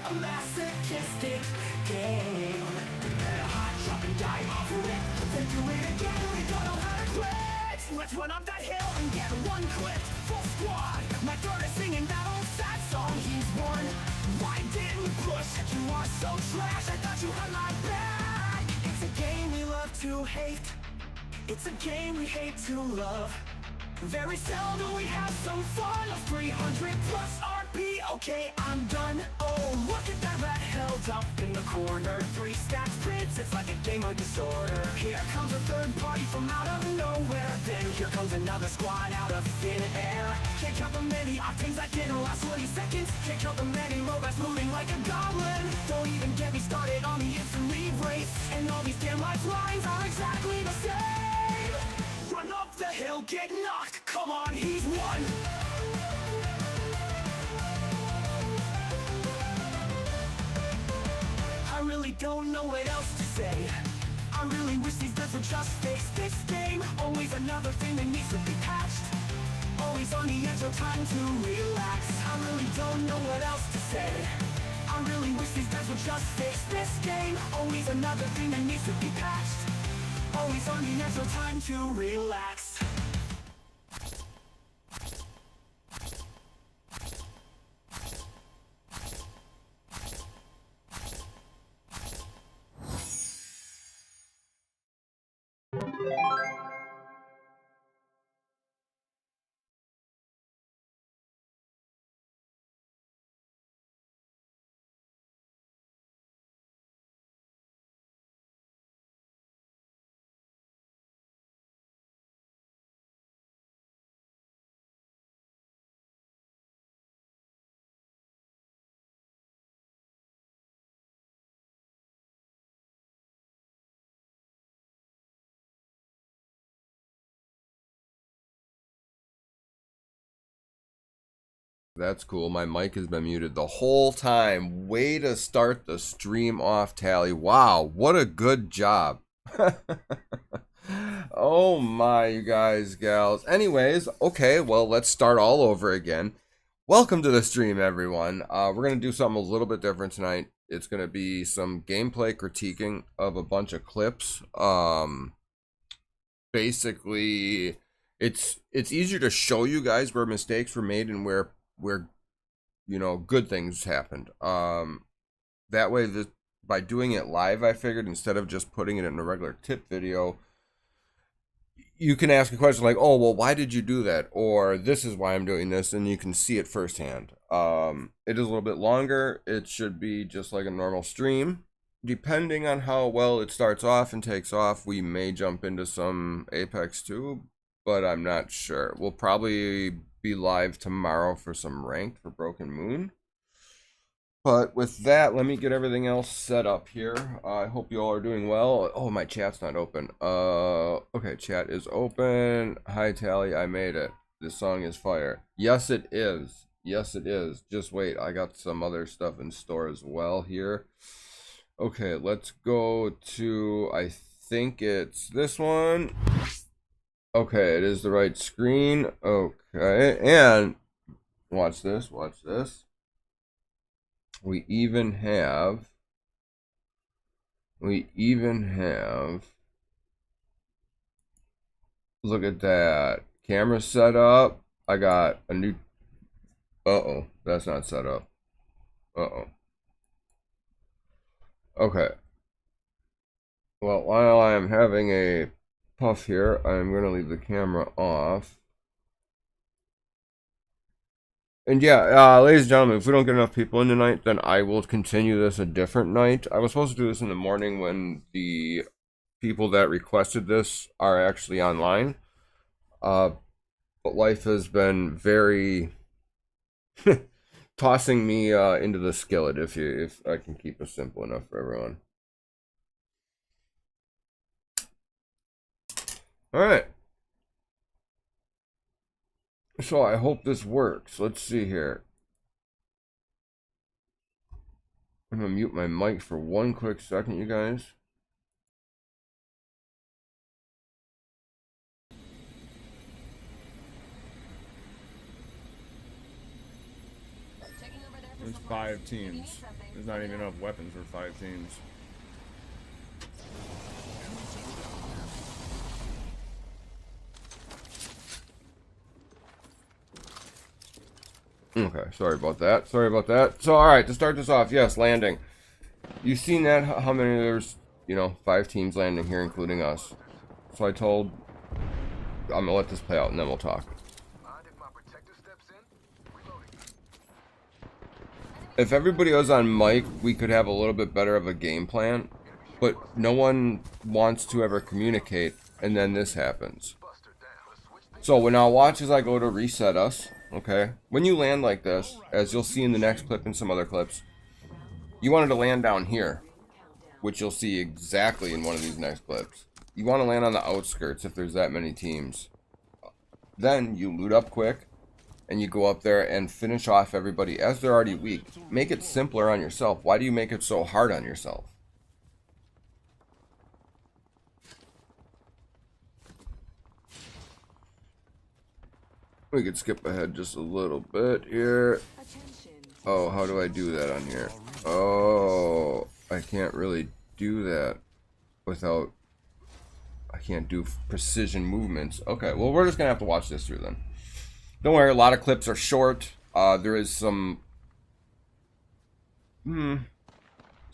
a masochistic game. Better hot drop and die off of it, then do it again. We don't know how to quit. Let's run up that hill and get one clip. Full squad, my throat is singing that old sad song. He's won. Why didn't you push? You are so trash. I thought you had my back. It's a game we love to hate. It's a game we hate to love. Very seldom we have some fun. A 300 plus RP, okay, I'm done. Oh, look at that rat held up in the corner. 3 stacks bids, it's like a game of disorder. Here comes a third party from out of nowhere. Then here comes another squad out of thin air. Can't count the many octanes that didn't last 20 seconds. Can't count the many robots moving like a goblin. Don't even get me started on the instant lead race. And all these damn lifelines are exactly the same. Run up the hill, get knocked, come on, he's won! I really don't know what else to say. I really wish these devs would just fix this game. Always another thing that needs to be patched. Always on the edge of time to relax. I really don't know what else to say. I really wish these devs would just fix this game. Always another thing that needs to be patched. Always on the edge of time to relax. That's cool. My mic has been muted the whole time. Way to start the stream off, Tally. Wow, what a good job. Oh my, you guys, gals. Anyways, okay, well, let's start all over again. Welcome to the stream, everyone. We're going to do something a little bit different tonight. It's going to be some gameplay critiquing of a bunch of clips. Basically, it's easier to show you guys where mistakes were made and where you know, good things happened. That way, by doing it live, I figured instead of just putting it in a regular tip video, you can ask a question like, oh, well, why did you do that? Or this is why I'm doing this, and you can see it firsthand. It is a little bit longer. It should be just like a normal stream. Depending on how well it starts off and takes off, we may jump into some Apex 2, but I'm not sure. We'll probably be live tomorrow for some ranked for Broken Moon. But with that, let me get everything else set up here. I hope you all are doing well. Oh, my chat's not open. Okay, chat is open. Hi, Tally, I made it. This song is fire. Yes, it is. Yes, it is. Just wait, I got some other stuff in store as well here. Okay, let's go to, I think it's this one. Okay, it is the right screen. Okay, and watch this, watch this. We even have, look at that. Camera set up. I got a new, uh-oh, that's not set up. Uh-oh. Okay. Well, while I am having a puff here, I'm going to leave the camera off. And yeah, ladies and gentlemen, if we don't get enough people in tonight, then I will continue this a different night. I was supposed to do this in the morning when the people that requested this are actually online. But life has been very tossing me into the skillet, if I can keep it simple enough for everyone. All right. So I hope this works. Let's see here. I'm gonna mute my mic for one quick second, you guys. There's 5 teams. There's not even enough weapons for 5 teams. Okay, sorry about that. Sorry about that. So, alright, to start this off, yes, landing. You've seen that, how many there's, you know, 5 teams landing here, including us. So I told, I'm gonna let this play out and then we'll talk. If everybody was on mic, we could have a little bit better of a game plan, but no one wants to ever communicate, and then this happens. So when I'll watch as I go to reset us, okay, when you land like this, as you'll see in the next clip and some other clips, you wanted to land down here, which you'll see exactly in one of these next clips. You want to land on the outskirts if there's that many teams. Then you loot up quick, and you go up there and finish off everybody as they're already weak. Make it simpler on yourself. Why do you make it so hard on yourself? We could skip ahead just a little bit here. Oh, how do I do that on here? Oh, I can't really do that without... I can't do precision movements. Okay, well, we're just going to have to watch this through then. Don't worry, a lot of clips are short. There is some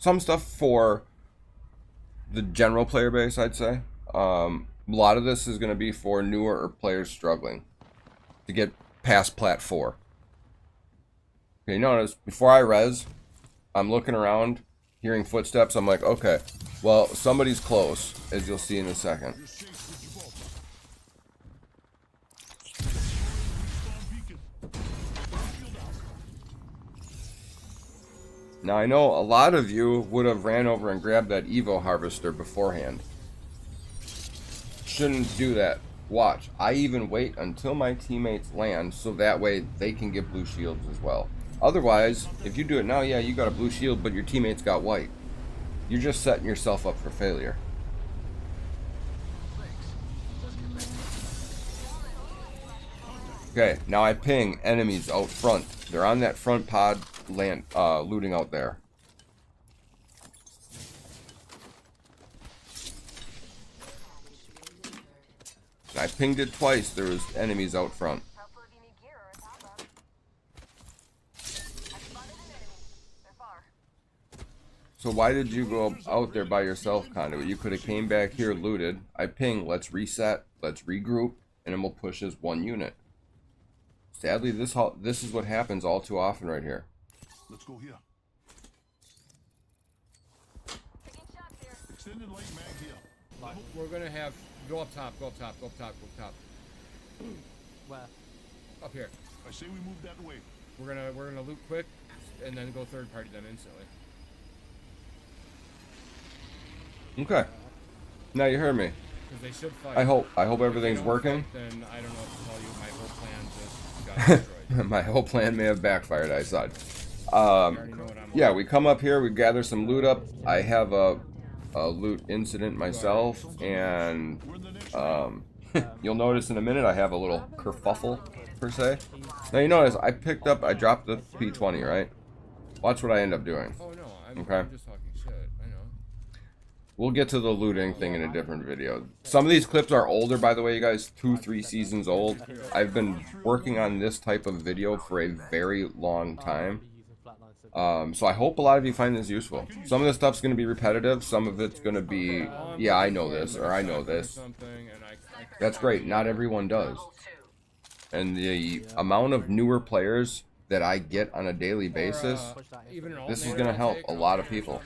stuff for the general player base, I'd say. A lot of this is going to be for newer players struggling to get past Plat 4. Okay, notice, before I res, I'm looking around, hearing footsteps. I'm like, okay, well, somebody's close, as you'll see in a second. Now, I know a lot of you would have ran over and grabbed that Evo Harvester beforehand. Shouldn't do that. Watch. I even wait until my teammates land so that way they can get blue shields as well. Otherwise, if you do it now, yeah, you got a blue shield, but your teammates got white. You're just setting yourself up for failure. Okay, now I ping enemies out front. They're on that front pod land, looting out there. I pinged it twice. There was enemies out front. So why did you go out there by yourself, Conduit? You could have came back here, looted. I ping, let's reset, let's regroup, and then we'll push as one unit. Sadly, this is what happens all too often right here. Let's go here. Extended light mag here. We're gonna have go up top, go up top, go up top, go up top. Where? Up here. I say we move that way. We're gonna loot quick, and then go third party then instantly. Okay. Now you heard me. Because they should fight. I hope everything's working. Then I don't know what to tell you. My whole plan just got destroyed. My whole plan may have backfired, I said. You already know what I'm Yeah, on. we come up here, we gather some loot up. I have a loot incident myself, and you'll notice in a minute I have a little kerfuffle, per se. Now you notice I dropped the P20, right? Watch what I end up doing. Oh no, I'm just talking shit. I know. We'll get to the looting thing in a different video. Some of these clips are older, by the way, you guys, 2-3 seasons old. I've been working on this type of video for a very long time. So I hope a lot of you find this useful. Some of the stuff's going to be repetitive. Some of it's going to be, yeah, I know this, or I know this. That's great. Not everyone does. And the amount of newer players that I get on a daily basis, this is going to help a lot of people.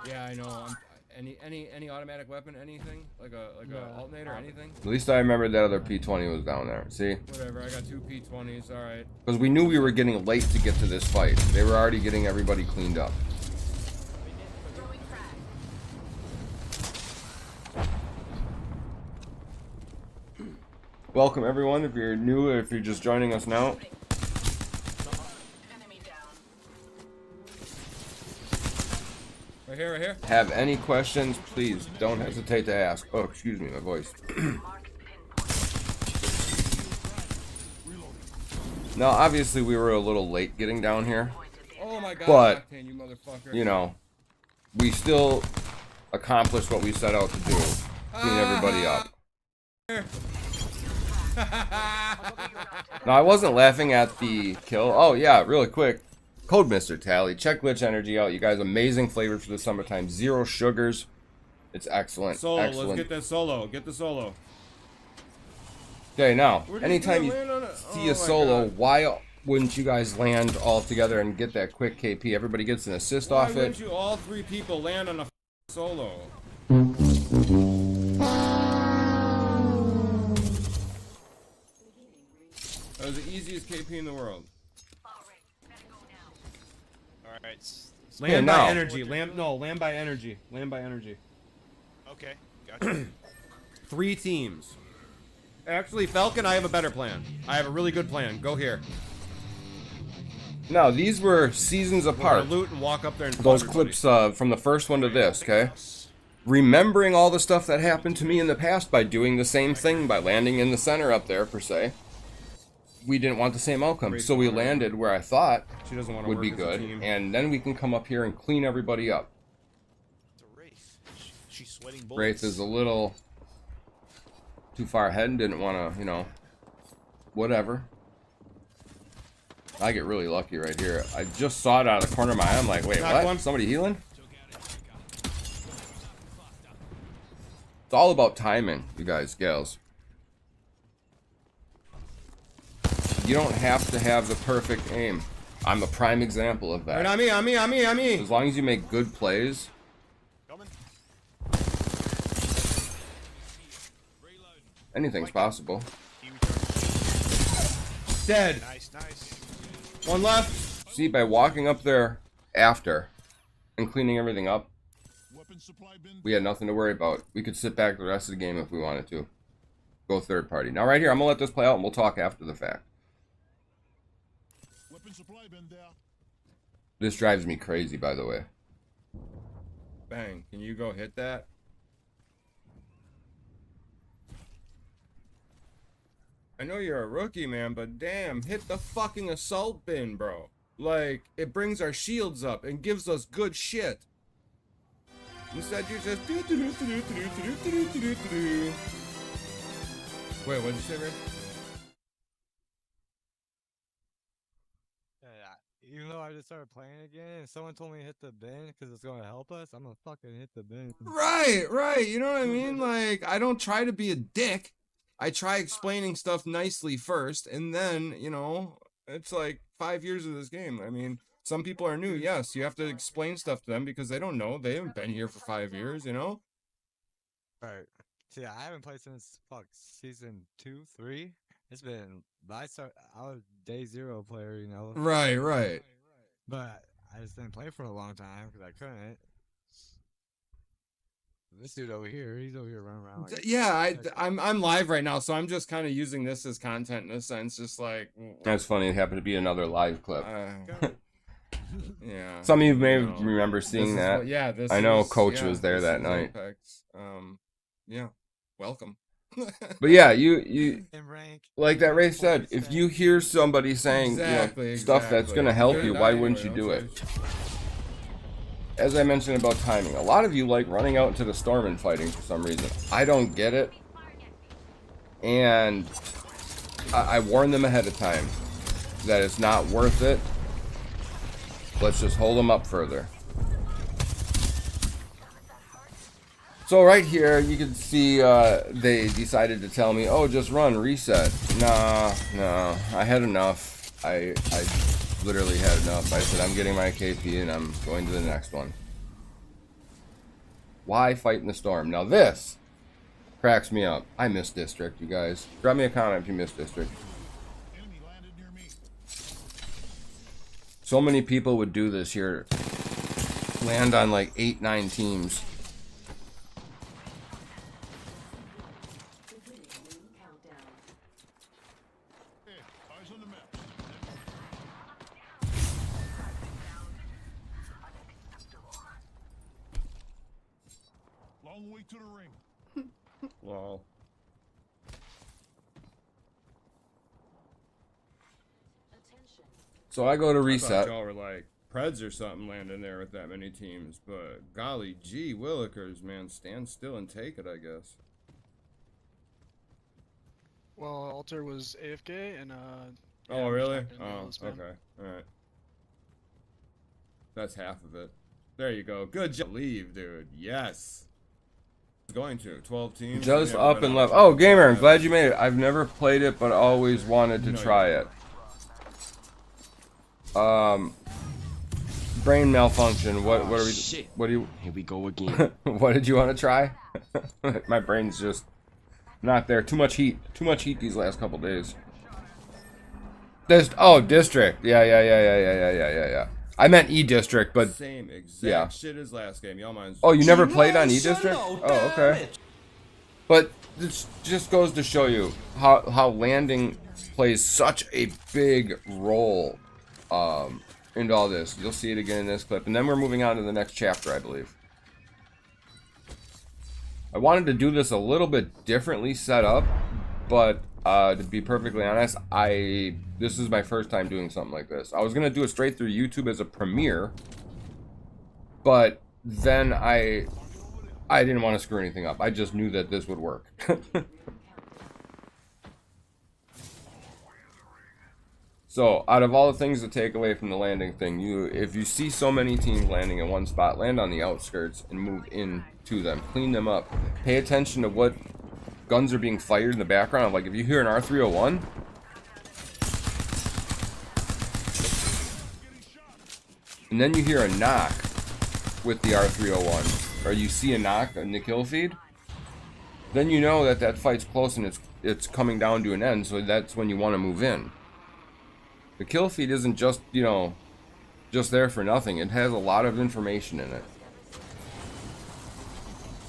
Yeah, I know. Any automatic weapon, anything like a alternator, anything. At least I remember that other P20 was down there. See? Whatever. I got 2 P20s. All right. Because we knew we were getting late to get to this fight. They were already getting everybody cleaned up. Welcome everyone. If you're new, or if you're just joining us now. Right here, right here. Have any questions, please don't hesitate to ask. Oh, excuse me, my voice. Now, obviously, we were a little late getting down here. Oh my god, But, Octane, you motherfucker. You know, we still accomplished what we set out to do. Clean everybody up. Now, I wasn't laughing at the kill. Oh, yeah, really quick. Code Mr. Tally. Check Glitch Energy out. You guys, amazing flavor for the summertime. 0 sugars. It's excellent. Solo, Excellent. let's get that solo. Get the solo. Okay, now, Where did anytime you land on it? see Oh a my solo, God. why wouldn't you guys land all together and get that quick KP? Everybody gets an assist Why off wouldn't it. you all 3 people land on a solo? That was the easiest KP in the world. Alright. Land now. by energy. Land by energy. Land by energy. Okay, gotcha. 3 teams. Actually, Falcon, I have a better plan. I have a really good plan. Go here. No, these were seasons We're gonna apart. loot and walk up there and kill Those everybody. clips from the first one to this, okay? Remembering all the stuff that happened to me in the past by doing the same thing, by landing in the center up there, per se. We didn't want the same outcome, so we landed where I thought She doesn't want to would work be as a good, team. and then we can come up here and clean everybody up. It's a Wraith. She's sweating bullets. Wraith is a little too far ahead and didn't want to, you know, whatever. I get really lucky right here. I just saw it out of the corner of my eye. I'm like, wait, Knock what? one. Somebody healing? It's all about timing, you guys, gals. You don't have to have the perfect aim. I'm a prime example of Right that. on me, on me, on me, on me. As long as you make good plays, Coming. anything's possible. He returned. Dead. Nice, nice. 1 left. See, by walking up there after and cleaning everything up, Weapon supply bin. we had nothing to worry about. We could sit back the rest of the game if we wanted to. Go third party. Now right here, I'm going to let this play out and we'll talk after the fact. Weapon supply bin there. This drives me crazy, by the way. Bang. Can you go hit that? I know you're a rookie, man, but damn, hit the fucking assault bin, bro. Like, it brings our shields up and gives us good shit. Instead, you're just do-do-do-do-do-do-do-do-do-do-do. Wait, what'd you say, Ray? Even though I just started playing again and someone told me to hit the bin because it's going to help us, I'm going to fucking hit the bin. Right, right. You know what I mean? Like, I don't try to be a dick. I try explaining stuff nicely first, and then, you know, it's like 5 years of this game. I mean, some people are new. Yes, you have to explain stuff to them because they don't know. They haven't been here for 5 years, you know? Right. See, I haven't played since, season 2, 3. It's been, I was day 0 player, you know. Right, right. But I just didn't play for a long time because I couldn't. This dude over here, he's over here running around like... Yeah, I'm live right now, so I'm just kind of using this as content in a sense, just like... That's funny. It happened to be another live clip. Yeah. Some of you may you know, remember this seeing is that. what- yeah, this I know is- Coach yeah, was there this that is night. Apex. Yeah. Welcome. But yeah, you In rank. like that Ray said, if you hear somebody saying Exactly, you know, stuff that's exactly. gonna help You're you, not why anyway, wouldn't you I'm do it? sorry. As I mentioned about timing, a lot of you like running out into the storm and fighting for some reason. I don't get it. And I warn them ahead of time that it's not worth it. Let's just hold them up further. So right here, you can see they decided to tell me, oh, just run, reset. Nah, I had enough. I literally had enough. I said, I'm getting my KP and I'm going to the next one. Why fight in the storm? Now this cracks me up. I miss District, you guys. Drop me a comment if you miss District. Enemy landed near me. So many people would do this here. Land on like 8, 9 teams. Hey, eyes on the map. Long way to the ring. Well, So I go to I thought reset. y'all were like Preds or something landing there with that many teams, but golly gee, Willikers, man, stand still and take it, I guess. Well, Alter was AFK and Oh, I'm really? shotgun Oh, analyst, man. okay. Alright. That's half of it. There you go. Good job. Leave, dude. Yes. Going to 12 teams. Just Yeah, up but and no, left. Oh, gamer, I'm yeah. glad you made it. I've never played it, but always wanted to No, you try it. Brain malfunction. What are we? Shit. What do you? Here we go again. What did you want to try? My brain's just not there. Too much heat. Too much heat these last couple days. District. Yeah. I meant E District, but Same exact yeah. shit as last game. Y'all minds. oh, you never played on E District? Oh, okay. But this just goes to show you how landing plays such a big role into all this. You'll see it again in this clip, and then we're moving on to the next chapter, I believe. I wanted to do this a little bit differently set up, but to be perfectly honest, this is my first time doing something like this. I was gonna do it straight through YouTube as a premiere, but then I didn't want to screw anything up. I just knew that this would work. So, out of all the things to take away from the landing thing, if you see so many teams landing in one spot, land on the outskirts and move into them. Clean them up. Pay attention to what guns are being fired in the background. Like, if you hear an R301, and then you hear a knock with the R301, or you see a knock in the kill feed, then you know that that fight's close and it's coming down to an end, so that's when you want to move in. The kill feed isn't just, just there for nothing. It has a lot of information in it.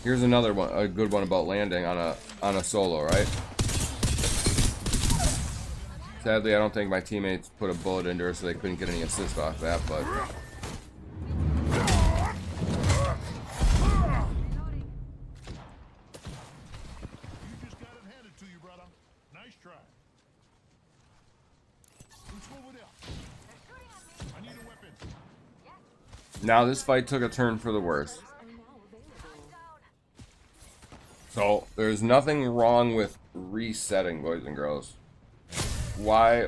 Here's another one, a good one about landing on a solo, right? Sadly, I don't think my teammates put a bullet into her, so they couldn't get any assist off that, but You just got it handed to you, brother. Nice try. Let's move it up. I need a weapon. now this fight took a turn for the worse. So, there's nothing wrong with resetting, boys and girls. Why,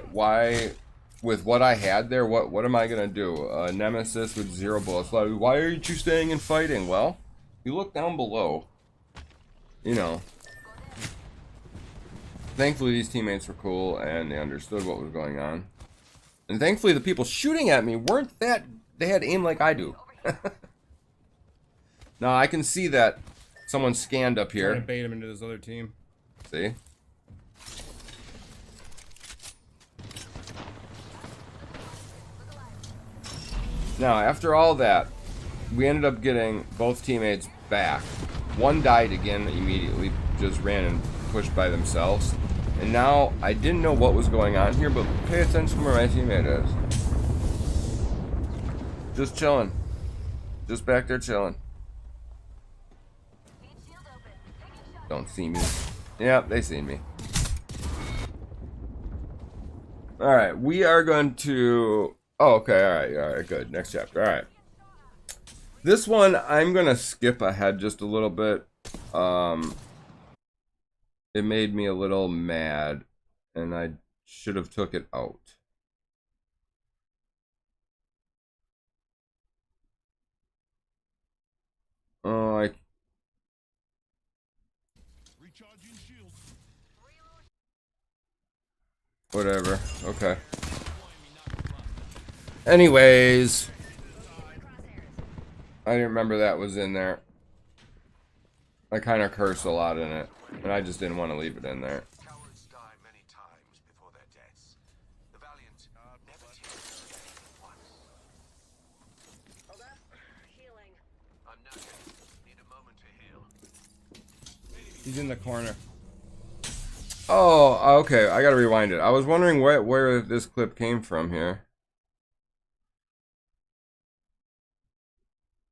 with what I had there, what am I gonna do? Nemesis with 0 bullets. Why aren't you staying and fighting? Well, you look down below, thankfully these teammates were cool and they understood what was going on. And thankfully the people shooting at me weren't they had aim like I do. Now I can see that someone scanned up Trying to here. bait him into this other team. See? Now, after all that, we ended up getting both teammates back. One died again immediately, just ran and pushed by themselves. And now, I didn't know what was going on here, but pay attention to where my teammate is. Just chilling. Just back there chilling. Don't see me. Yeah, they seen me. Alright, we are going to... Oh, okay, alright, good. Next chapter, alright. This one, I'm going to skip ahead just a little bit. It made me a little mad, and I should have took it out. Oh, Recharging shields. whatever. Okay. Anyways, I didn't remember that was in there. I kind of curse a lot in it, and I just didn't want to leave it in there. Cowards die many times before their deaths. The valiant never take their death once. Healing. I'm knackered. Need a moment to heal. He's in the corner. Oh, okay. I gotta rewind it. I was wondering where this clip came from here.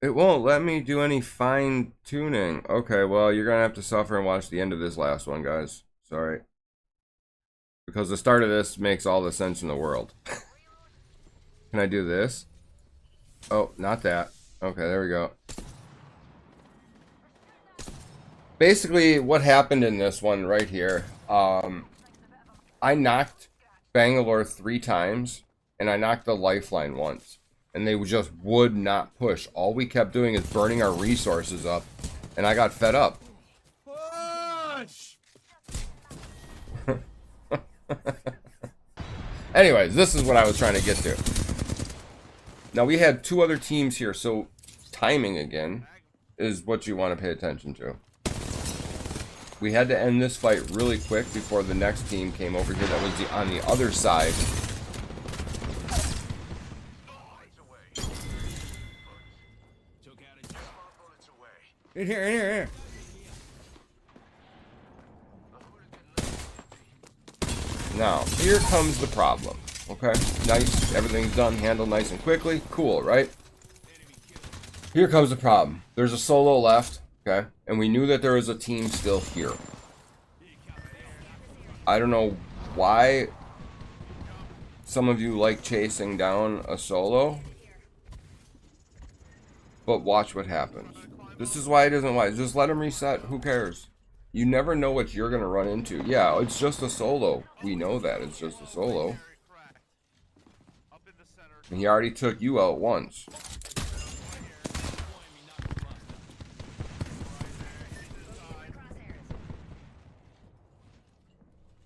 It won't let me do any fine tuning. Okay, well, you're gonna have to suffer and watch the end of this last one, guys. Sorry. Because the start of this makes all the sense in the world. Can I do this? Oh, not that. Okay, there we go. Basically, what happened in this one right here, I knocked Bangalore 3 times, and I knocked the lifeline once. And they just would not push. All we kept doing is burning our resources up, and I got fed up. Push! Anyways, this is what I was trying to get to. Now, we had 2 other teams here, so timing again is what you want to pay attention to. We had to end this fight really quick before the next team came over here that was on the other side. In here. Now, here comes the problem. Okay, nice. Everything's done, handled nice and quickly. Cool, right? Here comes the problem. There's a solo left, okay? And we knew that there was a team still here. I don't know why some of you like chasing down a solo, but watch what happens. This is why it isn't wise. Just let him reset. Who cares? You never know what you're going to run into. Yeah, it's just a solo. We know that. It's just a solo. And he already took you out once.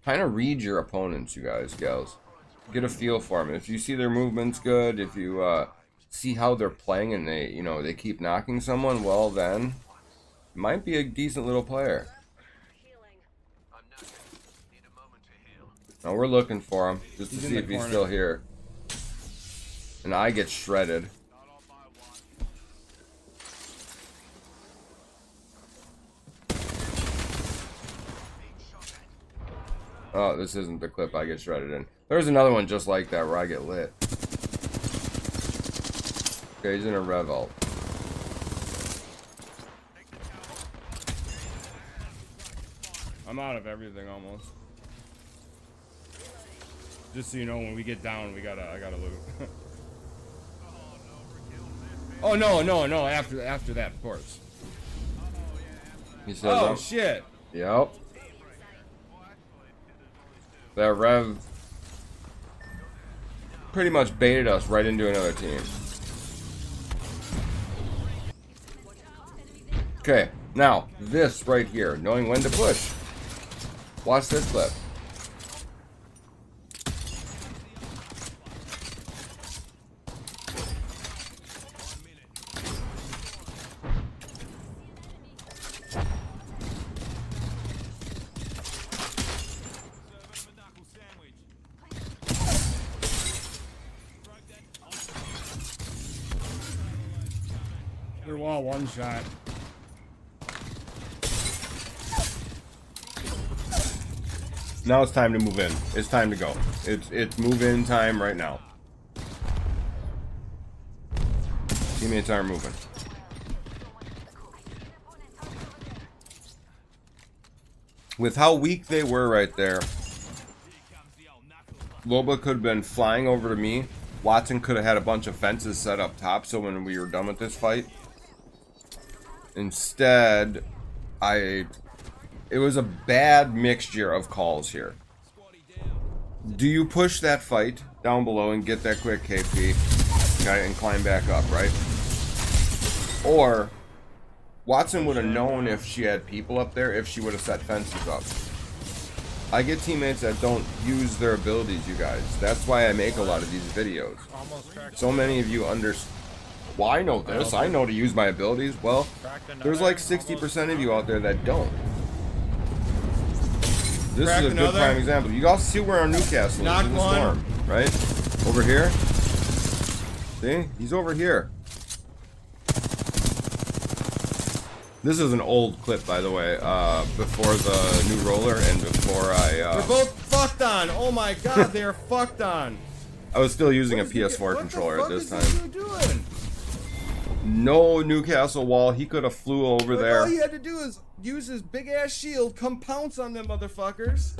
Kind of read your opponents, you guys, gals. Get a feel for them. If you see their movements good, if you see how they're playing and they, you know, they keep knocking someone, well then, might be a decent little player. Now we're looking for him just to see if he's still here. And I get shredded. Oh, this isn't the clip I get shredded in. There's another one just like that where I get lit. Okay, he's in a revolt. I'm out of everything almost. Just so you know, when we get down, I gotta loot. Oh no! After that, of course. He says, Oh shit! Yep. That Rev pretty much baited us right into another team. Okay, now this right here, knowing when to push. Watch this clip. They're all one shot. Now it's time to move in. It's time to go. It's move in time right now. Teammates aren't moving. With how weak they were right there, Loba could have been flying over to me. Watson could have had a bunch of fences set up top so when we were done with this fight. Instead, it was a bad mixture of calls here. Do you push that fight down below and get that quick KP, okay, and climb back up, right? Or Watson would have known if she had people up there if she would have set fences up. I get teammates that don't use their abilities, you guys. That's why I make a lot of these videos. So many of you well, I know this. I know to use my abilities. Well, there's like 60% of you out there that don't. This is a good prime example. You all see where our Newcastle is in the storm, right? Over here. See? He's over here. This is an old clip, by the way, before the new roller and before I... They're both fucked on! Oh my god, they are fucked on! I was still using a PS4 controller at this time. What the fuck is he doing? No Newcastle wall. He could have flew over there. All he had to do is use his big ass shield, come pounce on them motherfuckers.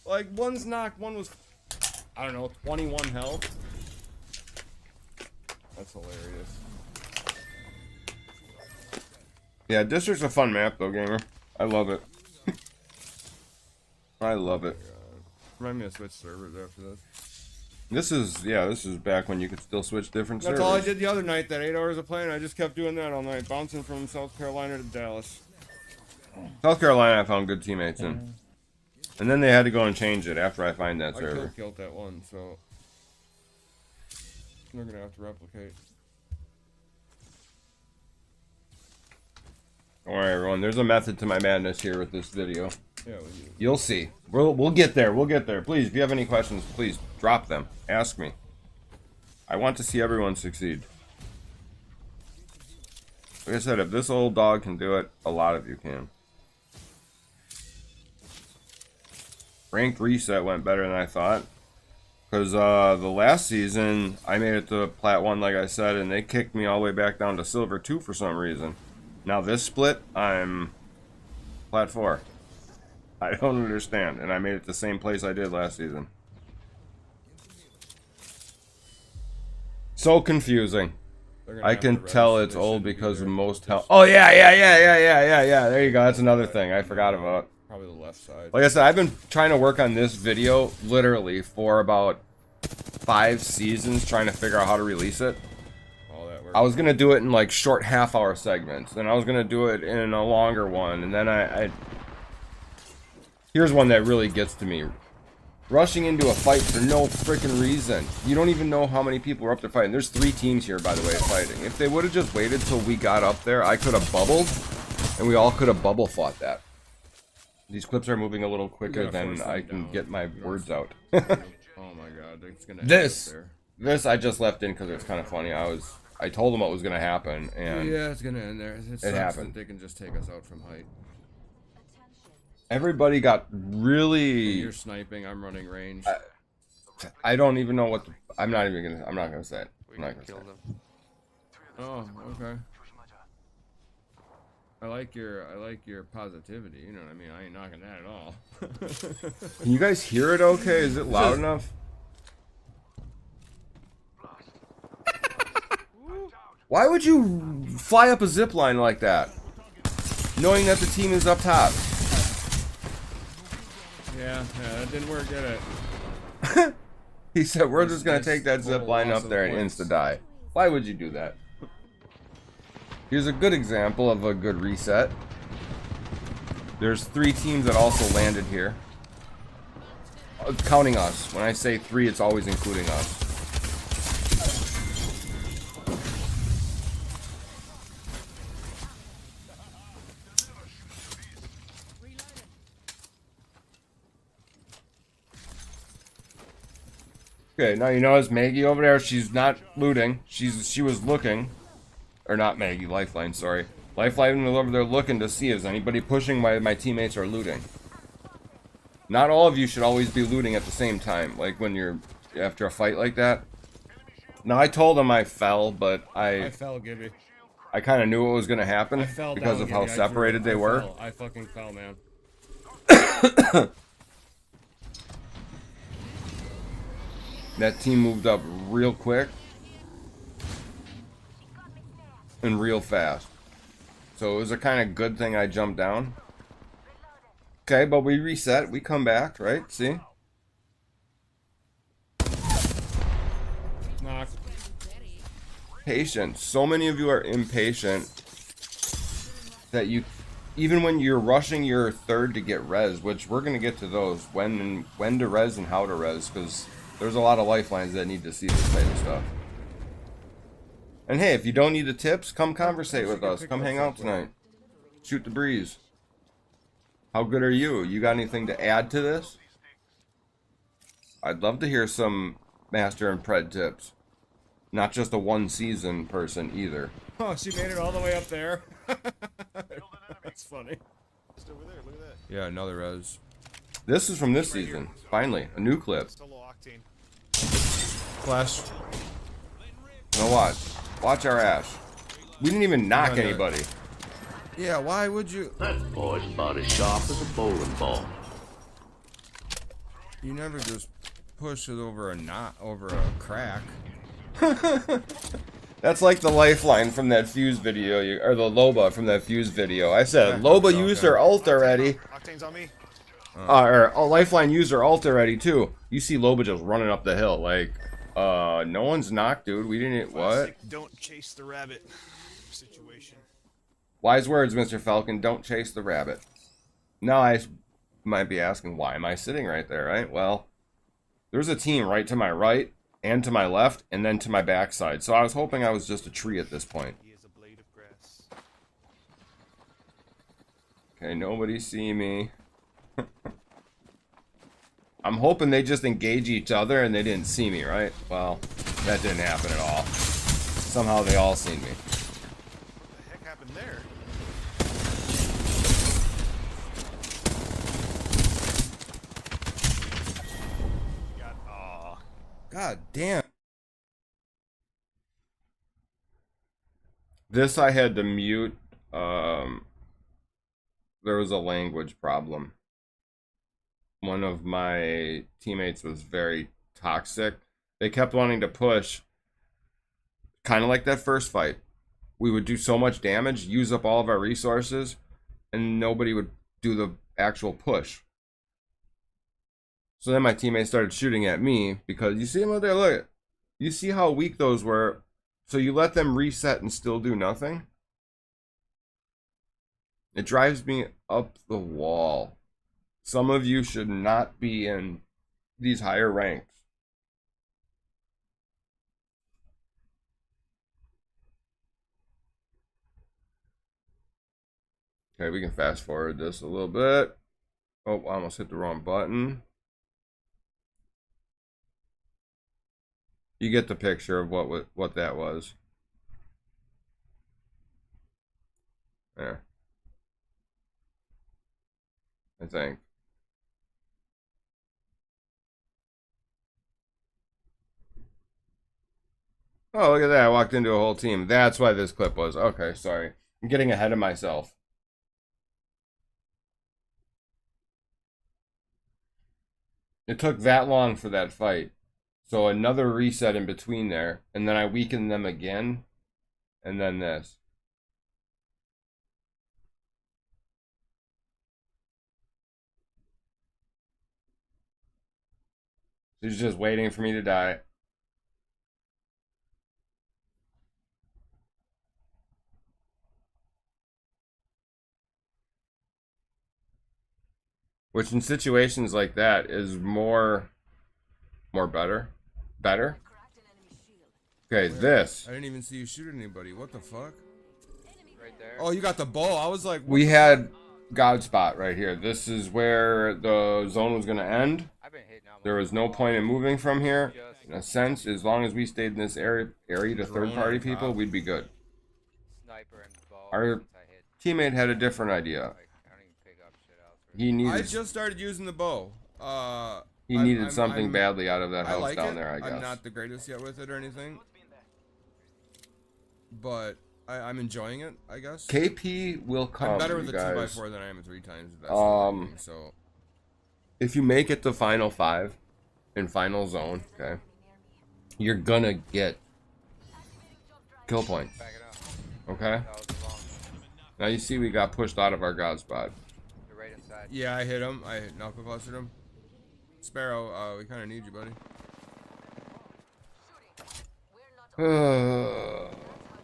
Like, one's knocked, one was... I don't know, 21 health. That's hilarious. Yeah, District's a fun map though, gamer. I love it. I love it. Remind me to switch servers after this. This is back when you could still switch different That's servers. all I did the other night, that 8 hours of playing. I just kept doing that all night, bouncing from South Carolina to Dallas. South Carolina, I found good teammates in. And then they had to go and change it after I find that I server. killed that one, so they're gonna have to replicate. Don't worry, everyone. There's a method to my madness here with this video. Yeah, You'll see. We'll get there. We'll get there. Please, if you have any questions, please drop them. Ask me. I want to see everyone succeed. Like I said, if this old dog can do it, a lot of you can. Ranked reset went better than I thought. Because the last season, I made it to Plat 1, like I said, and they kicked me all the way back down to Silver 2 for some reason. Now this split, I'm Plat 4. I don't understand, and I made it the same place I did last season. So confusing. I can tell it's old because of most health. Oh yeah. There you go. That's another thing I forgot about. Probably the left side. Like I said, I've been trying to work on this video literally for about 5 seasons, trying to figure out how to release it. All that work. I was gonna do it in like short half-hour segments, then I was gonna do it in a longer one, and then I here's one that really gets to me. Rushing into a fight for no freaking reason. You don't even know how many people are up there fighting. There's 3 teams here, by the way, fighting. If they would have just waited till we got up there, I could have bubbled, and we all could have bubble fought that. These clips are moving a little quicker than I can get my words out. Oh my god, it's gonna end up there. This I just left in because it's kind of funny. I told them what was gonna happen, and Yeah, it's gonna end there. It sucks happened. that they can just take us out from height. everybody got really. You're sniping. I'm running range. I don't even know what. I'm not gonna say it. I'm not gonna say it. Oh, okay. I like your positivity. You know what I mean? I ain't knocking that at all. Can you guys hear it? Okay, is it loud enough? Why would you fly up a zip line like that, knowing that the team is up top? Yeah, that didn't work, did it? He said, "We're just gonna Nice take that zip little line loss up of there and points. insta die." Why would you do that? Here's a good example of a good reset. There's 3 teams that also landed here. Counting us. When I say 3, it's always including us. Okay, now you notice Maggie over there, she's not looting. She was looking. Or not Maggie, Lifeline, sorry. Lifeline was over there looking to see if anybody pushing while my teammates are looting. Not all of you should always be looting at the same time, like when you're after a fight like that. Now I told them I fell, but I fell, Gibby. I kind of knew what was going to happen I fell because down, of how Gibby. separated they were. I fucking fell, man. That team moved up real quick and real fast. So it was a kind of good thing I jumped down. Okay, but we reset. We come back, right? See? Knock. Patience. So many of you are impatient that you, even when you're rushing your third to get res, which we're gonna get to those, when to res and how to res, because there's a lot of lifelines that need to see this type of stuff. And hey, if you don't need the tips, come conversate with us. Come hang out tonight. Shoot the breeze. How good are you? You got anything to add to this? I'd love to hear some Master and Pred tips. Not just a 1 season person either. Oh, she made it all the way up there. That's funny. Just over there, look at that. Yeah, another res. This is from this season. Finally, a new clip. Still low octane. Flash. Now watch. Watch our Ash. We didn't even knock No. anybody. Yeah, why would you? That boy's about as sharp as a bowling ball. You never just push it over a crack. That's like the lifeline from that Fuse video, or the Loba from that Fuse video. I said, Yeah, Loba okay. used her ult already. Octane's on me. Or Lifeline used her ult already, too. You see Loba just running up the hill, like, no one's knocked, dude. We didn't, what? Classic don't chase the rabbit situation. Wise words, Mr. Falcon. Don't chase the rabbit. Now I might be asking, why am I sitting right there, right? Well, there's a team right to my right, and to my left, and then to my backside. So I was hoping I was just a tree at this point. He is a blade of grass. Okay, nobody see me. I'm hoping they just engage each other and they didn't see me, right? Well, that didn't happen at all. Somehow they all seen me. What the heck happened there? Got aw. God damn. This I had to mute. There was a language problem. One of my teammates was very toxic. They kept wanting to push. Kind of like that first fight. We would do so much damage, use up all of our resources, and nobody would do the actual push. So then my teammates started shooting at me because you see them out there, look. You see how weak those were. So you let them reset and still do nothing? It drives me up the wall. Some of you should not be in these higher ranks. Okay, we can fast forward this a little bit. Oh, I almost hit the wrong button. You get the picture of what that was. There. I think. Oh, look at that. I walked into a whole team. That's why this clip was. Okay, sorry. I'm getting ahead of myself. It took that long for that fight. So another reset in between there. And then I weakened them again. And then this. He's just waiting for me to die. Which in situations like that is more better. Okay, this. I didn't even see you shoot anybody. What the fuck? Right there. Oh, you got the bow. I was like, We had God spot right here. This is where the zone was going to end. I've been hitting out. There was no point in moving from here. Just In a sense, as long as we stayed in this area to third party people, we'd be good. sniper and bow. Our once I hit, teammate had a different idea. like, I don't even pick up shit else. He I needed just started using the bow. he I'm- needed I'm- something I'm- badly out of that I house like down it. there, I guess. I'm not the greatest yet with it or anything, but I'm enjoying it, I guess. KP will come, I'm better with you a 2x4 guys. than I am a 3 times. That's the thing, so If you make it to Final 5 in Final Zone, okay, you're gonna get kill points, Back it up. okay? That was long. Now you see we got pushed out of our God spot. You're right inside. yeah, I hit him. I knuckle clustered him. Sparrow, we kind of need you, buddy.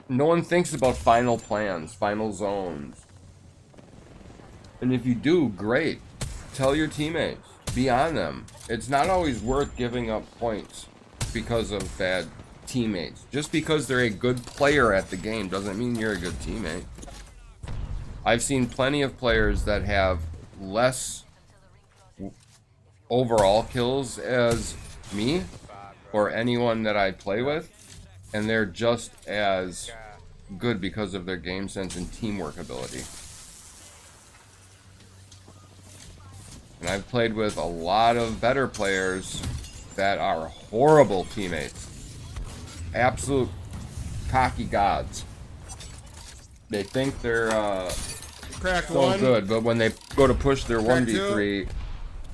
No one thinks about final plans, final zones. And if you do, great. Tell your teammates. Be on them. It's not always worth giving up points because of bad teammates. Just because they're a good player at the game doesn't mean you're a good teammate. I've seen plenty of players that have less overall kills as me or anyone that I play with, and they're just as good because of their game sense and teamwork ability. And I've played with a lot of better players that are horrible teammates. Absolute cocky gods. They think they're Crack so one. good, but when they go to push their Crack 1v3,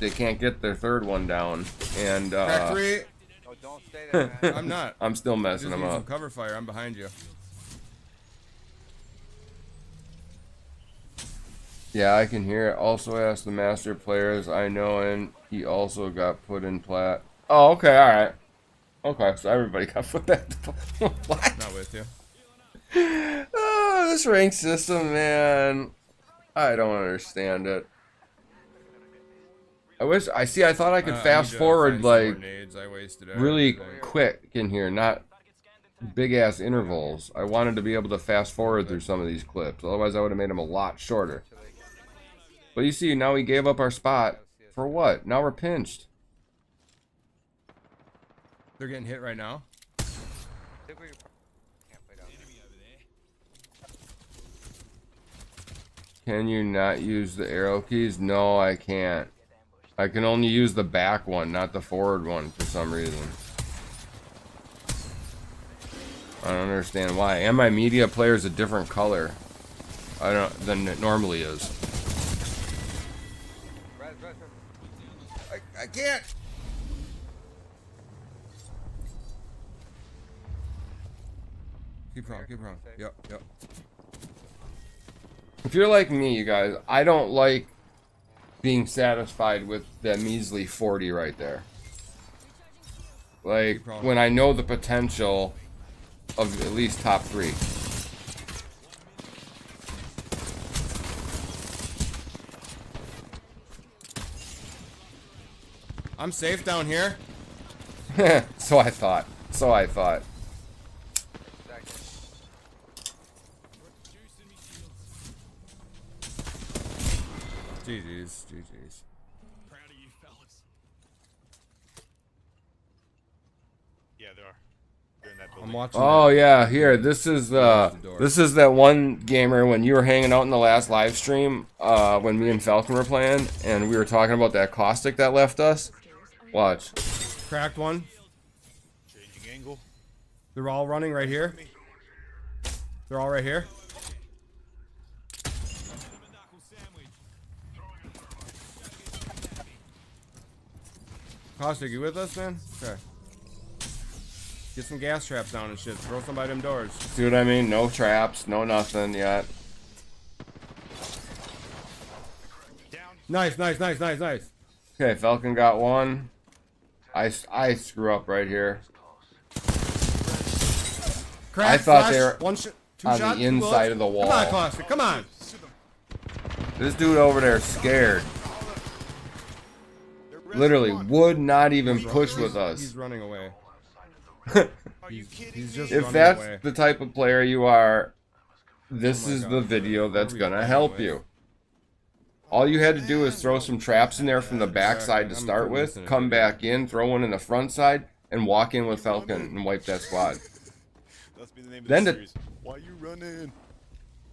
they can't get their third one down, and Crack 3. Oh, don't stay there, man. I'm not. I'm still Just messing them need some up. cover fire. I'm behind you. Yeah, I can hear it. Also ask the master players I know, and he also got put in plat. Oh, okay, all right. Okay, so everybody got put that. What? Not with you. Oh, this rank system, man. I don't understand it. I thought I could fast forward like I wasted really everything. quick in here, not big ass intervals. I wanted to be able to fast forward through some of these clips. Otherwise, I would have made them a lot shorter. But you see, now we gave up our spot for what? Now we're pinched. They're getting hit right now. Can't play down there. Can you not use the arrow keys? No, I can't. I can only use the back one, not the forward one for some reason. I don't understand why. And my media player is a different color than it normally is. I can't. Keep wrong. Yep. If you're like me, you guys, I don't like being satisfied with that measly 40 right there. Like, when I know the potential of at least top 3. I'm safe down here. So I thought. GG's. Proud of you fellas. Yeah, they are. They're in that building. I'm watching. Oh yeah, here. This is that one gamer when you were hanging out in the last live stream, when me and Falcon were playing, and we were talking about that caustic that left us. Watch. Cracked one. Changing angle. They're all running right here. They're all right here. Caustic, you with us, man? Okay. Get some gas traps down and shit. Throw some by them doors. See what I mean? No traps, no nothing yet. Nice. Okay, Falcon got one. I screw up right here. Crack, I thought flash, they were one two on shot, the two inside bullets. of the wall. Come on, Caustic, come on. This dude over there is scared. Literally would not even push with He's us. running away. Are you kidding He's me? just If running that's away. the type of player you are, this Oh my is God. the video that's Hurry gonna up, help anyway. you. All you had to do is throw some traps in there from the back side to I'm start with, listening. come back in, throw one in the front side, and walk in with Falcon and wipe that squad. That's be the name of Then the to- series. Why you running?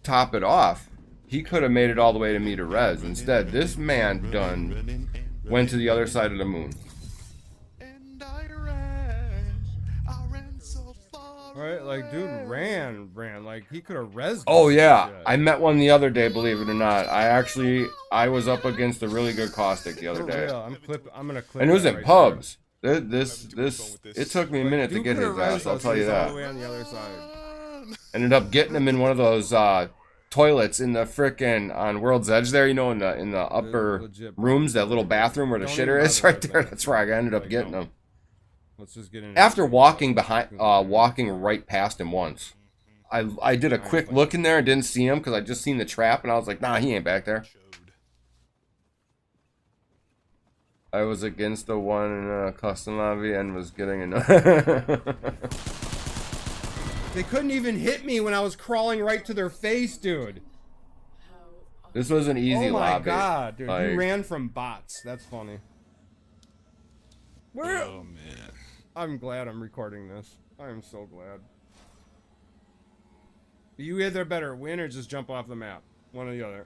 Top it off, he could have made it all the way to me to res. Instead, this man done went to the other side of the moon. And I ran so far. Right, like dude ran, like he could have rezzed. Oh us and yeah, shit. I met one the other day, believe it or not. I was up against a really good caustic the other For day. real, I'm gonna clip. And it was that in right pubs. It took me a there. minute to Dude get coulda his ass, rezzed I'll us, tell and you he's all that. the way on the other side. Ended up getting him in one of those toilets in the frickin' on World's Edge there, you know, in the upper Legit. rooms, that little bathroom where the Don't shitter even is bother right with there. that. That's where I ended up Like, getting no. him. Let's just get in. After walking right past him once. I did a quick look in there and didn't see him because I just seen the trap and I was like, nah, he ain't back there. I was against the one in a custom lobby and was getting another. They couldn't even hit me when I was crawling right to their face, dude. This was an easy Oh my lobby. god, dude! Like- You ran from bots. That's funny. Where? Oh man. I'm glad I'm recording this. I am so glad. You either better win or just jump off the map. One or the other.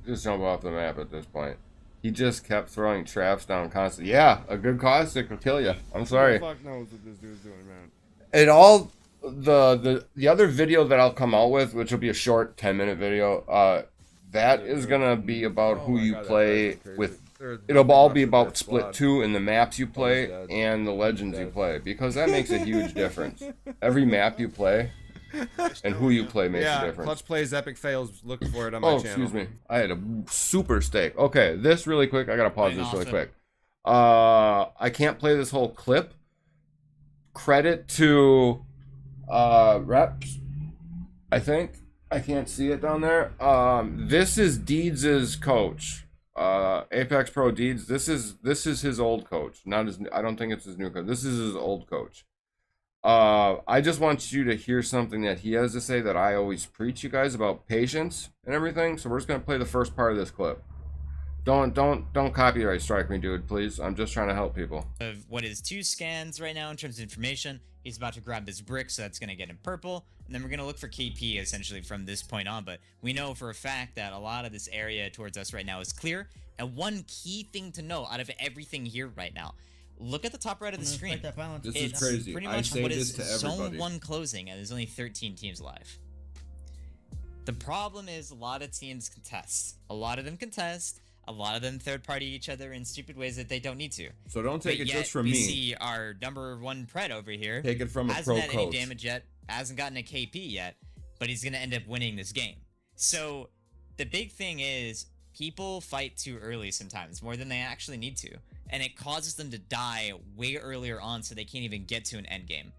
Just jump off the map at this point. He just kept throwing traps down constantly. Yeah, a good caustic will kill you. I'm sorry. Who the fuck knows what this dude's doing, man? It all the other video that I'll come out with, which will be a short 10-minute video, that is gonna be about Oh who my you God, that play guy's crazy. with it'll all be about split 2 in the maps you play and the legends you play, because that makes a huge difference. Every map you play and who you play makes a difference. Clutch plays, epic fails. Look for it on my channel. Excuse me. I had a super steak. Okay, this really quick. I gotta pause this really quick. I can't play this whole clip. Credit to Reps, I think. I can't see it down there. This is Deeds' coach. Apex Pro Deeds. This is his old coach. Not his. I don't think it's his new coach. This is his old coach. I just want you to hear something that he has to say that I always preach you guys about patience and everything. So we're just gonna play the first part of this clip. Don't copyright strike me, dude, please. I'm just trying to help people. Of what is 2 scans right now in terms of information. He's about to grab this brick, so that's going to get him purple. And then we're going to look for KP essentially from this point on. But we know for a fact that a lot of this area towards us right now is clear. And one key thing to know out of everything here right now, look at the top right of the screen. This is crazy. Pretty I much say what this is to everybody. Zone 1 closing, and there's only 13 teams alive. The problem is a lot of teams contest. A lot of them contest. A lot of them third-party each other in stupid ways that they don't need to. So don't take it just from we me. See our number 1 Pred over here. Take it from a hasn't pro had any coach. damage yet. Hasn't gotten a KP yet. But he's going to end up winning this game. So the big thing is people fight too early sometimes, more than they actually need to. And it causes them to die way earlier on so they can't even get to an end game.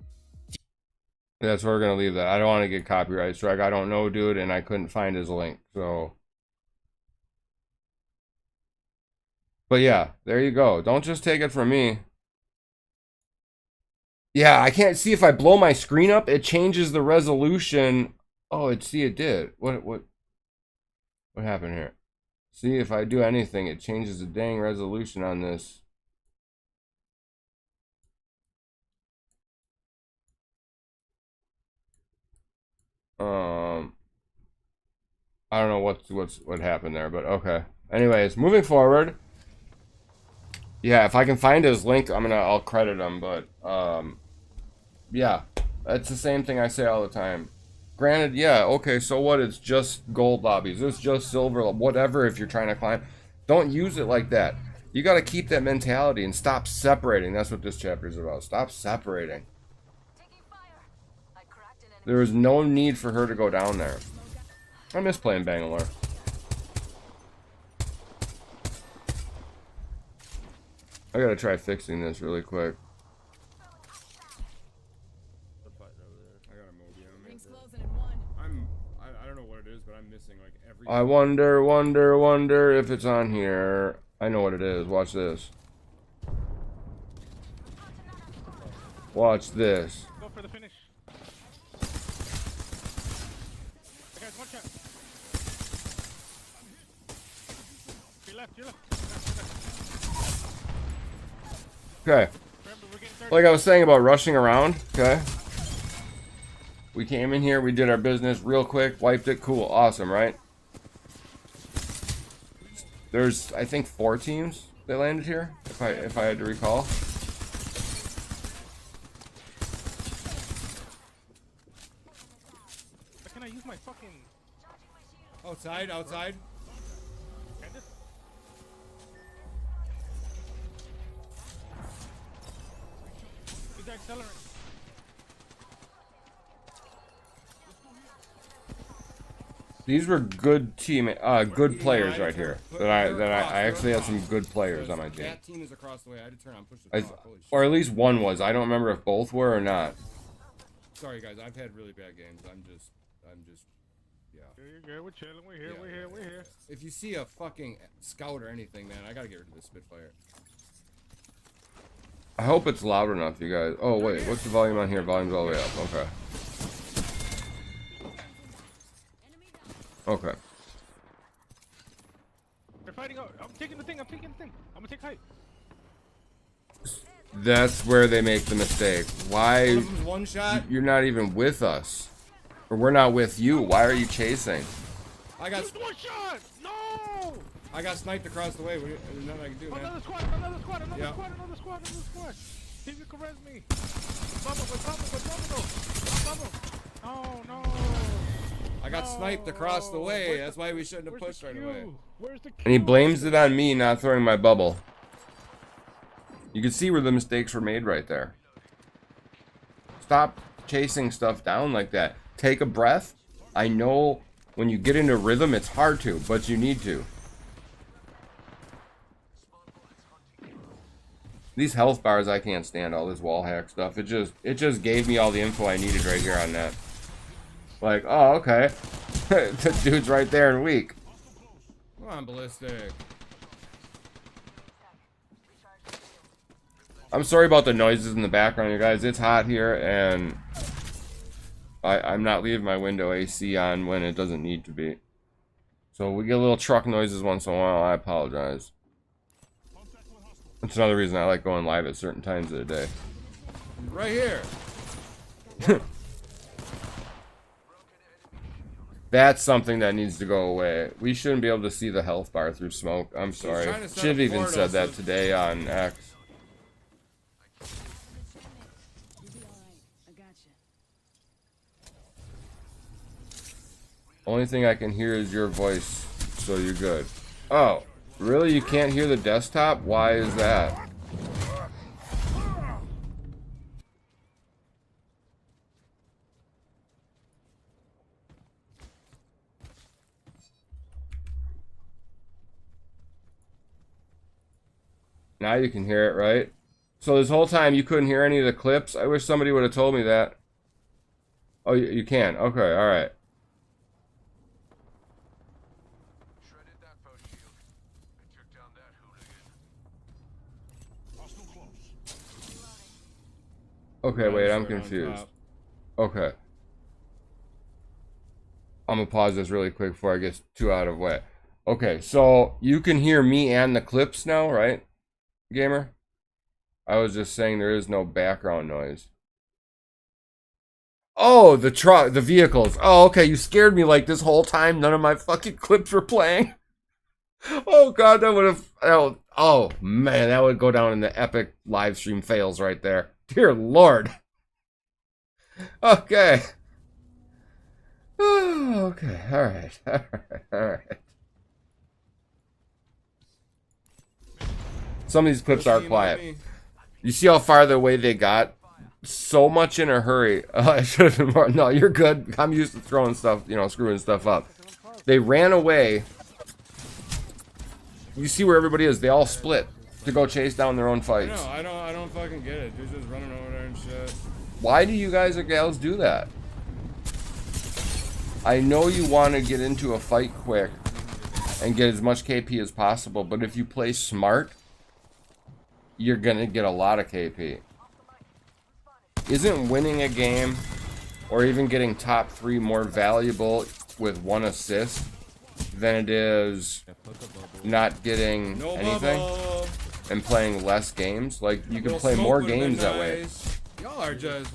That's where we're going to leave that. I don't want to get copyright strike. I don't know, dude, and I couldn't find his link. So... But yeah, there you go. Don't just take it from me. Yeah, I can't see if I blow my screen up, it changes the resolution. Oh, it did. What happened here? See, if I do anything, it changes the dang resolution on this. I don't know what happened there, but okay. Anyways, moving forward. Yeah, if I can find his link, I'll credit him, but yeah, that's the same thing I say all the time. Granted, yeah, okay, so what? It's just gold lobbies. It's just silver, whatever. If you're trying to climb, don't use it like that. You got to keep that mentality and stop separating. That's what this chapter is about. Stop separating. There is no need for her to go down there. I miss playing Bangalore. I gotta try fixing this really quick. I got a Mobium. I don't know what it is, but I'm missing like every. I wonder if it's on here. I know what it is. Watch this. Watch this. Go for the finish. Hey guys, watch out. You're left, you're left. Okay. Like I was saying about rushing around, okay? We came in here, we did our business real quick, wiped it, cool, awesome, right? There's, I think, 4 teams that landed here, if I had to recall. Can I use my fucking... Outside. Use the accelerant. These were good good players right here. That I actually had some good players on my team. That team is across the way. I had to turn on push the talk. Holy shit. Or at least one was. I don't remember if both were or not. Sorry guys, I've had really bad games. I'm just yeah. You're good, we're chilling, we're here. If you see a fucking scout or anything, man, I gotta get rid of this Spitfire. I hope it's loud enough, you guys. Oh wait, what's the volume on here? Volume's all the way up. Okay. Okay. They're fighting out. I'm taking the thing. I'm gonna take height. That's where they make the mistake. Why? One shot. You're not even with us. Or we're not with you. Why are you chasing? I got Just one shot! No! I got sniped across the way. There's nothing I can do, man. Another squad. See if you can res me. Bubble. Oh no. I got sniped across the way. That's why we shouldn't have pushed right away. Where's the And he blames it on me not throwing my bubble. You can see where the mistakes were made right there. Stop chasing stuff down like that. Take a breath. I know when you get into rhythm, it's hard to, but you need to. These health bars, I can't stand all this wall hack stuff. It just gave me all the info I needed right here on that. Like, oh, okay. The dude's right there and weak. Come on, Ballistic. I'm sorry about the noises in the background, you guys. It's hot here, and I'm not leaving my window AC on when it doesn't need to be. So we get little truck noises once in a while. I apologize. That's another reason I like going live at certain times of the day. Right here. That's something that needs to go away. We shouldn't be able to see the health bar through smoke. I'm sorry. trying to set Shiv up even portals said that so- today on X. Only thing I can hear is your voice, so you're good. Oh, really? You can't hear the desktop? Why is that? Now you can hear it, right? So this whole time you couldn't hear any of the clips? I wish somebody would have told me that. Oh, you can. Okay, alright. Shredded that foe shield. I took down that hooligan. Hostile close. Okay, wait, I'm Right on confused. top. Okay. I'm gonna pause this really quick before I get too out of way. Okay, so you can hear me and the clips now, right, gamer? I was just saying there is no background noise. Oh, the truck, the vehicles. Oh, okay, you scared me like this whole time. None of my fucking clips were playing. Oh god, that would have. Oh man, that would go down in the epic live stream fails right there. Dear Lord. Okay. Oh, okay. All right. All right. All right. Some of these clips are quiet. You see how far away they got? So much in a hurry. I should have been more. No, you're good. I'm used to throwing stuff, you know, screwing stuff up. They ran away. You see where everybody is. They all split to go chase down their own fights. No, I don't fucking get it. Dude's just running over there and shit. Why do you guys or gals do that? I know you want to get into a fight quick and get as much KP as possible, but if you play smart, you're gonna get a lot of KP. Isn't winning a game or even getting top 3 more valuable with 1 assist than it is not getting No anything bubble. and playing less games? Like, you can Little play smoke more would've been games that way. nice. Y'all are just.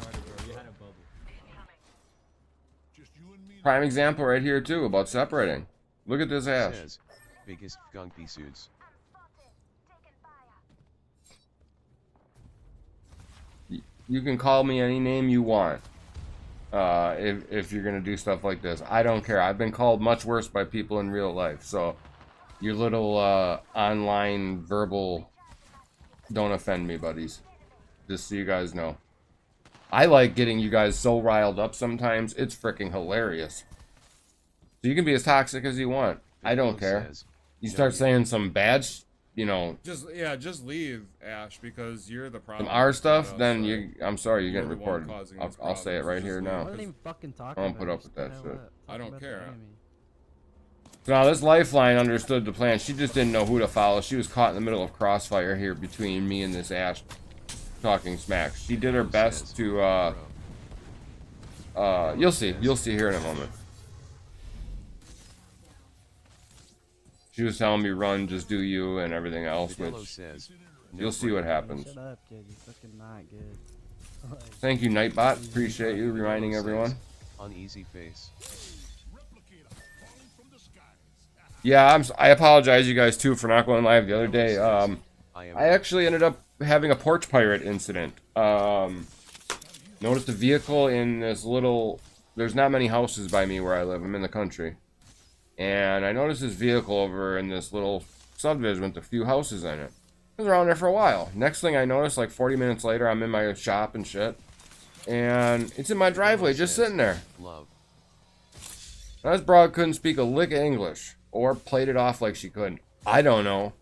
Just you and me. Prime example right here too about separating. Look at this ass. Says, biggest gunky suits. You can call me any name you want. If you're gonna do stuff like this, I don't care. I've been called much worse by people in real life. So your little online verbal, don't offend me, buddies. Just so you guys know. I like getting you guys so riled up sometimes. It's freaking hilarious. So you can be as toxic as you want. I don't care. You start saying some bad, you know, Just leave, Ash, because you're the problem. some R stuff, not us, then like, I'm sorry, you're you're getting the one reported. causing I'll, these I'll say it problems. right Just here leave. now. I I don't even fucking talk I won't about put it, up just with that kinda shit. let- I talk don't about the care. enemy. So now this Lifeline understood the plan. She just didn't know who to follow. She was caught in the middle of crossfire here between me and this Ash talking smack. She did her best to you'll see here in a moment. She was telling me run, just do you and everything else, which you'll see what happens. Shut up, kid. You're fucking not good. Like, Thank you, Nightbot. Appreciate you reminding everyone. Uneasy face. Yeah, I apologize, you guys, too, for not going live the other day. I actually ended up having a porch pirate incident. Noticed a vehicle in this there's not many houses by me where I live. I'm in the country. And I noticed this vehicle over in this little subdivision with a few houses in it. It was around there for a while. Next thing I noticed, like 40 minutes later, I'm in my shop and shit. And it's in my driveway, just sitting there. Love. Now, this broad couldn't speak a lick of English. Or played it off like she couldn't. I don't know.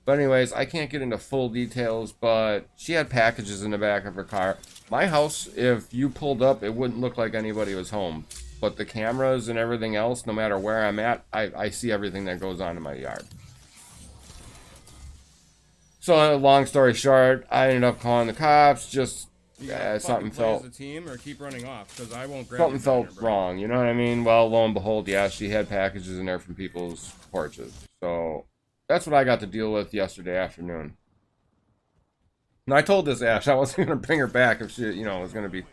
But anyways, I can't get into full details, but she had packages in the back of her car. My house, if you pulled up, it wouldn't look like anybody was home. But the cameras and everything else, no matter where I'm at, I see everything that goes on in my yard. So, long story short, I ended up calling the cops. Just something felt. As a team or keep running off because I won't grab. Something your banner, felt bro. wrong. You know what I mean? Well, lo and behold, yeah, she had packages in there from people's porches. So that's what I got to deal with yesterday afternoon. And I told this Ash I wasn't gonna bring her back if she, was gonna be,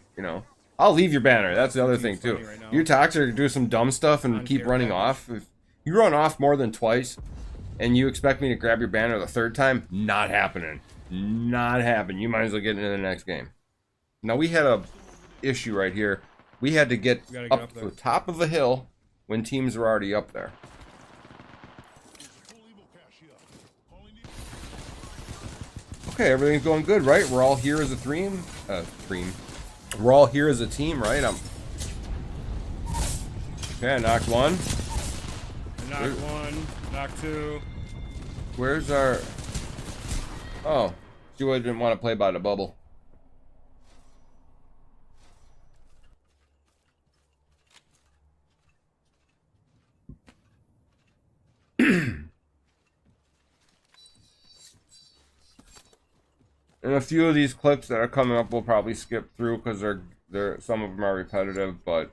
I'll leave your banner. That's the other thing too. Right now. You toxic, do some dumb stuff and keep running off. If you run off more than twice, and you expect me to grab your banner the third time, not happening. Not happening. You might as well get into the next game. Now we had a issue right here. We had to get We gotta get up up to there. the top of a hill when teams were already up there. Okay, everything's going good, right? We're all here as a team. We're all here as a team, right? Okay, I knocked one. Knock one, knock two. Where's our... Oh, she didn't want to play by the bubble. And a few of these clips that are coming up we'll probably skip through because they're some of them are repetitive, but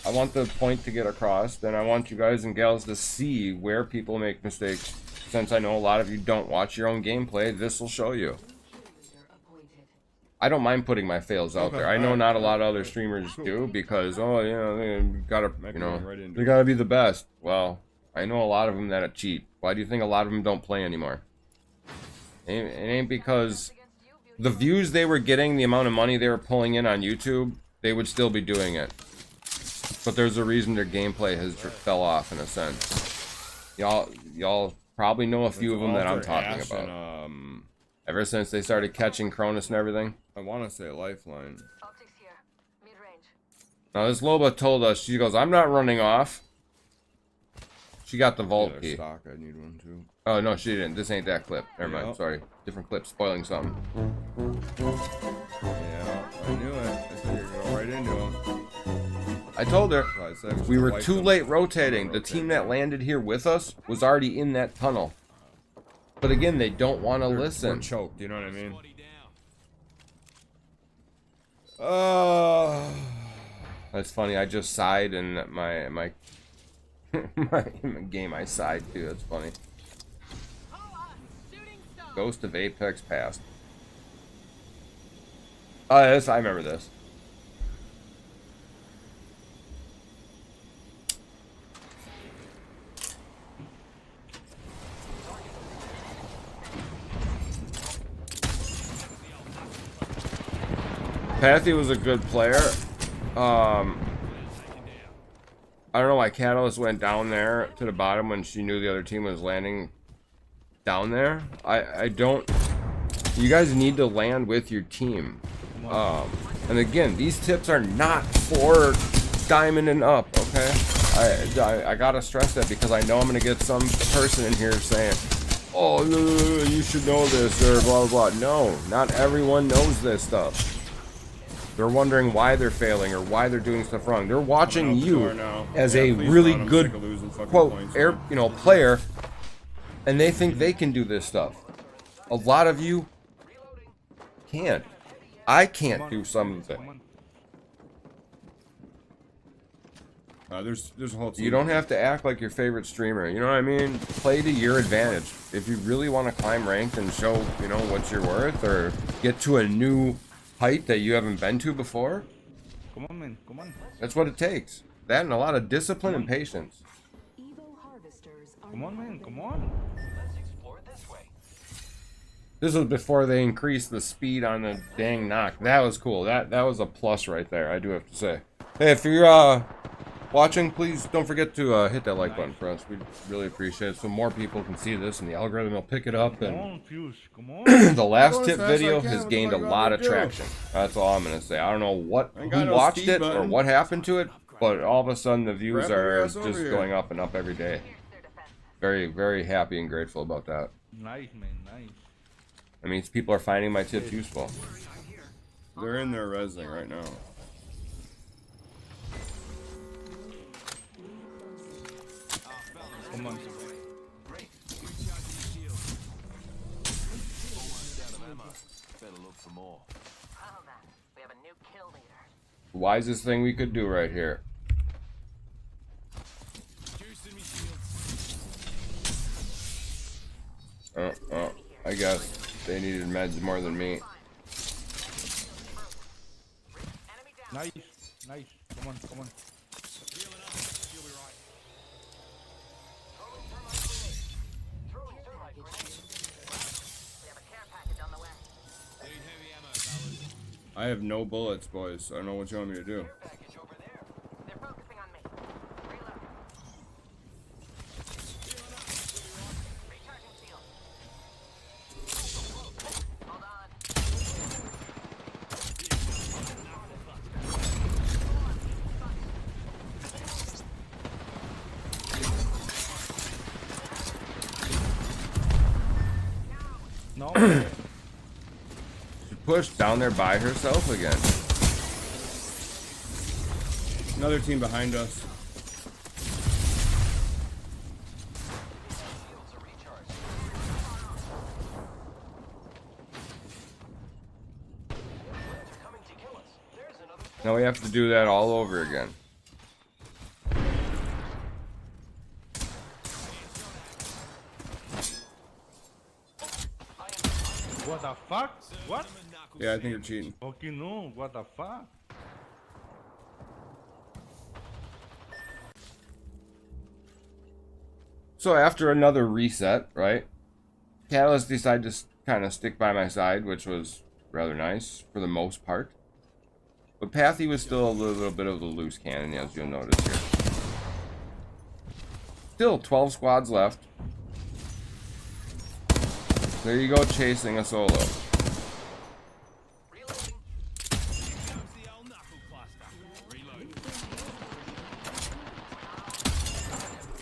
I want the point to get across. Then I want you guys and gals to see where people make mistakes. Since I know a lot of you don't watch your own gameplay, this will show you. I don't mind putting my fails out there. I know not a lot of other streamers do because they gotta they gotta be the best. Well, I know a lot of them that cheat. Why do you think a lot of them don't play anymore? It ain't because the views they were getting, the amount of money they were pulling in on YouTube, they would still be doing it. But there's a reason their gameplay has fell off in a sense. Y'all probably know a few of them that I'm talking about. And, Ever since they started catching Cronus and everything. I want to say Lifeline. Now this Loba told us, she goes, I'm not running off. She got the vault key. Stock, I need one too. Oh no, she didn't. This ain't that clip. Never mind. Yep. Sorry. Different clip. Spoiling something. Yeah, I knew it. I said you're going right into him. I told her. So I said We were wipe too them. late rotating. The team that landed here with us was already in that tunnel. But again, they don't want to We're listen. choked, you know what I mean? That's funny. I just sighed in my my game. I sighed too. That's funny. Ghost of Apex passed. Oh, yes, I remember this. Pathy was a good player. I don't know why Catalyst went down there to the bottom when she knew the other team was landing down there. I don't... You guys need to land with your team. And again, these tips are not for diamond and up, okay? I gotta stress that because I know I'm gonna get some person in here saying, oh, you should know this, or blah, blah, blah. No, not everyone knows this stuff. They're wondering why they're failing or why they're doing stuff wrong. They're watching you as a really good, quote, player, and they think they can do this stuff. A lot of you can't. I can't do some of it. There's a whole team. You don't have to act like your favorite streamer. You know what I mean? Play to your advantage. If you really want to climb ranked and show, what you're worth, or get to a new height that you haven't been to before, Come on, man. Come on. that's what it takes. That and a lot of discipline and patience. Come on, man. Come on. Let's explore this way. This was before they increased the speed on the dang knock. That was cool. That was a plus right there, I do have to say. Hey, if you're watching, please don't forget to hit that like button for us. We'd really appreciate it so more people can see this and the algorithm will pick it up. And Fuse, come on. the last Going tip as fast as I video can. has What the gained a fuck you want lot me of to do? traction. That's all I'm gonna say. I don't know what I ain't got who no watched speed it or button. what happened to it, but all of a sudden the views Crap your are ass over just here. going up and up every day. Very, very happy and grateful about that. Nice, man, nice. That means people are finding my tips useful. They're in there resing right now. Come on. Wisest thing we could do right here. I guess they needed meds more than me. Nice, nice. Come on, come on. I have no bullets, boys. So I don't know what you want me to do. No. She pushed down there by herself again. Another team behind us. Now we have to do that all over again. What the fuck? What? Yeah, I think you're cheating. Fucking no, what the fuck? So after another reset, right? Catalyst decided to kind of stick by my side, which was rather nice for the most part. But Pathy was still a little bit of the loose cannon, as you'll notice here. Still 12 squads left. There you go, chasing a solo.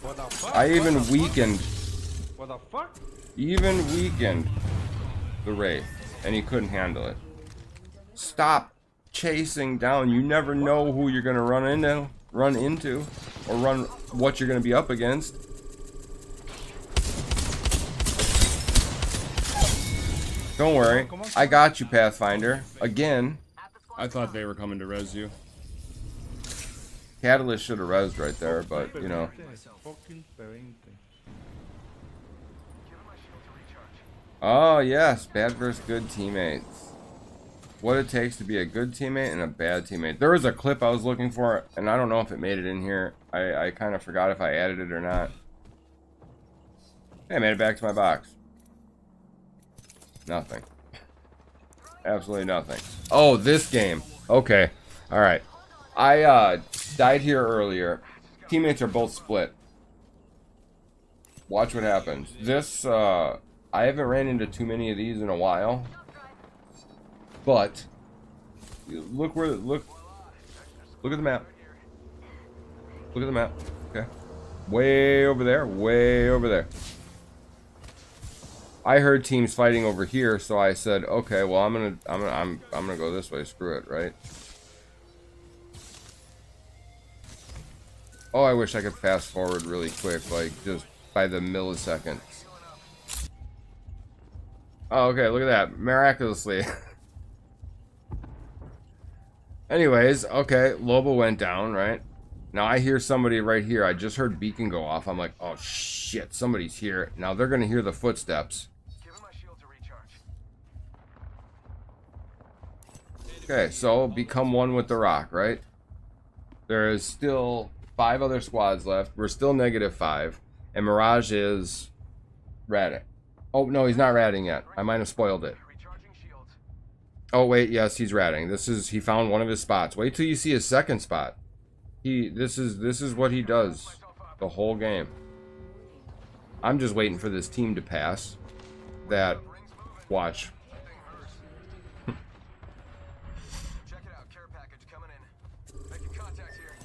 What the fuck? I even weakened, What the fuck? the Wraith, and he couldn't handle it. Stop chasing down. You never know who you're gonna run into, or what you're gonna be up against. Don't worry, I got you, Pathfinder. Again, I thought they were coming to res you. Catalyst should have rezzed right there, but you know. Fucking perente. Oh yes, bad versus good teammates. What it takes to be a good teammate and a bad teammate. There was a clip I was looking for, and I don't know if it made it in here. I kind of forgot if I added it or not. Hey, I made it back to my box. Nothing. Absolutely nothing. Oh, this game. Okay. Alright. I died here earlier. Teammates are both split. Watch what happens. This, I haven't ran into too many of these in a while. But look at the map. Look at the map. Okay. Way over there, way over there. I heard teams fighting over here, so I said, okay, well I'm gonna go this way, screw it, right? Oh, I wish I could fast forward really quick, like just by the milliseconds. Oh, okay, look at that. Miraculously. Anyways, okay, Loba went down, right? Now I hear somebody right here. I just heard beacon go off. I'm like, oh shit, somebody's here. Now they're gonna hear the footsteps. Okay, so become one with the rock, right? There is still 5 other squads left. We're still -5, and Mirage is ratting. Oh no, he's not ratting yet. I might have spoiled it. Oh wait, yes, he's ratting. He found one of his spots. Wait till you see his second spot. This is what he does the whole game. I'm just waiting for this team to pass. That watch. Check it out, care package coming in. Making contact here.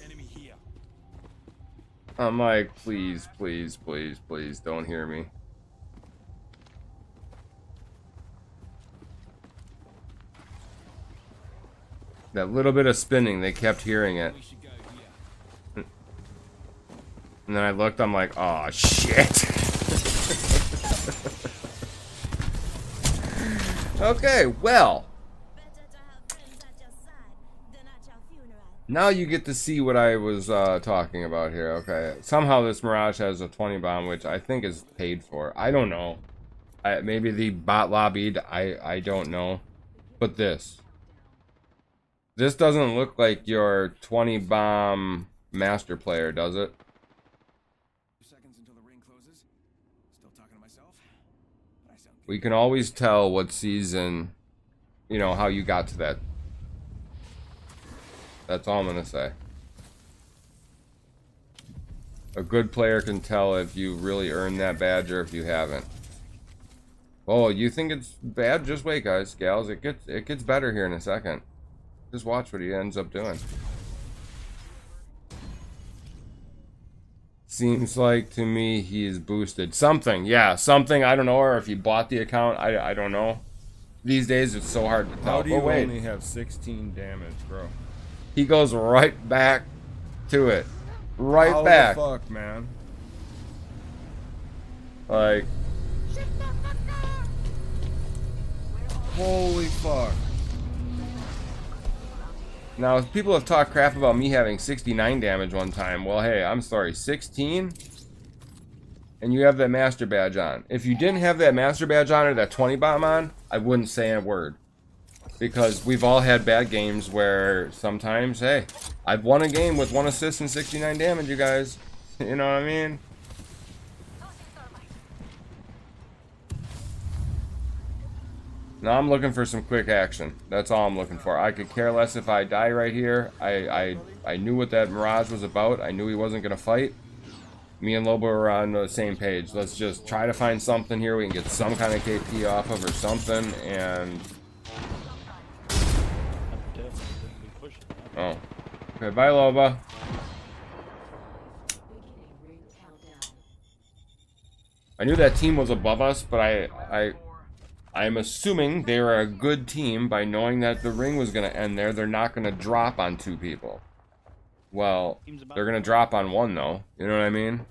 Enemy here. I'm like, please, please, please, please, don't hear me. That little bit of spinning, they kept hearing it. We should go here. And then I looked, I'm like, oh shit. Okay, well. Now you get to see what I was talking about here. Okay, somehow this Mirage has a 20 bomb, which I think is paid for. I don't know. Maybe the bot lobbied. I don't know. But this doesn't look like your 20 bomb master player, does it? Seconds until the ring closes. Still talking to myself. But I sound We can always tell what season, you know, how you got to that. That's all I'm gonna say. A good player can tell if you really earned that badge or if you haven't. Oh, you think it's bad? Just wait, guys, gals. It gets better here in a second. Just watch what he ends up doing. Seems like to me he's boosted something. Yeah, something. I don't know, or if he bought the account. I don't know. These days it's so hard to tell. How do you Oh, wait. only have 16 damage, bro? He goes right back to it. Right How back. the fuck, man? Like, Holy fuck. now people have talked crap about me having 69 damage one time. Well, hey, I'm sorry, 16? And you have that master badge on. If you didn't have that master badge on or that 20 bomb on, I wouldn't say a word. Because we've all had bad games where sometimes, hey, I've won a game with 1 assist and 69 damage, you guys. You know what I mean? Now I'm looking for some quick action. That's all I'm looking for. I could care less if I die right here. I knew what that Mirage was about. I knew he wasn't going to fight. Me and Lobo are on the same page. Let's just try to find something here we can get some kind of KP off of or something. And... oh. Okay, bye, Loba. I knew that team was above us, but I'm assuming they were a good team by knowing that the ring was going to end there. They're not going to drop on 2 people. Well, they're going to drop on 1, though. You know what I mean?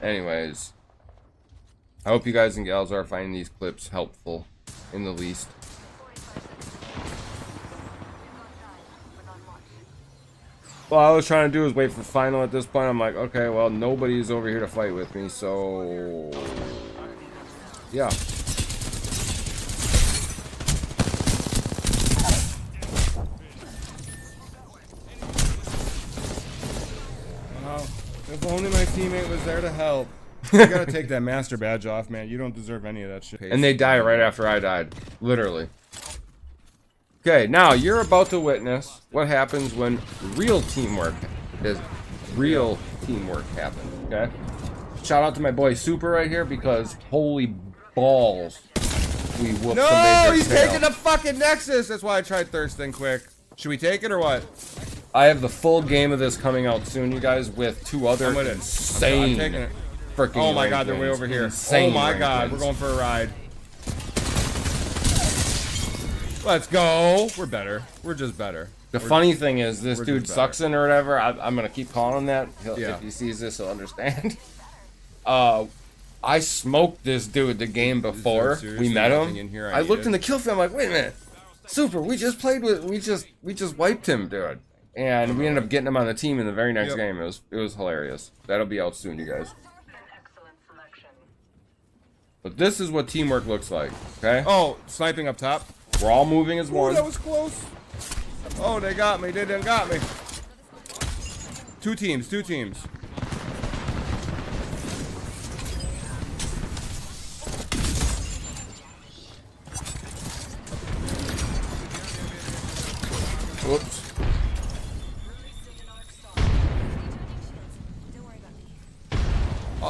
Anyways. I hope you guys and gals are finding these clips helpful, in the least. Well, all I was trying to do is wait for final at this point. I'm like, okay, well, nobody's over here to fight with me, so... yeah. Well, if only my teammate was there to help. You gotta take that master badge off, man. You don't deserve any of that shit. And they die right after I died. Literally. Okay, now you're about to witness what happens when real teamwork happens, okay? Shout out to my boy Super right here because holy balls, we whooped No, some major he's tail. taking the fucking Nexus. That's why I tried thirsting quick. Should we take it or what? I have the full game of this coming out soon, you guys, with 2 other I'm with it. insane I'm taking it. freaking Oh my ranked god, they're way wins. over here. Insane Oh my ranked god, we're wins. going for a ride. Let's go. We're better. We're just better. The funny thing is, this we're dude just sucks in or whatever. I'm gonna keep calling him that. Yeah. If he sees this, he'll understand. I smoked this dude the game before seriously we met nothing him. in here I I looked needed? in the kill film. I'm like, wait a minute, Super. We just played with. We just wiped him, dude. And we ended up getting him on the team in the very next Yep. game. It was hilarious. That'll be out soon, you guys. But this is what teamwork looks like. Okay. Oh, sniping up top. We're all moving as Ooh, one. that was close. Oh, they got me. They done got me. 2 teams. 2 teams.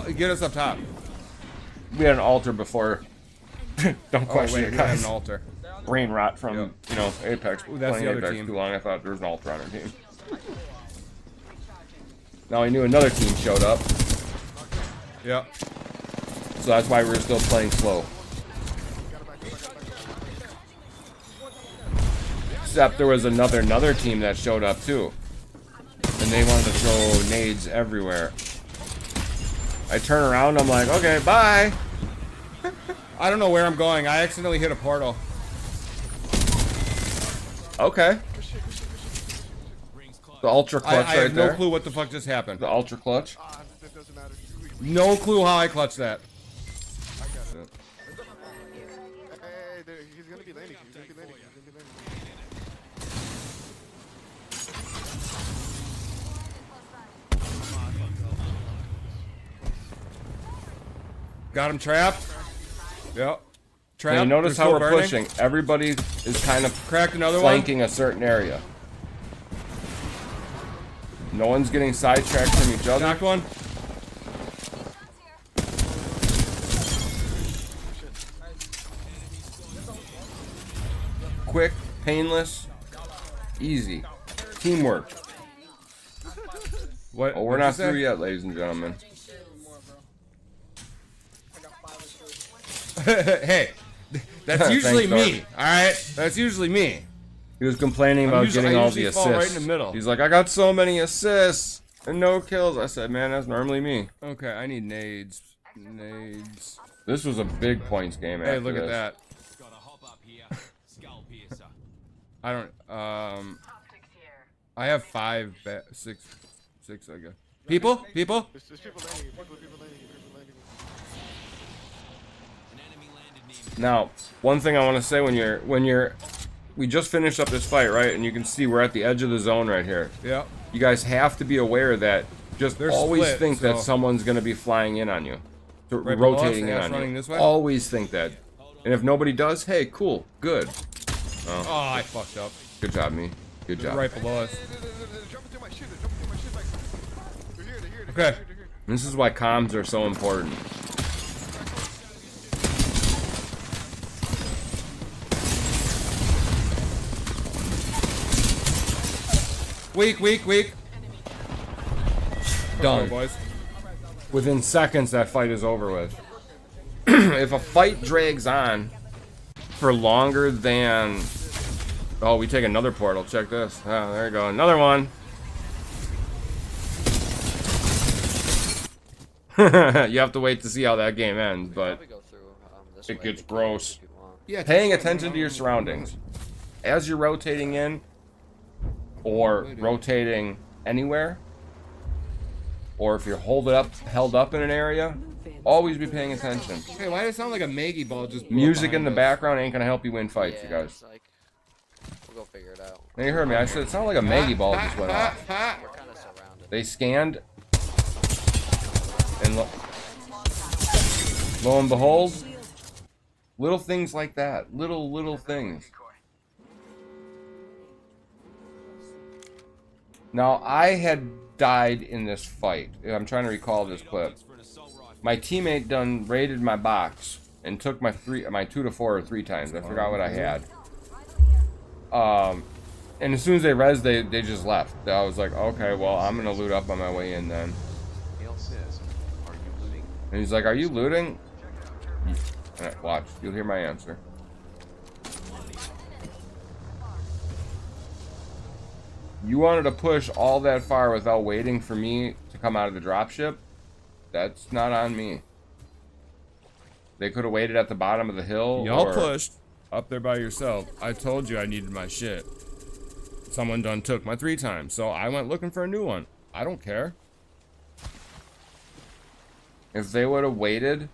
Get us up top. We had an altar before. Don't Oh question wait, it, we have guys. an altar. Brain rot from Yep. you know Apex. Ooh, that's playing the other Apex team. too long. I thought there was an altar on our team. Now I knew another team showed up, Yep. so that's why we were still playing slow. Except there was another team that showed up too, and they wanted to throw nades everywhere. I turn around, I'm like, okay, bye. I don't know where I'm going. I accidentally hit a portal. Okay. The ultra I clutch right have no there. clue what the fuck just happened. The ultra clutch. That doesn't matter. No clue how I clutched that. I got it. Hey, he's gonna be landing. He's gonna be landing. He's gonna be landing. Got him trapped. Yep. Now Trapped. you notice They're how still we're burning. pushing. Everybody is kind of Cracked another flanking a certain area. No one's getting sidetracked from each one. other. Knocked one. Quick, painless, easy. Teamwork. What? Oh, we're what'd not you say? through yet, ladies and gentlemen. Hey, that's Thanks, usually Dark. me. All right, that's usually me. He was complaining about usually- getting I all the usually assists. fall right in the middle. He's like, I got so many assists and no kills. I said, man, that's normally me. Okay, I need nades. Nades. This was a big points game. Hey, after look at this. that. I don't. I have six, I guess. People. There's people landing. People landing. People landing. Now, one thing I want to say we just finished up this fight, right? And you can see we're at the edge of the zone right here. Yep. You guys have to be aware that just They're always split, think that so- someone going to be flying in on you, Right below us, rotating in yeah, on running you. this way? Always think that. And if nobody does, hey, cool, good. Oh, I fucked up. Good job, me. Good They're job. right below us. They're jumping through my shit. They're jumping through my shit. Like, they're here. They're here. Okay. They're here. This is why comms are so important. Weak. Done. boys. Within seconds, that fight is over with. If a fight drags on for longer than... Oh, we take another portal. Check this. Oh, there you go. Another one. You have to wait to see how that game ends, but it gets gross. Yeah. Paying attention to your surroundings. As you're rotating in or rotating anywhere, or if you're held up in an area, always be paying attention. Hey, why does it sound like a Maggie ball just blew up Music in behind the us? background ain't gonna help you win fights, you guys. We'll go figure it out. Now you heard me. I said it sounded like a Maggie ball just went off. We're kind of surrounded. They scanned, and lo and behold, little things like that. Little things. Now, I had died in this fight. I'm trying to recall this clip. My teammate done raided my box and took my 2 to 4 or 3 times. I forgot what I had. And as soon as they res, they just left. I was like, okay, well, I'm gonna loot up on my way in then. And he's like, are you looting? Alright, watch. You'll hear my answer. You wanted to push all that far without waiting for me to come out of the dropship? That's not on me. They could have waited at the bottom of the hill. Y'all or... pushed up there by yourself. I told you I needed my shit. Someone done took my 3 times, so I went looking for a new one. I don't care. If they would have waited,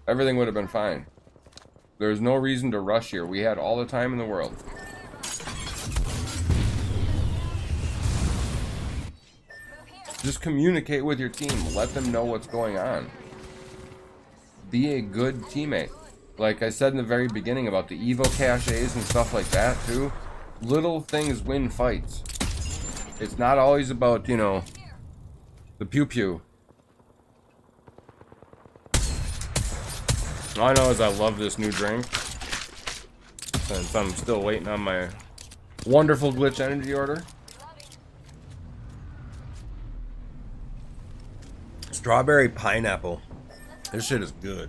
everything would have been fine. There's no reason to rush here. We had all the time in the world. Just communicate with your team. Let them know what's going on. Be a good teammate. Like I said in the very beginning about the Evo caches and stuff like that too. Little things win fights. It's not always about, you know, the pew-pew. All I know is I love this new drink. Since I'm still waiting on my wonderful Glitch Energy order. Strawberry pineapple. This shit is good.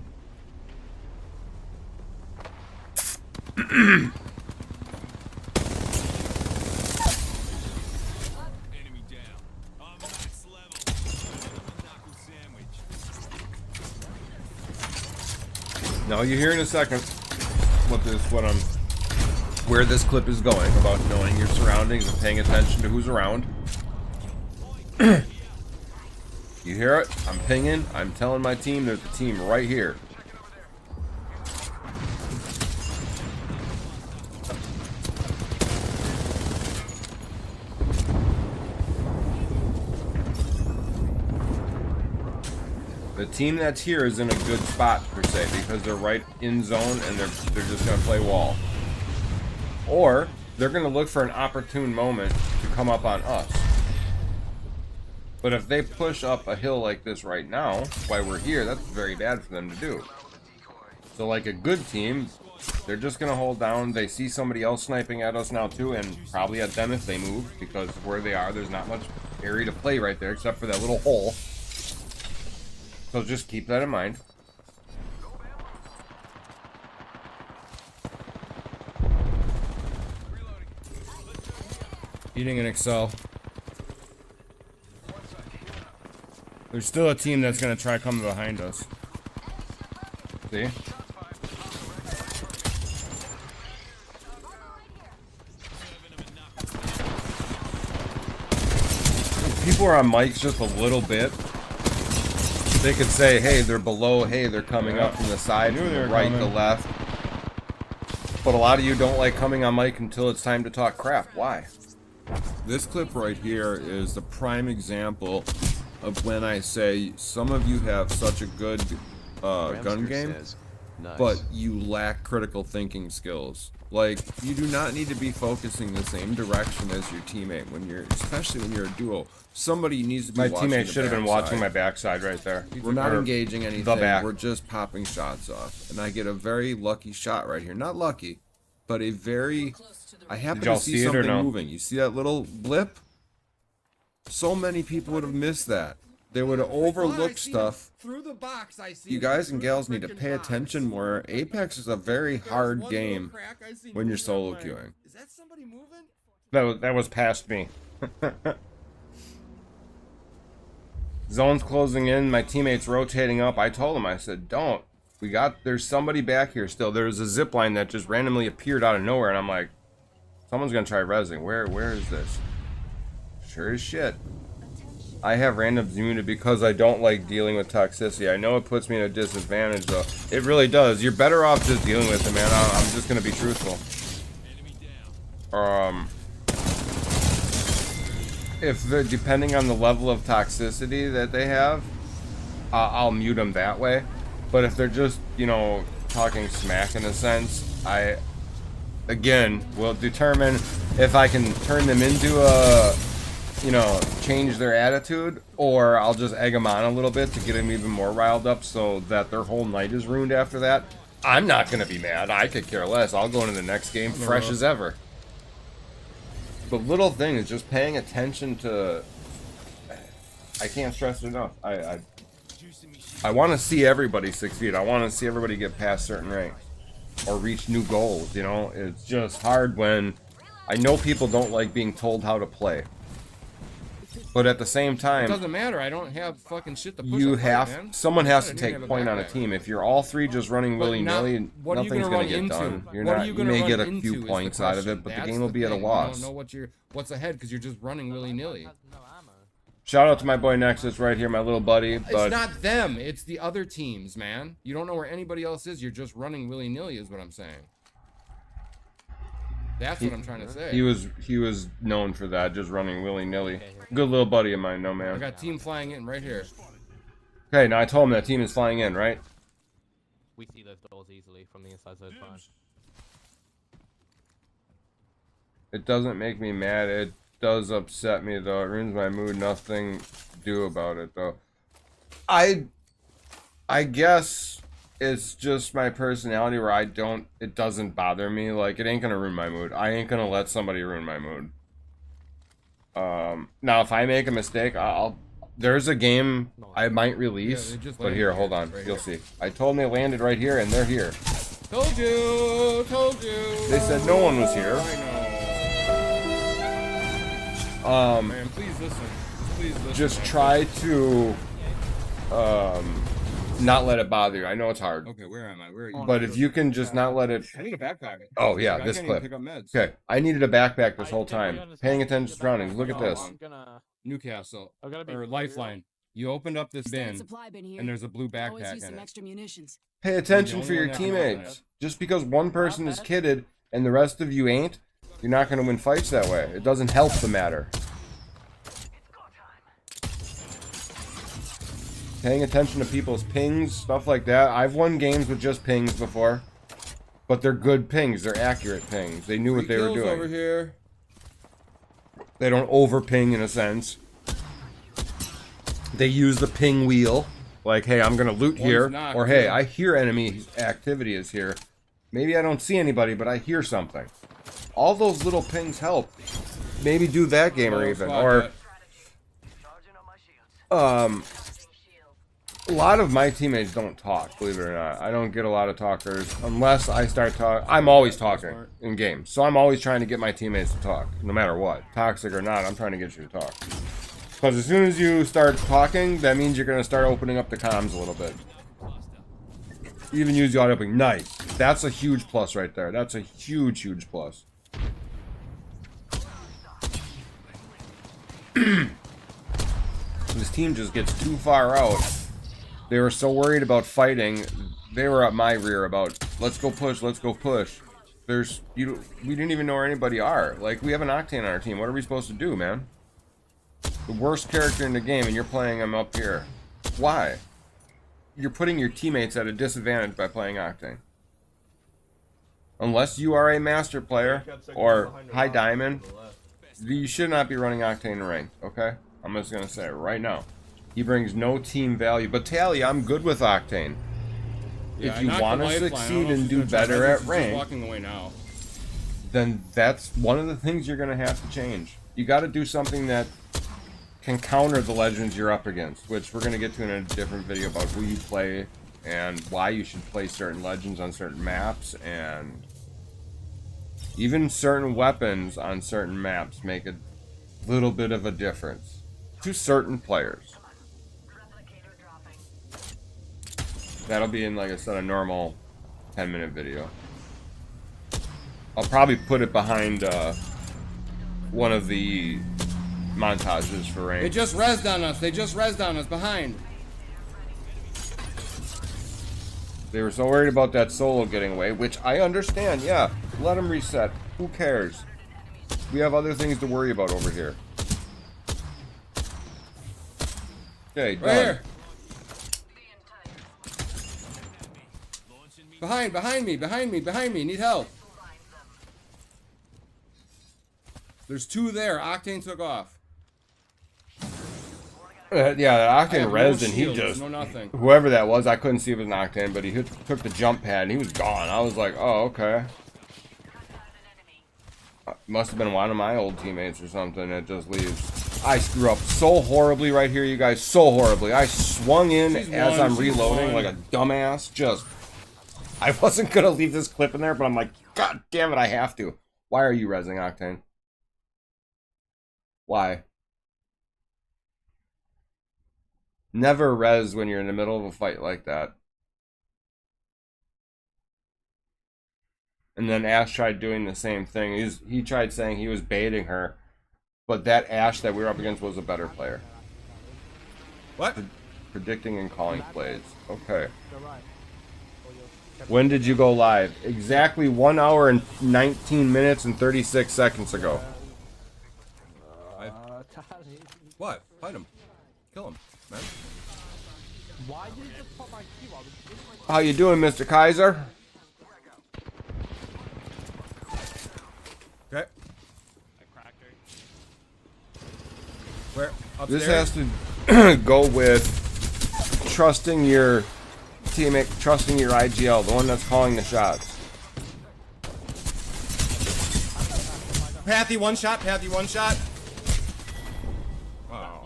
Now you hear in a second where this clip is going about knowing your surroundings and paying attention to who's around. You hear it? I'm pinging. I'm telling my team there's a team right here. The team that's here is in a good spot per se because they're right in zone and they're just gonna play wall. Or they're gonna look for an opportune moment to come up on us. But if they push up a hill like this right now, while we're here, that's very bad for them to do. So like a good team, they're just gonna hold down. They see somebody else sniping at us now too, and probably at them if they move, because where they are, there's not much area to play right there except for that little hole. So just keep that in mind. Eating an Excel. There's still a team that's gonna try coming behind us. See? If people are on mics just a little bit, they could say, hey, they're below, hey, they're coming up from the side, from the right, the left. But a lot of you don't like coming on mic until it's time to talk crap. Why? This clip right here is the prime example of when I say some of you have such a good gun game, but you lack critical thinking skills. Like, you do not need to be focusing the same direction as your teammate when you're, especially when you're a duo. Somebody needs to be watching my teammate should have been watching my backside right there. We're not engaging anything. We're just popping shots off. And I get a very lucky shot right here. Not lucky, but a very... I happen to see something moving. You see that little blip? So many people would have missed that. They would have overlooked stuff. Through the box, I see You guys and gals need to pay attention more. Apex is a very hard game when you're solo queuing. Is that somebody moving? That was past me. Zone's closing in. My teammate's rotating up. I told him, I said, don't. There's somebody back here still. There's a zip line that just randomly appeared out of nowhere, and I'm like, someone's gonna try rezzing. Where is this? Sure as shit. I have randoms muted because I don't like dealing with toxicity. I know it puts me at a disadvantage, though. It really does. You're better off just dealing with it, man. I'm just gonna be truthful. If they're depending on the level of toxicity that they have, I'll mute them that way. But if they're just, you know, talking smack in a sense, I, again, will determine if I can turn them into a, you know, change their attitude, or I'll just egg them on a little bit to get them even more riled up so that their whole night is ruined after that. I'm not going to be mad. I could care less. I'll go into the next game fresh as ever. But little thing is just paying attention to... I can't stress it enough. I want to see everybody succeed. I want to see everybody get past certain ranks or reach new goals, you know? It's just hard when... I know people don't like being told how to play. But at the same time, it doesn't matter. I don't have fucking shit to push. Someone has to take point on a team. If you're all three just running willy-nilly, nothing's gonna get done. You may get a few points out of it, but the game will be at a loss. You don't know what's ahead because you're just running willy-nilly. Shout out to my boy Nexus right here, my little buddy. But it's not them. It's the other teams, man. You don't know where anybody else is. You're just running willy-nilly, is what I'm saying. That's what I'm trying to say. He was known for that, just running willy-nilly. Good little buddy of mine, no man. I got team flying in right here. Okay, now I told him that team is flying in, right? We see those doors easily from the inside, so it's fine. It doesn't make me mad. It does upset me though. It ruins my mood. Nothing to do about it though. I guess it's just my personality where it doesn't bother me. Like, it ain't gonna ruin my mood. I ain't gonna let somebody ruin my mood. Now if I make a mistake, there's a game I might release, Yeah, they just but landed here, here, hold on, right you'll here. see. I told them they landed right here, and they're here. Told you. They said no one was here. I know. Man, please listen. Please listen. Just man. try to, not let it bother you. I know it's hard, Okay, where am I? Where are you? but if you can just not let it. I need a backpack. Oh yeah, I this can't even clip. pick up meds. Okay, I needed a backpack this I whole think we time, understand paying the attention to surroundings. Look at background. this. I'm gonna. Newcastle I'm gonna be or real. Lifeline. You opened up this bin, Supply bin here. and there's a blue Always backpack use in some it. extra munitions. Pay attention only for your one that can open teammates. it. Just because one person is kitted and the rest of you ain't, you're not going to win fights that way. It doesn't help the matter. Paying attention to people's pings, stuff like that. I've won games with just pings before, but they're good pings. They're accurate pings. They knew what they were Kills doing. over here. They don't over ping in a sense. They use the ping wheel. Like, hey, I'm going to loot One's here. knocked, Or, hey, too. I hear enemy activity is here. Maybe I don't see anybody, but I hear something. All those little pings help. Maybe do that gamer even. Or, a lot of my teammates don't talk, believe it or not. I don't get a lot of talkers unless I start talking. I'm always talking in games. So I'm always trying to get my teammates to talk, no matter what. Toxic or not, I'm trying to get you to talk. Because as soon as you start talking, that means you're going to start opening up the comms a little bit. Even use the audio opening. Nice. That's a huge plus right there. That's a huge, huge plus. This team just gets too far out. They were so worried about fighting, they were at my rear about, let's go push, let's go push. We didn't even know where anybody are. Like, we have an Octane on our team. What are we supposed to do, man? The worst character in the game, and you're playing him up here. Why? You're putting your teammates at a disadvantage by playing Octane. Unless you are a master player or high diamond, you should not be running Octane in ranked, okay? I'm just gonna say it right now. He brings no team value. But Tally, I'm good with Octane. Yeah, If you want to succeed and do better at rank, walking away now. then that's one of the things you're gonna have to change. You got to do something that can counter the legends you're up against, which we're gonna get to in a different video about who you play and why you should play certain legends on certain maps, and even certain weapons on certain maps make a little bit of a difference to certain players. That'll be in, like I said, a normal 10-minute video. I'll probably put it behind one of the montages for rank. They just rezzed on us. They just rezzed on us behind. They were so worried about that solo getting away, which I understand. Yeah, let them reset. Who cares? We have other things to worry about over here. Okay, done. Right here. Behind me. Need help. There's two there. Octane took off. Yeah, that I Octane have no rezzed and he shields, just... no nothing. Whoever that was, I couldn't see if it was an Octane, but he took the jump pad and he was gone. I was like, oh, okay. Must have been one of my old teammates or something that just leaves. I screw up so horribly right here, you guys. So horribly. I swung in as I'm reloading like a dumbass. Just... I wasn't going to leave this clip in there, but I'm like, God damn it, I have to. Why are you rezzing, Octane? Why? Never res when you're in the middle of a fight like that. And then Ash tried doing the same thing. He tried saying he was baiting her, but that Ash that we were up against was a better player. What? Predicting and calling plays. Okay. When did you go live? Exactly 1 hour and 19 minutes and 36 seconds ago. What? Fight him. Kill him, man. Why did you just pop my key while How you doing, Mr. Kaiser? Okay. Where? Upstairs? This has to go with trusting your teammate trusting your IGL, the one that's calling the shots. Pathy, one shot. Pathy, one shot. Wow.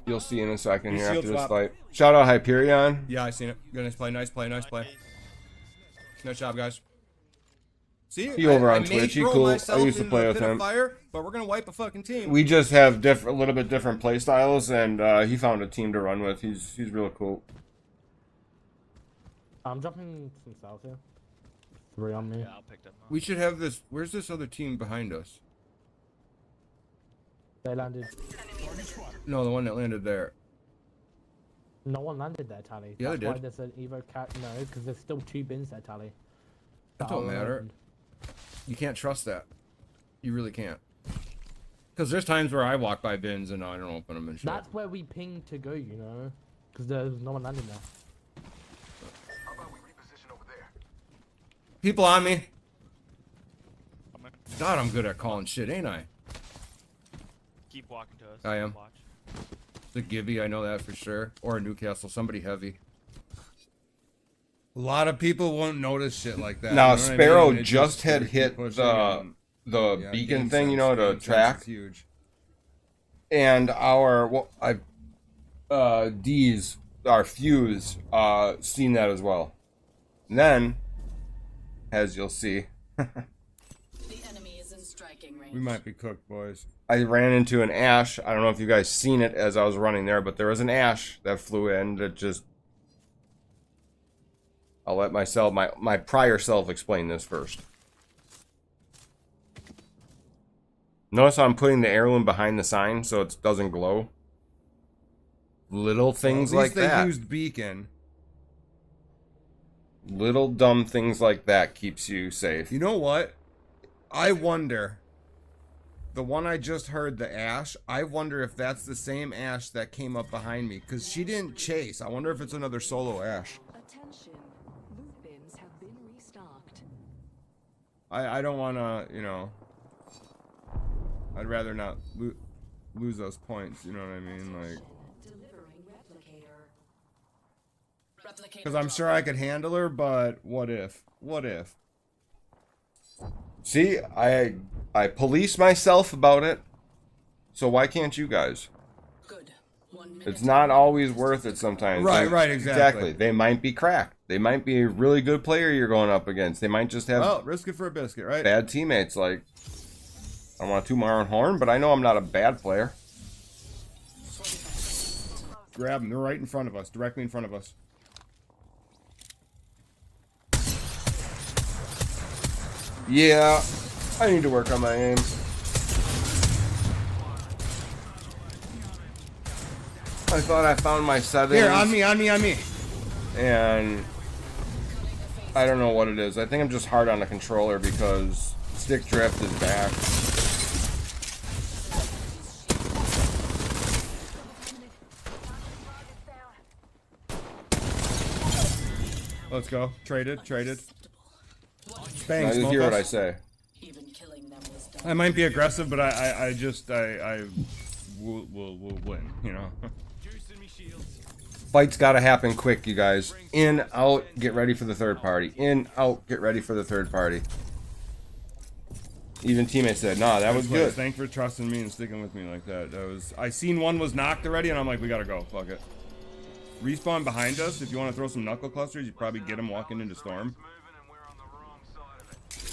You'll see in a second here Shield after this swap. fight. Shout out Hyperion. Yeah, I seen it. Good, nice play, nice play, nice play. Nice job, guys. See, He over on may Twitch. He throw cool. I myself used to into play the with pit of him. Fire, but we're gonna wipe a fucking team. We just have a little bit different play styles, and he found a team to run with. He's real cool. I'm dropping some cells here. 3 on me. Yeah, I'll pick them up. We should have this. Where's this other team behind us? They landed. No, the one that landed there. No one landed there, Tally. Yeah, they That's why did. there's an Evo cat. No, because there's still 2 bins there, Tally. That don't matter. You can't trust that. You really can't. Because there's times where I walk by bins and I don't open them and shit. That's where we ping to go, you know? Because there's no one landing there. How about we reposition over there? People on me. God, I'm good at calling shit, ain't I? Keep walking to us. I am. Watch. The Gibby, I know that for sure. Or Newcastle, somebody heavy. A lot of people won't notice shit like that. Now you know what I Sparrow mean? It just had keep hit pushing the and- yeah, beacon game thing, you sense, know, to game sense track. is huge. And our D's, our fuse, seen that as well. And then, as you'll see, The enemy is in striking range. We might be cooked, boys. I ran into an Ash. I don't know if you guys seen it as I was running there, but there was an Ash that flew in that just... I'll let myself, my prior self explain this first. Notice how I'm putting the heirloom behind the sign so it doesn't glow. Little things At like least they that. used beacon. Little dumb things like that keeps you safe. You know what? I wonder. The one I just heard, the Ash, I wonder if that's the same Ash that came up behind me. Because she didn't chase. I wonder if it's another solo Ash. Attention. Loot bins have been restocked. I don't want to, you know... I'd rather not lose those points, you know what I mean? Like... Delivering replicator. Because I'm sure I could handle her, but what if? What if? See, I police myself about it. So why can't you guys? Good. 1 minute. It's not always worth it sometimes. Right, Like, right, exactly. They might be cracked. They might be a really good player you're going up against. They might just have Well, risk it for a biscuit, right? bad teammates. Like, I don't want to toot my own horn, but I know I'm not a bad player. Grab them. They're right in front of us. Directly in front of us. Yeah, I need to work on my aim. I thought I found my settings. Here, on me, on me, on me. And I don't know what it is. I think I'm just hard on the controller because stick drift is back. Let's go. Traded, traded. I Bang, just smoke hear what us. I say. Even killing them was done. I might be aggressive, but I will win, you know. Fights gotta happen quick, you guys. In, out, get ready for the third party. In, out, get ready for the third party. Even teammates said, nah, that was good. Thanks for trusting me and sticking with me like that. That was. I seen one was knocked already, and I'm like, we gotta go. Fuck it. Respawn behind us. If you want to throw some knuckle clusters, you probably get them walking into storm.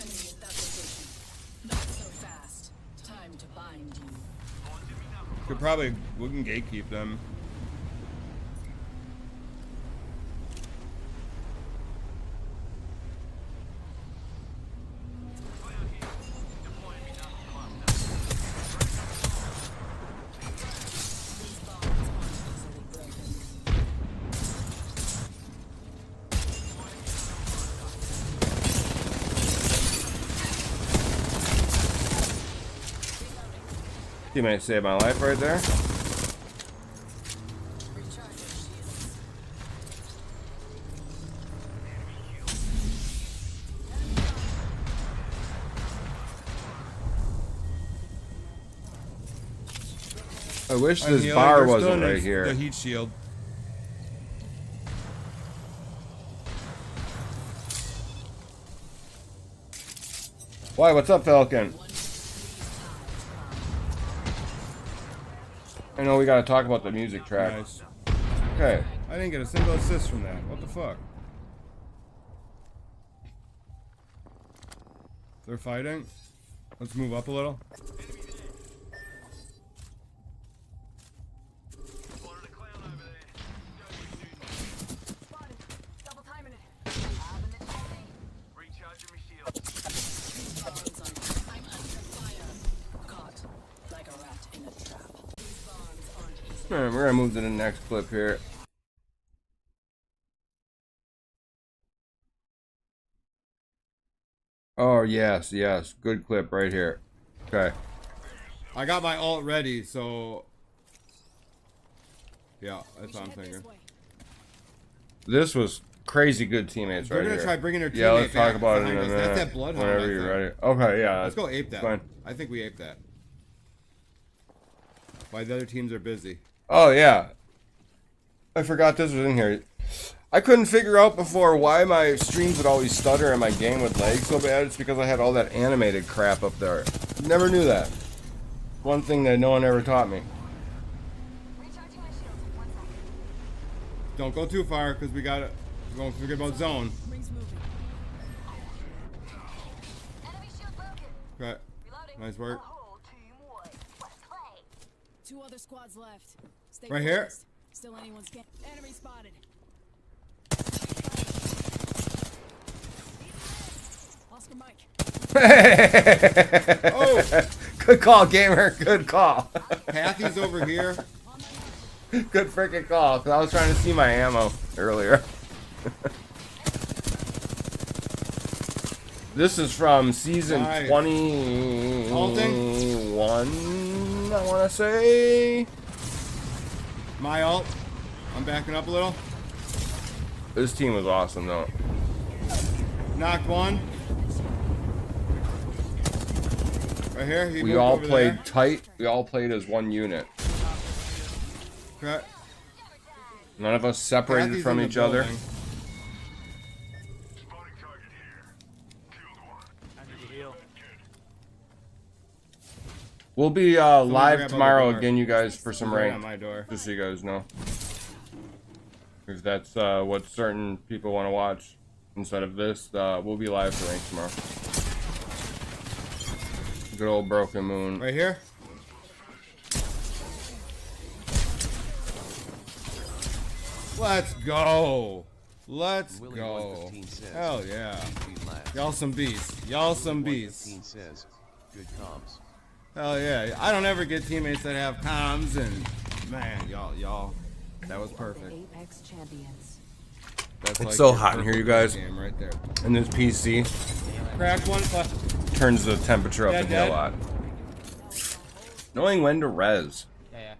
Enemy at that location. Not so fast. Time to bind you. Could probably we can gatekeep them. These bonds aren't easily broken. Teammate saved my life right there. Recharge your shields. I wish I'm this healing. bar They're still wasn't in right the here. heat shield. Why? What's up, Falcon? I know we gotta talk about the music track. Nice. Okay. I didn't get a single assist from that. What the fuck? They're fighting. Let's move up a little. Alright, we're gonna move to the next clip here. Oh, yes, yes. Good clip right here. Okay. I got my ult ready, so... Yeah, that's what I'm thinking. This was crazy good teammates They're right gonna here. try bringing their Yeah, let's teammate talk back about it in behind a us. minute. That's that Bloodhound, I Whenever you're think. ready. Okay, yeah. Let's go ape that. Fine. I think we ape that. Why the other teams are busy. Oh, yeah. I forgot this was in here. I couldn't figure out before why my streams would always stutter and my game would lag so bad. It's because I had all that animated crap up there. Never knew that. One thing that no one ever taught me. Don't go too far, because we got it. We're going to forget about zone. Okay. Nice work. Two other squads left. Stay Right here. focused. Still anyone's game. Enemy spotted. Oscar Mike. Oh, good call, gamer. Good call. Pathy's over here. Good freaking call. Cause I was trying to see my ammo earlier. This is from season Nice. 21. I want to say. My ult. I'm backing up a little. This team was awesome, though. Knocked one. Right here. He We moved all over played there. tight. We all played as one unit. Okay. None of us separated Pathy's from in the each other. building. We'll be grab live other tomorrow door. again, you guys, for some Right rank. on my door. Just so you guys know. Because that's what certain people want to watch. Instead of this, we'll be live for rank tomorrow. Good old Broken Moon. Right here. Let's go. Let's go. Hell yeah. Y'all some beasts. Y'all some beasts. Says, good comms. Hell yeah. I don't ever get teammates that have comms and man, y'all, that was perfect. Apex champions. That's It's like so your hot in here, you perfect guys. game right there. And this PC Cracked one. turns the temperature up Dead, in here a dead. lot. Knowing when to res.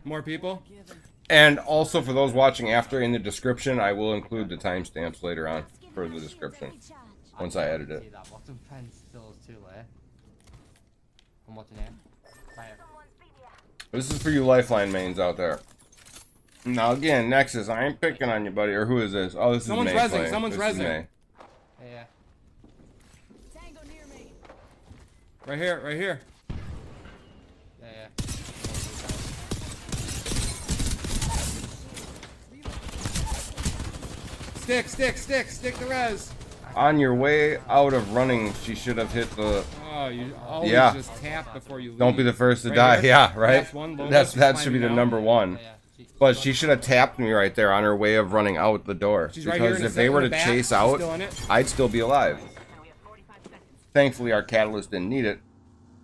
More people? And also for those watching after, in the description, I will include the timestamps later on for the description. Once I edit it. See that bottom fence still is too late. I'm watching it. Right. This is for you Lifeline mains out there. Now again, Nexus, I ain't picking on you, buddy. Or who is this? Oh, this Someone's is May rezzing, playing. someone's This is rezzing. May. Yeah. Tango near me. Right here, right here. Yeah. Stick the res. On your way out of running, she should have hit the... Oh, you always Yeah. just tap before you leave. Don't be the first to Right die. here. Yeah, right? Last one, low That left, should be the climbing number down. one. But she should have tapped me right there on her way of running out the door. She's right here Because in the if they center, were in to the back. chase She's out, still in it. I'd still be alive. Thankfully, our catalyst didn't need it.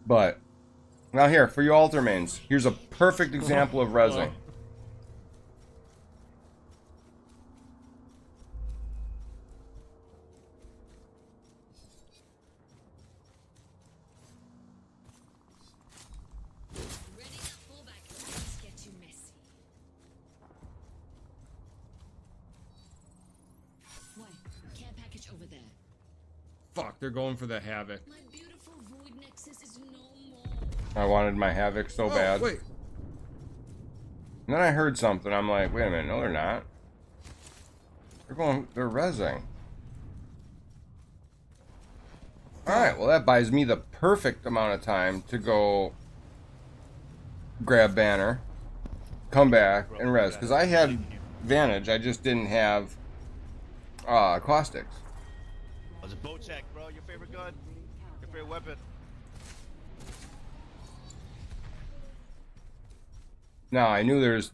But, now here, for you altar mains, here's a perfect example of rezzing. Care package over there. Fuck, they're going for the havoc. My beautiful void nexus is no more. I wanted my Havoc so bad. Wait. And then I heard something. I'm like, wait a minute. No, they're not. They're rezzing. Alright, well that buys me the perfect amount of time to go grab banner, come back, and res. Because I had Vantage, I just didn't have caustics. Oh, it's a bow check, bro. Your favorite gun? Your favorite weapon? Now, I knew there's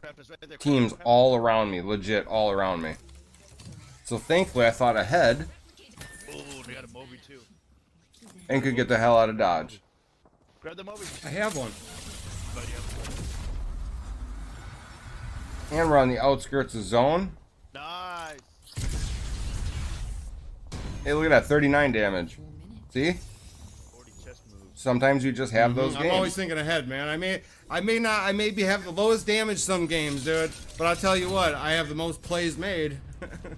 teams all around me, legit all around me. So thankfully I thought ahead Oh, they got a Moby too. and could get the hell out of Dodge. Grab the Moby. I have one. And we're on the outskirts of zone. Nice. Hey, look at that, 39 damage. See? 40 chest moves. Sometimes you just have those I'm games. always thinking ahead, man. I may have the lowest damage some games, dude. But I'll tell you what, I have the most plays made.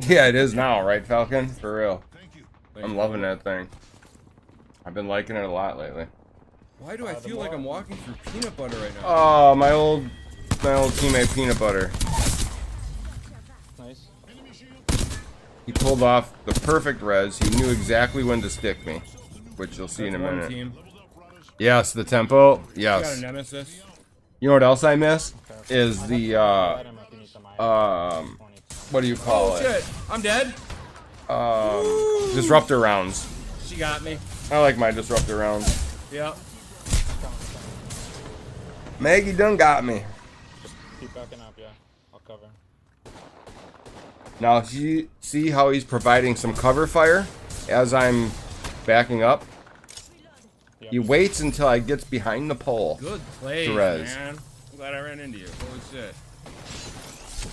Yeah, it is now, right, Falcon? For real. Thank you. I'm loving that thing. I've been liking it a lot lately. Why do I feel like I'm walking through peanut butter right now? Oh, my old teammate Peanut Butter. Nice. He pulled off the perfect res. He knew exactly when to stick me, which you'll see in a One minute. team. Yes, the tempo. Got a Yes. nemesis. You know what else I miss? Is the what do you call Oh it? shit! I'm dead. Disruptor rounds. She got me. I like my disruptor rounds. Yep. Maggie done got me. Keep backing up, yeah. I'll cover. Now see how he's providing some cover fire as I'm backing up? He waits until I gets behind the pole. Good play, Perez. man. I'm glad I ran into you. Holy shit.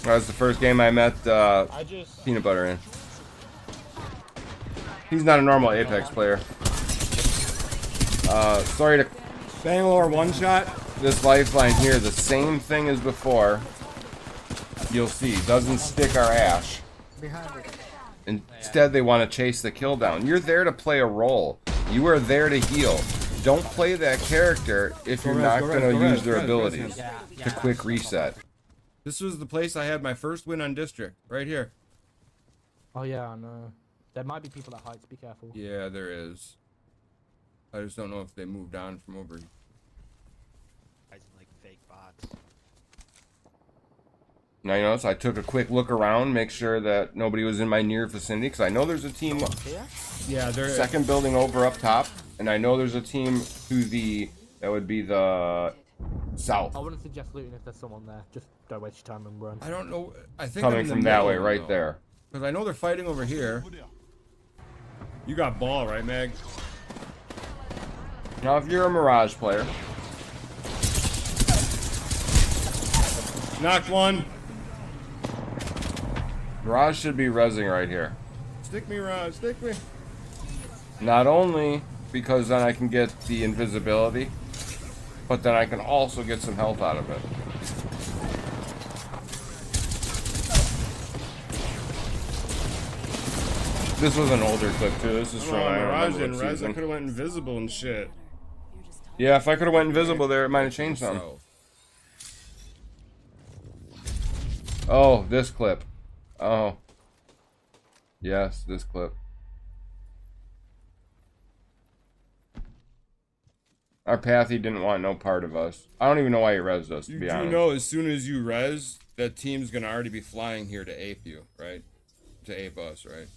That was the first game I met Peanut Butter in. He's not a normal Apex player. Sorry to Bangalore one shot. this lifeline here, the same thing as before. You'll see, doesn't stick our ash. Instead, they want to chase the kill down. You're there to play a role. You are there to heal. Don't play that character if you're not going to use their abilities to quick reset. This was the place I had my first win on district. Right here. Oh yeah, I know. There might be people at heights. Be careful. Yeah, there is. I just don't know if they moved on from over. Guys like fake bots. Now you notice I took a quick look around, make sure that nobody was in my near vicinity, because I know there's a team Yeah, they're second building over up top, and I know there's a team to that would be the south. I wouldn't suggest looting if there's someone there. Just don't waste your time and run. I don't know. I think Coming from that way, right there. Because I know they're fighting over here. You got ball, right, Meg? Now, if you're a Mirage player, Knocked one. Mirage should be rezzing right here. Stick me, Rod. Stick me. Not only because then I can get the invisibility, but then I can also get some health out of it. This was an older clip too. This is from I don't Mirage remember and what Res. I season. could have went invisible and shit. Yeah, if I could have went invisible there, it might have changed something. So, Oh, this clip. Oh. Yes, this clip. Our Pathy didn't want no part of us. I don't even know why he rezzed us, to you be do honest. know as soon as you res, that team's gonna already be flying here to ape you, right? To ape us, right?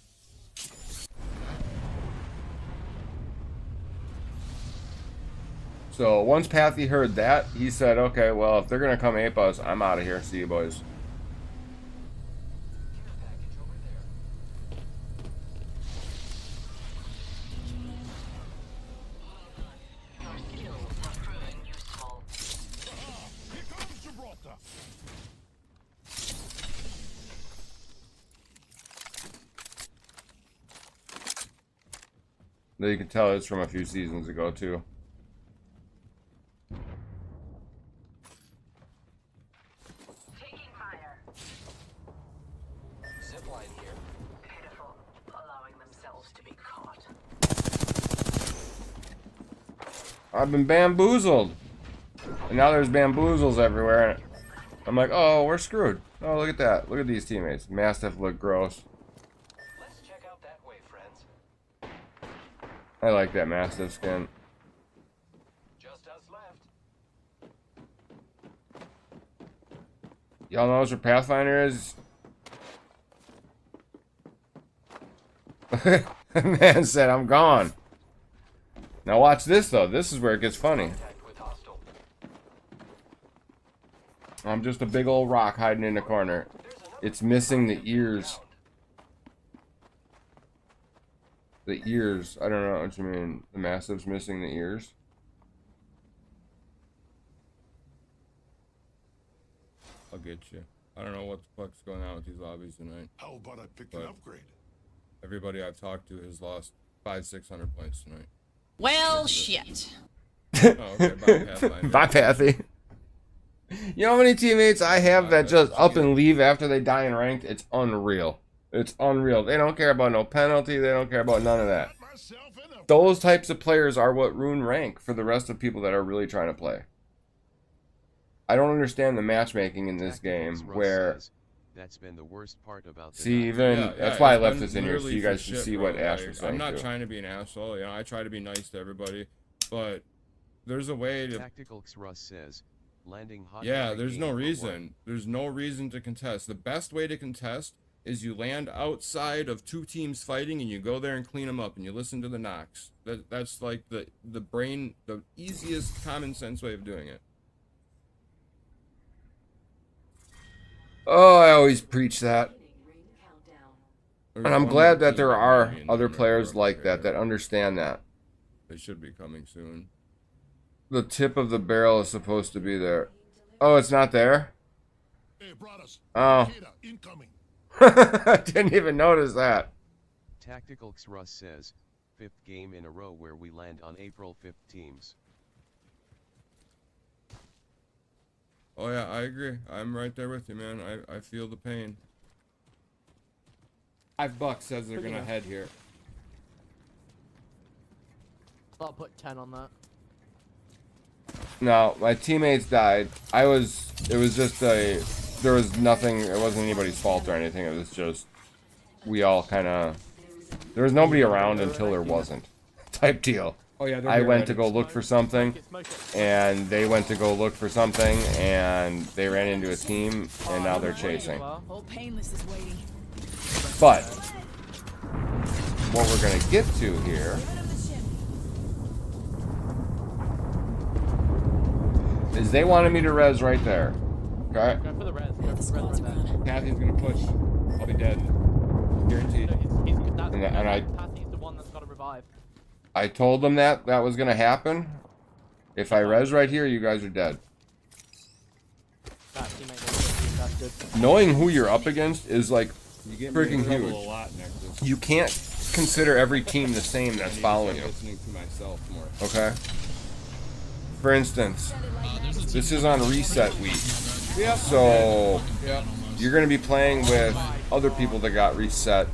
So once Pathy heard that, he said, okay, well, if they're going to come ape us, I'm out of here. See you, boys. You can tell it's from a few seasons ago, too. Taking fire. Zipline here. Pitiful, allowing themselves to be caught. I've been bamboozled. And now there's bamboozles everywhere. And I'm like, oh, we're screwed. Oh, look at that. Look at these teammates. Mastiff look gross. Let's check out that way, friends. I like that Mastiff skin. Just us left. Y'all know where Pathfinder is? Man said, I'm gone. Now watch this, though. This is where it gets funny. I'm just a big old rock hiding in the corner. It's missing the ears. The ears. I don't know what you mean. The Mastiff's missing the ears. I'll get you. I don't know what the fuck's going on with these lobbies tonight. How about I pick an upgrade? Everybody I've talked to has lost 500-600 points tonight. Well, shit. Oh, okay. Bye, Pathfinder. Bye, Pathy. You know how many teammates I have that just up and leave after they die in ranked? It's unreal. It's unreal. They don't care about no penalty. They don't care about none of that. Those types of players are what ruin rank for the rest of people that are really trying to play. I don't understand the matchmaking in this game where... That's been the worst part about See, even that's why I left this in here so you guys can see what Ash was saying. I'm not trying to be an asshole, you know. I try to be nice to everybody, but there's a way to. Tactical Russ says, landing hot. Yeah, there's no reason. There's no reason to contest. The best way to contest is you land outside of two teams fighting and you go there and clean them up and you listen to the knocks. That's like the easiest common sense way of doing it. Oh, I always preach that. And I'm glad that there are other players like that that understand that. They should be coming soon. The tip of the barrel is supposed to be there. Oh, it's not there? Oh. I didn't even notice that. Tactical Russ says, 5th game in a row where we land on April 5th teams. Oh yeah, I agree. I'm right there with you, man. I feel the pain. $5 says they're gonna head here. I'll put 10 on that. No, my teammates died. It was just there was nothing, it wasn't anybody's fault or anything. It was just, we all kind of, there was nobody around until there wasn't type deal. Oh, yeah, I went to go look for something, and they went to go look for something, and they ran into a team, and now they're chasing. But what we're gonna get to here is they wanted me to res right there. Okay? Go for the res. Go for the res right there. Kathy's gonna push. I'll be dead. Guaranteed. Kathy's the one that's got to revive. I told them that was gonna happen. If I res right here, you guys are dead. Knowing who you're up against is like freaking huge. You can't consider every team the same that's following you. Okay? For instance, this is on reset week. So you're gonna be playing with other people that got reset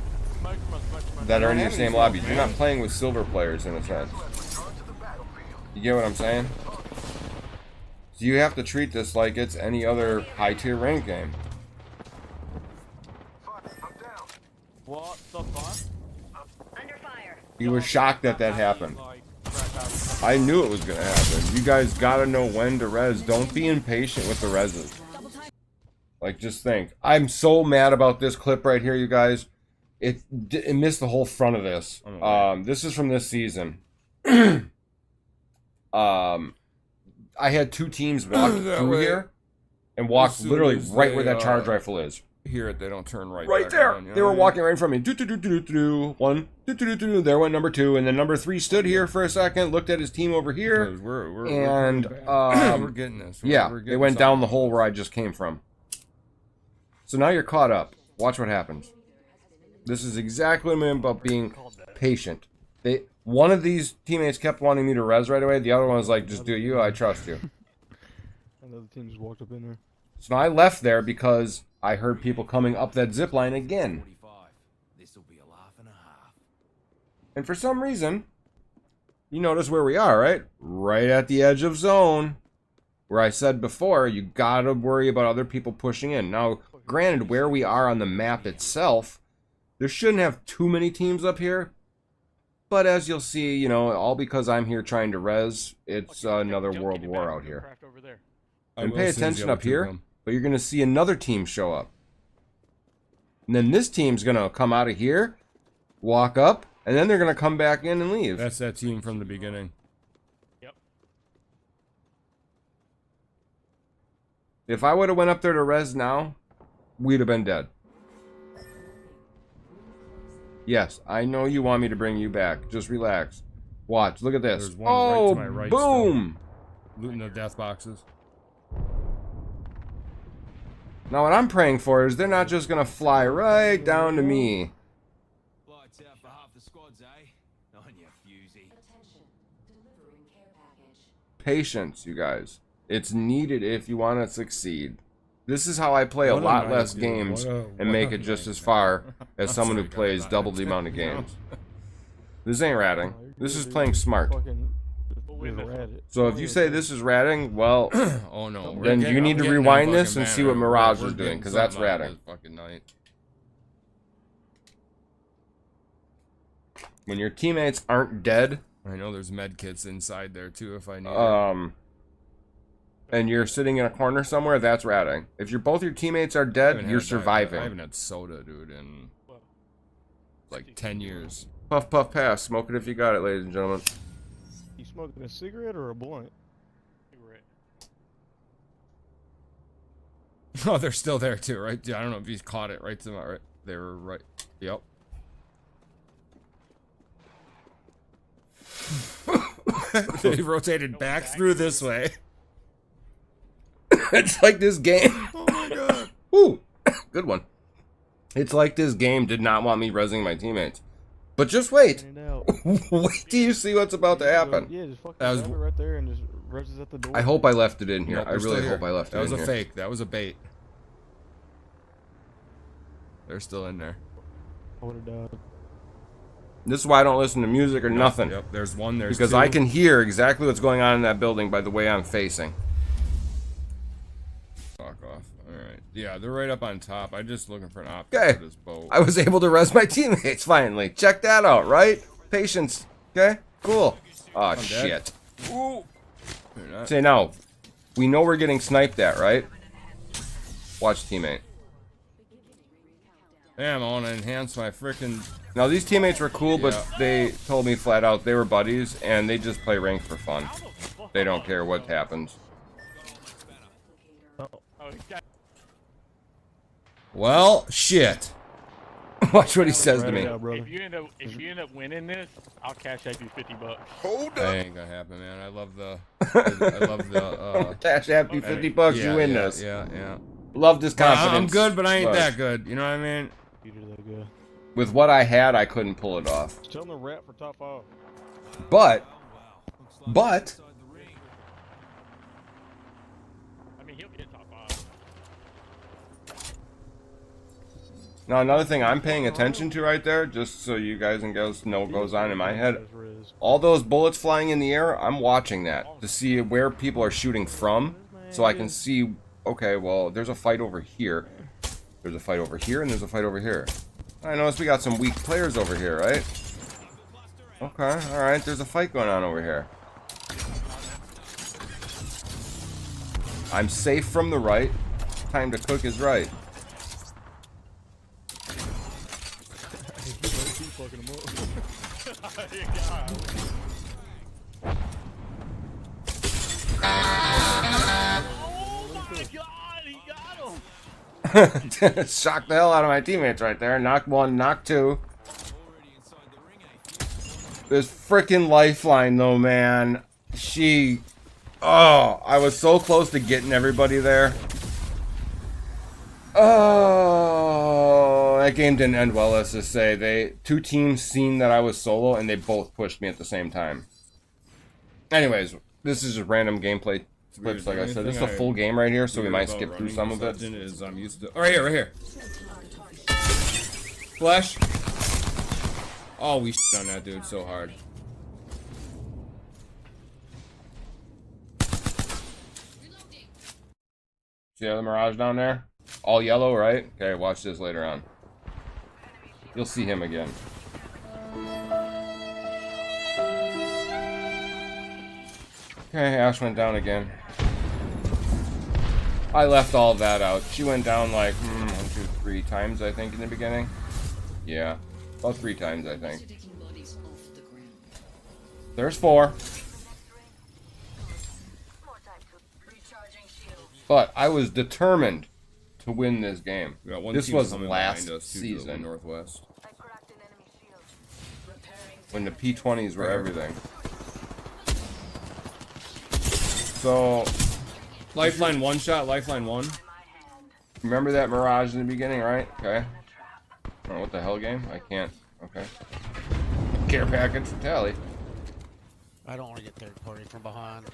that are in your same lobby. You're not playing with silver players in a sense. You get what I'm saying? So you have to treat this like it's any other high tier rank game. What the fuck? He was shocked that that happened. I knew it was gonna happen. You guys gotta know when to res. Don't be impatient with the reses. Like, just think. I'm so mad about this clip right here, you guys. It missed the whole front of this. This is from this season. I had two teams walk through here and walk literally right where that charge rifle is. Here, they don't turn right there. On, they were walking right in front of me. One. There went number 2, and then number 3 stood here for a second, looked at his team over here, and we're getting this. They went down the hole where I just came from. So now you're caught up. Watch what happens. This is exactly what I mean about being patient. One of these teammates kept wanting me to res right away. The other one was like, just do you, I trust you. And the other team just walked up in there. So now I left there because I heard people coming up that zip line again. And for some reason, you notice where we are, right? Right at the edge of zone. Where I said before, you gotta worry about other people pushing in. Now, granted, where we are on the map itself, there shouldn't have too many teams up here. But as you'll see, you know, all because I'm here trying to res, it's another world war out here. Craft over there. And pay attention up here, but you're going to see another team show up. And then this team's going to come out of here, walk up, and then they're going to come back in and leave. That's that team from the beginning. Yep. If I would have went up there to res now, we'd have been dead. Yes, I know you want me to bring you back. Just relax. Watch. Look at this. There's one oh, right to my right boom! Still. Looting the death boxes. Now what I'm praying for is they're not just going to fly right down to me. Lights out for half the squads, eh? On your fusey. Patience, you guys. It's needed if you want to succeed. This is how I play a What a lot night, less dude. games What a and make it night. just as far as someone who sorry, plays guys. double the amount of games. This ain't ratting. This is playing smart. So if you say this is ratting, well, Oh no. we're then getting- you I'm need to getting that rewind this fucking and see banner. what Mirage We're is doing, getting because that's something out of ratting. this fucking night. When your teammates aren't dead, I know there's med kits inside there too if I need it. and you're sitting in a corner somewhere, that's ratting. If both your teammates are I dead, haven't you're had- I surviving. haven't had soda, dude, in like 10 years. Puff, puff, pass. Smoke it if you got it, ladies and gentlemen. You smoking a cigarette or a blunt? Cigarette. Oh, they're still there too, right? I don't know if he's caught it right to my right. They were right. Yep. They rotated back through this way. It's like this game. Oh my god. Woo! Good one. It's like this game did not want me rezzing my teammates. But just wait. In and out. Wait till you see what's about to happen. Yeah, just fucking That was- grab it right there and just revs at the door. I hope I left it in here. Nope, I they're still really here. hope I left That it was in a here. fake. That was a bait. They're still in there. I would have died. This is why I don't listen to music or nothing. Yep. There's one. There's Because two. I can hear exactly what's going on in that building by the way I'm facing. Fuck off. All right. Yeah, they're right up on top. I'm just looking for an option Okay. for this boat. I was able to res my teammates finally. Check that out, right? Patience. Okay? Cool. Oh, dead. shit. Ooh. You're not- Say now, we know we're getting sniped at, right? Watch teammate. Damn, I want to enhance my freaking. Now these teammates were cool, but Yeah. they told me flat out they were buddies and they just play ranked for fun. They don't care what happens. Oh, he's got Well, shit. Watch what he says to Right me. out, brother. if you end up winning this, I'll cash out you $50. That ain't gonna happen, man. I love the. I love the. Cash after you 50 bucks, Yeah, you win yeah, this. Yeah, yeah. Love this Well, confidence. I'm good, but I ain't but that good. You know what I mean? You do that good. With what I had, I couldn't pull it off. Just tell them to rap for top 5. But I mean, he'll get top 5. now another thing I'm paying attention to right there, just so you guys and girls know what goes on in my head. All those bullets flying in the air, I'm watching that to see where people are shooting from, so I can see, okay, well, there's a fight over here. There's a fight over here, and there's a fight over here. I notice we got some weak players over here, right? Okay, alright, there's a fight going on over here. I'm safe from the right. Time to cook is right. Keep fucking them Oh my god, he got him! Shocked the hell out of my teammates right there. Knocked one, knocked two. This freaking lifeline though, man. Oh, I was so close to getting everybody there. Oh, that game didn't end well, let's just say. Two teams seen that I was solo and they both pushed me at the same time. Anyways, this is just random gameplay clips, like I said. This is a full game right here, so we might skip through some of it. Is I'm used to. Oh, right here. Flash. Oh, we on that dude so hard. See the other Mirage down there? All yellow, right? Okay, watch this later on. You'll see him again. Okay, Ash went down again. I left all that out. She went down like 1, 2, 3 times, I think, in the beginning. Yeah, about 3 times, I think. There's 4. But I was determined to win this game. We got one This team was coming last behind us, too, to the season northwest. when the P20s were everything. So, Lifeline 1 shot, lifeline 1. remember that Mirage in the beginning, right? Okay. Oh, what the hell game? I can't. Okay. Care package for Tally. I don't want to get third party from behind.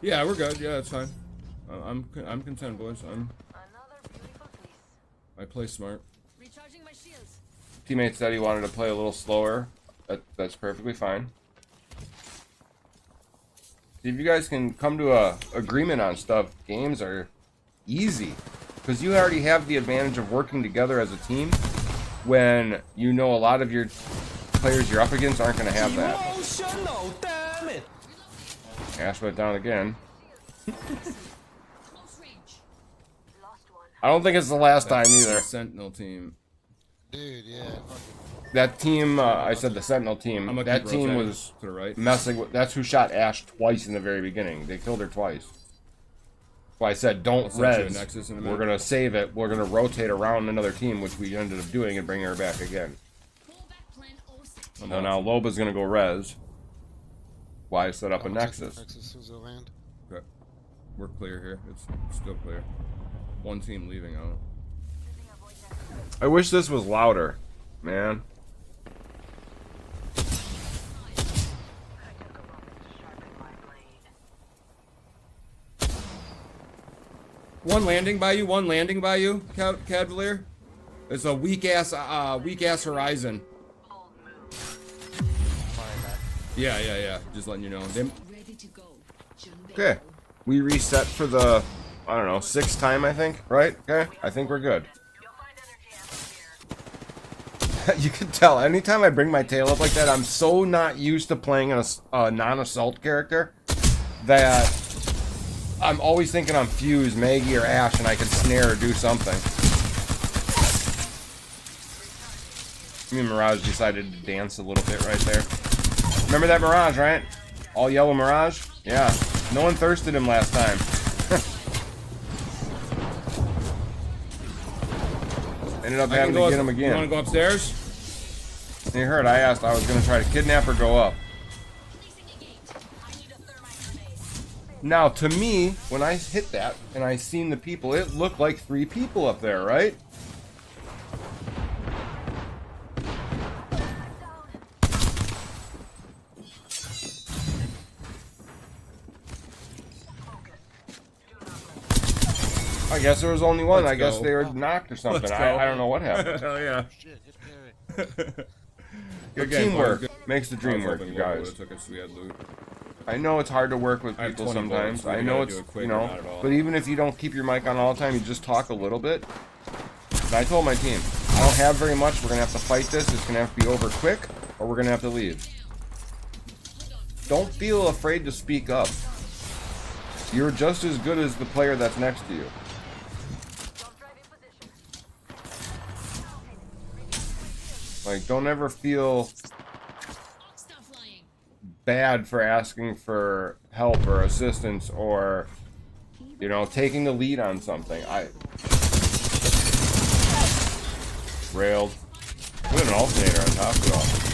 Yeah, we're good. Yeah, that's fine. I'm content, boys. I play smart. Teammate said he wanted to play a little slower. That's perfectly fine. If you guys can come to a agreement on stuff, games are easy. Because you already have the advantage of working together as a team when you know a lot of your players you're up against aren't going to have that. Emotional, damn it! Ash went down again. I don't think it's the last time either. Sentinel team. Dude, yeah. That team, I said the Sentinel team, I'm gonna that keep team rotating was to the right. messing with, that's who shot Ash twice in the very beginning. They killed her twice. So I said, don't I'll send you a res. Nexus in a We're minute. going to save it. We're going to rotate around another team, which we ended up doing and bring her back again. So now Loba's going to go res. Why set up a Nexus? Nexus was around. Okay. We're clear here. It's still clear. One team leaving out. I wish this was louder, man. One landing by you, Cavalier. It's a weak ass horizon. Yeah. Just letting you know. Okay. We reset for the, I don't know, 6th time, I think, right? Okay. I think we're good. You can tell, anytime I bring my tail up like that, I'm so not used to playing a non-assault character that I'm always thinking I'm Fuse, Maggie, or Ash, and I can snare or do something. Me and Mirage decided to dance a little bit right there. Remember that Mirage, right? All yellow Mirage? Yeah. No one thirsted him last time. Ended up having to get him again. You want to go upstairs? And you heard I asked I was going to try to kidnap or go up. Now, to me, when I hit that and I seen the people, it looked like 3 people up there, right? I guess there was only one. I guess they were knocked or something. I don't know what happened. Hell yeah. Good teamwork makes the dream work, you guys. I know it's hard to work with people sometimes. I know it's, you know, but even if you don't keep your mic on all the time, you just talk a little bit. And I told my team, I don't have very much. We're going to have to fight this. It's going to have to be over quick, or we're going to have to leave. Don't feel afraid to speak up. You're just as good as the player that's next to you. Like, don't ever feel bad for asking for help or assistance or, you know, taking the lead on something. Railed. We have an alternator on top of it all.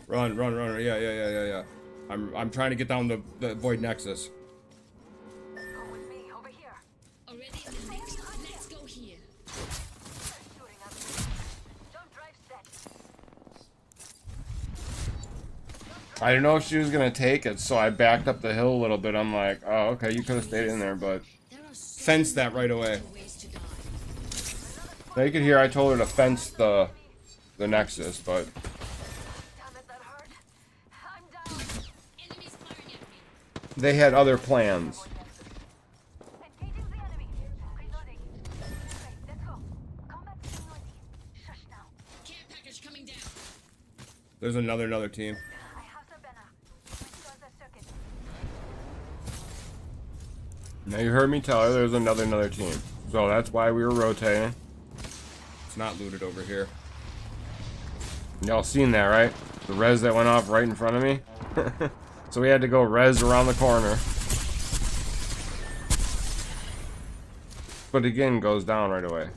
Run. Yeah. I'm trying to get down the Void Nexus. I didn't know if she was gonna take it, so I backed up the hill a little bit. I'm like, oh, okay, you could have stayed in there, but fenced that right away. Now you could hear I told her to fence the Nexus, but they had other plans. There's another team. Now you heard me tell her there's another team. So that's why we were rotating. It's not looted over here. Y'all seen that, right? The res that went off right in front of me? So we had to go res around the corner. But again, goes down right away.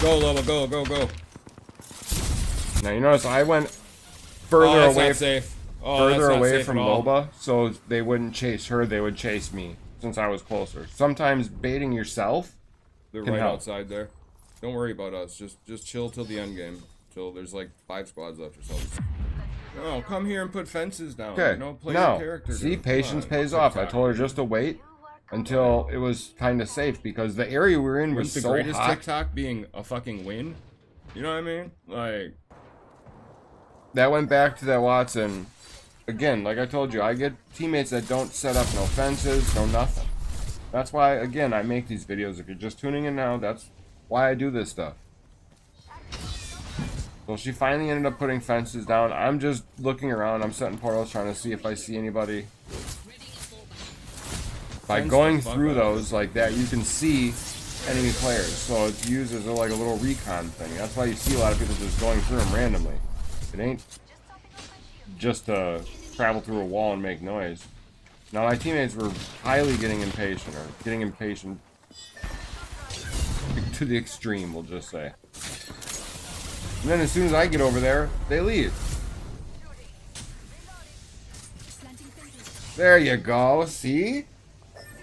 Go, Loba, go. Now you notice I went further away, from Loba, so they wouldn't chase her, they would chase me, since I was closer. Sometimes baiting yourself. They're right outside there. Don't worry about us. Just chill till the end game. Till there's like 5 squads left or something. No, come here and put fences down. Okay. Play your character. See, patience pays off. I told her just to wait until it was kind of safe because the area we're in was so hot. The greatest TikTok being a fucking win. You know what I mean? Like, that went back to that Watson. Again, like I told you, I get teammates that don't set up no fences, no nothing. That's why, again, I make these videos. If you're just tuning in now, that's why I do this stuff. So she finally ended up putting fences down. I'm just looking around. I'm setting portals, trying to see if I see anybody. By going through those like that, you can see enemy players. So it's used as like a little recon thing. That's why you see a lot of people just going through them randomly. It ain't just to travel through a wall and make noise. Now my teammates were highly getting impatient to the extreme, we'll just say. And then as soon as I get over there, they leave. There you go, see?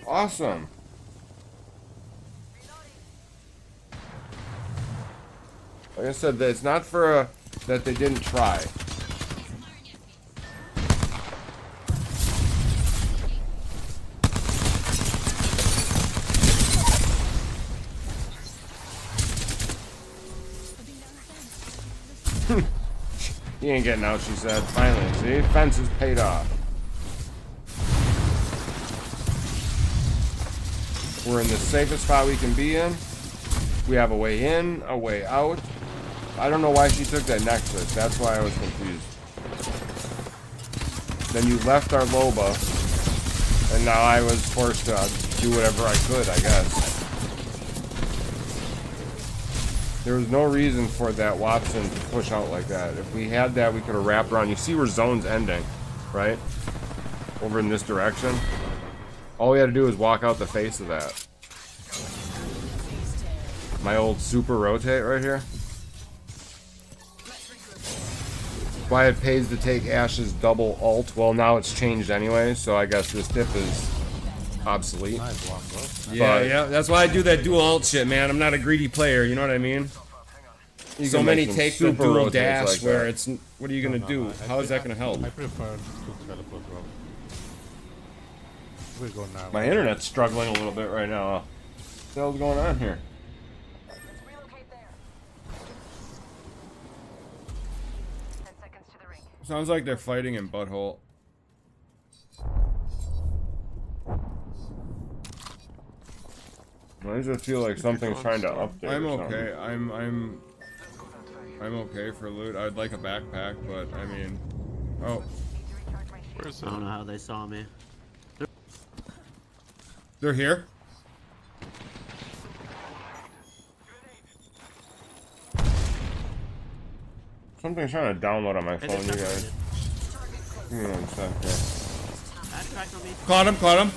Awesome. Like I said, it's not for that they didn't try. He ain't getting out, she said. Finally, see? Fence is paid off. We're in the safest spot we can be in. We have a way in, a way out. I don't know why she took that Nexus. That's why I was confused. Then you left our Loba, and now I was forced to do whatever I could, I guess. There was no reason for that Watson to push out like that. If we had that, we could have wrapped around. You see where zone's ending, right? Over in this direction. All we had to do was walk out the face of that. My old super rotate right here. Why it pays to take Ash's double ult. Well, now it's changed anyway, so I guess this tip is obsolete. Yeah, that's why I do that dual ult shit, man. I'm not a greedy player, you know what I mean? So many take the dual dash like where it's... What are you going to do? How is that going to help? I prefer to teleport, bro. We're going now. My internet's struggling a little bit right now. What the hell's going on here? Sounds like they're fighting in Butthole. Why does it feel like something's trying to update? I'm okay. I'm okay for loot. I'd like a backpack, but I mean, oh. Where's I don't know how they saw me. They're here. Something's trying to download on my phone, you guys. Give me 1 sec here. Caught him, caught him.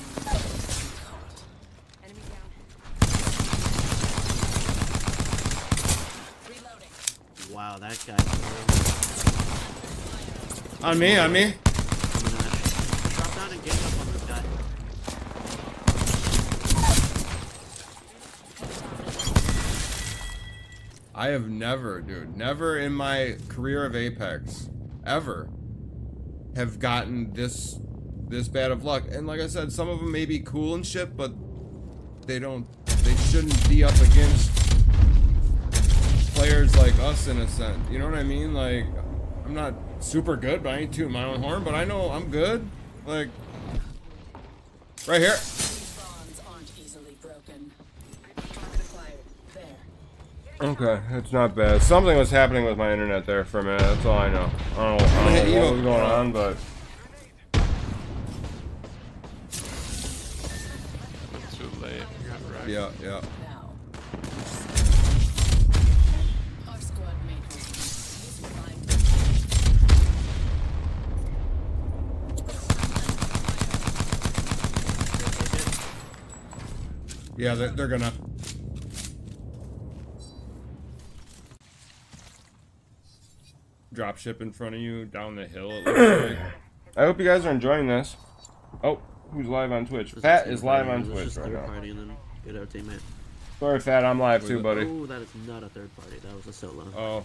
Wow, that guy. On me, on me. Drop down and get up on this guy. I have never, dude, never in my career of Apex, ever, have gotten this bad of luck. And like I said, some of them may be cool and shit, but they shouldn't be up against players like us in a sense. You know what I mean? Like, I'm not super good, but I ain't tooting my own horn, but I know I'm good. Like, right here. Okay, it's not bad. Something was happening with my internet there for a minute. That's all I know. I don't know what was going on, but too late. You got wrecked. yeah, yeah. Yeah, they're gonna. Drop ship in front of you down the hill. It looks like. I hope you guys are enjoying this. Oh, who's live on Twitch? Fat is live on Twitch right now. Party and then get our teammate. Sorry, Fat, I'm live too, buddy. Oh, that is not a third party. That was a solo. Oh,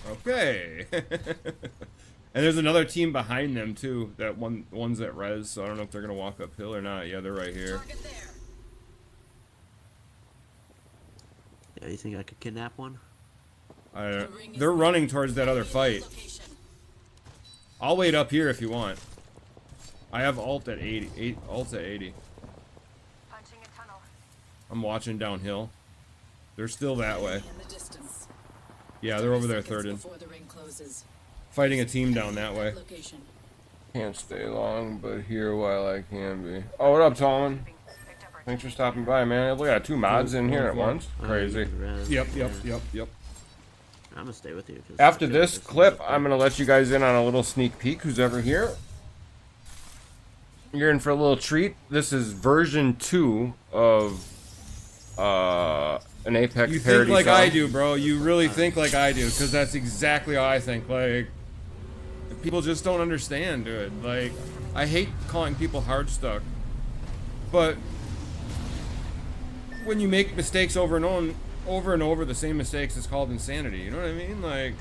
okay. And there's another team behind them too. That one's at res. So I don't know if they're gonna walk uphill or not. Yeah, they're right here. Yeah, you think I could kidnap one? They're running towards that other fight. I'll wait up here if you want. I have ult at 80. Ult's at 80. I'm watching downhill. They're still that way. Yeah, they're over there third in. Fighting a team down that way. Can't stay long, but here while I can be. Oh, what up, Tallman? Thanks for stopping by, man. Look at 2 mods in here at once. Crazy. Yep. I'm gonna stay with you. After this clip, I'm gonna let you guys in on a little sneak peek. Who's ever here? You're in for a little treat. This is version 2 of an Apex You parody think like song. I do, bro. You really think like I do, because that's exactly how I think. Like, people just don't understand, dude. Like, I hate calling people hard stuck, but when you make mistakes over and over, the same mistakes is called insanity. You know what I mean? Like,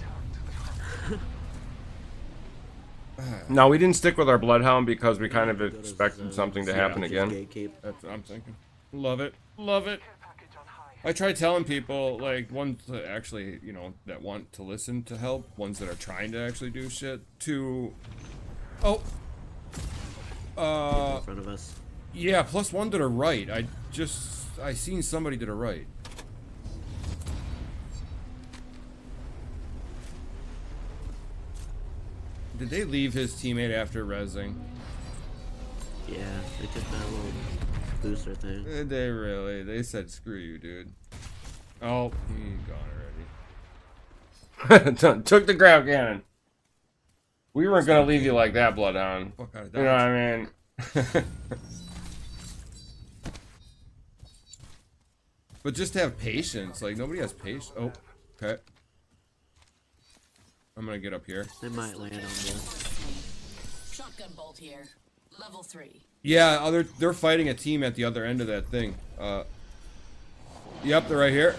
No, we didn't stick with our Bloodhound because we kind of expected something to happen again. that's what I'm thinking. Love it. Love it. I try telling people, like, ones that actually, you know, that want to listen to help, ones that are trying to actually do shit, to... Oh! in front of us. Yeah, plus one to the right. I seen somebody to the right. Did they leave his teammate after rezzing? Yeah, they took that little booster thing. Did they really? They said, screw you, dude. Oh, he gone already. Took the grab cannon. We weren't gonna leave you like that, Bloodhound. Fuck out of You know what I mean? But just have patience. Like, nobody has patience. Oh, okay. I'm gonna get up here. They might land on this. Shotgun bolt here. Level 3. Yeah, they're fighting a team at the other end of that thing. Yep, they're right here.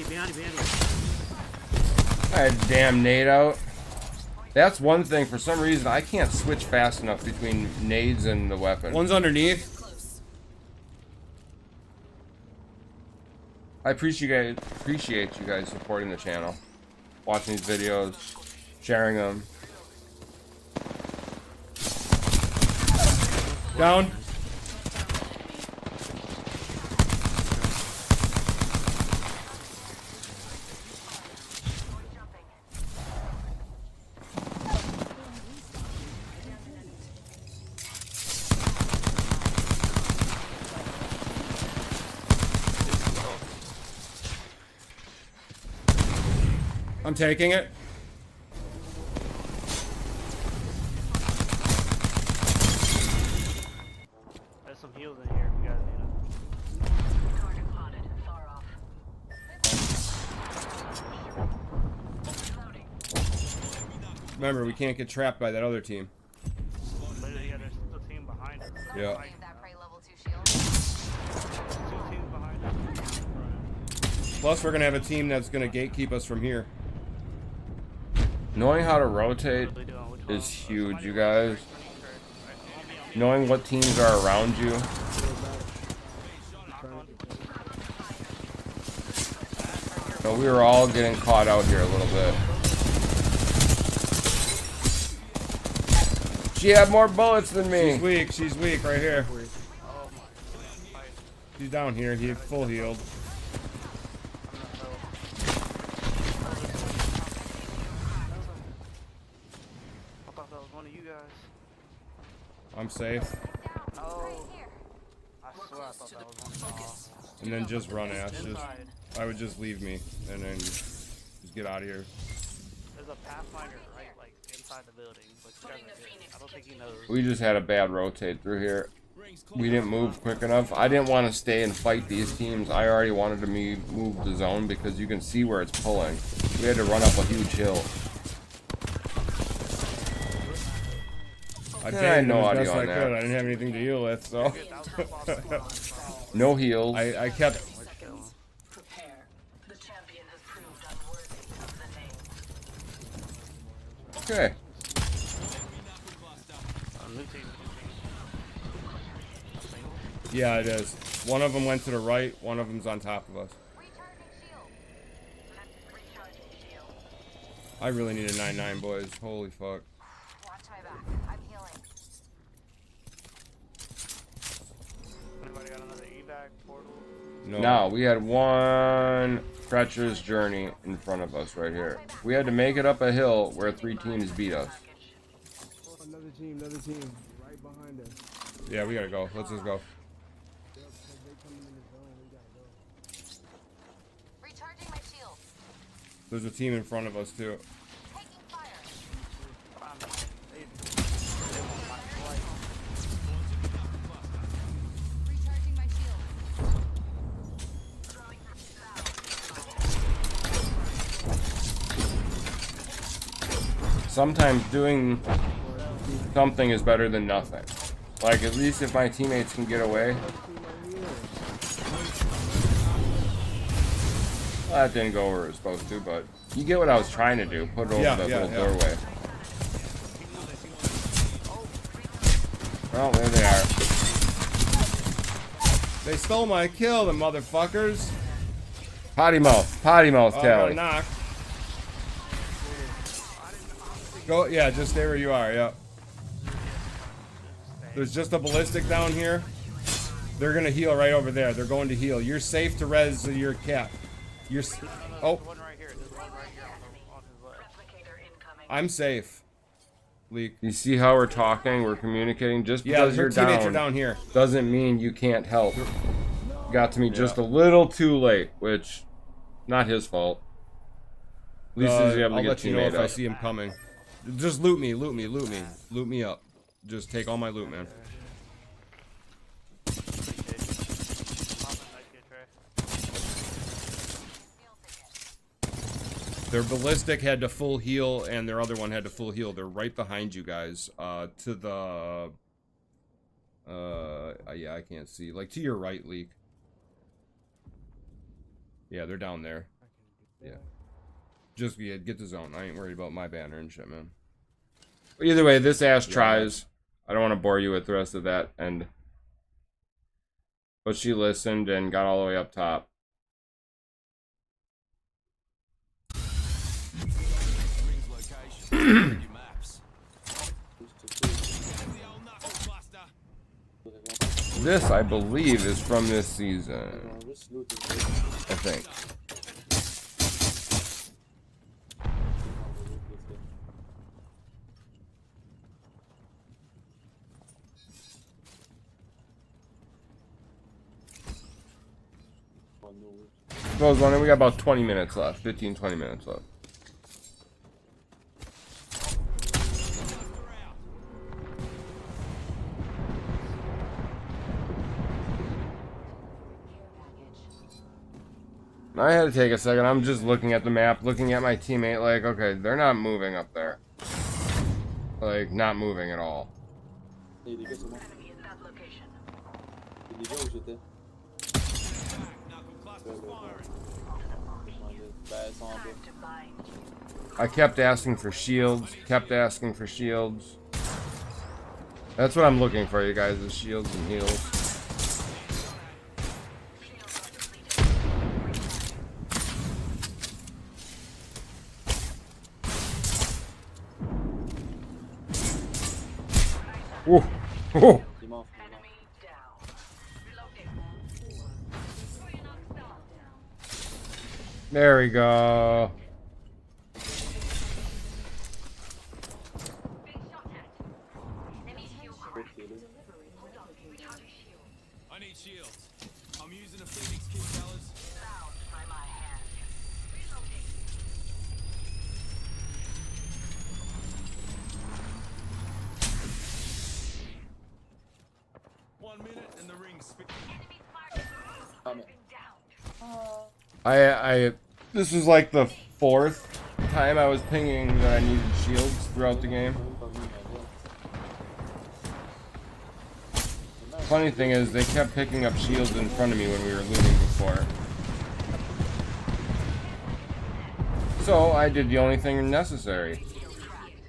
Behind you. I had damn nade out. That's one thing. For some reason, I can't switch fast enough between nades and the weapon. One's underneath. I appreciate you guys supporting the channel, watching these videos, sharing them. Down. I'm taking it. There's some heals in here if you guys need them. Target spotted. Far off. Remember, we can't get trapped by that other team. But yeah, there's still a team behind us. Yeah. That prey level 2 shield. Plus, we're gonna have a team that's gonna gatekeep us from here. Knowing how to rotate is huge, you guys. Knowing what teams are around you. So we were all getting caught out here a little bit. She had more bullets than me. She's weak. She's weak right here. She's down here. He full healed. I thought that was one of you guys. I'm safe. Oh. I swear I thought that was one of y'all. And then just run, Ash. I would just leave me and then just get out of here. There's a Pathfinder right, like, inside the building. But I don't think he knows. We just had a bad rotate through here. We didn't move quick enough. I didn't want to stay and fight these teams. I already wanted to move the zone because you can see where it's pulling. We had to run up a huge hill. I had no as best audio on I that. could. I didn't have anything to heal with, so. No heals. I kept. Okay. Yeah, it is. One of them went to the right, one of them's on top of us. I really need a 9-9, boys. Holy fuck. Anybody got another evac portal? No, we had one treacherous journey in front of us right here. We had to make it up a hill where 3 teams beat us. Another team, right behind us. Yeah, we gotta go. Let's just go. There's a team in front of us too. Sometimes doing something is better than nothing. Like, at least if my teammates can get away. Well, that didn't go where it was supposed to, but you get what I was trying to do. Put it over the little doorway. Well, there they are. They stole my kill, the motherfuckers. Potty mouth, Kelly. Knock. Go, yeah, just stay where you are, yep. There's just a ballistic down here. They're gonna heal right over there. They're going to heal. You're safe to res your cap. You're oh. I'm safe. Leak. You see how we're talking? We're communicating. Just because your you're teammates are down here doesn't mean you can't help. Got to me just a little too late, which not his fault. At least he's able to I'll get let you know if up. I see him coming. Just loot me up. Just take all my loot, man. Their ballistic had to full heal, and their other one had to full heal. They're right behind you guys. To the... yeah, I can't see. Like, to your right, Leak. Yeah, they're down there. Yeah. Just, yeah, get the zone. I ain't worried about my banner and shit, man. But either way, this Ash tries. I don't want to bore you with the rest of that, and... But she listened and got all the way up top. This, I believe, is from this season. I think. I was wondering, we got about 20 minutes left. 15, 20 minutes left. I had to take a second. I'm just looking at the map, looking at my teammate, like, okay, they're not moving up there. Like, not moving at all. I kept asking for shields. Kept asking for shields. That's what I'm looking for, you guys, is shields and heals. Ooh. Ooh. There we go. I need shields. I'm using a Phoenix key, fellas. By my hand. Reloading. One minute and the ring's spinning. This was like the 4th time I was pinging that I needed shields throughout the game. Funny thing is, they kept picking up shields in front of me when we were looting before. So I did the only thing necessary.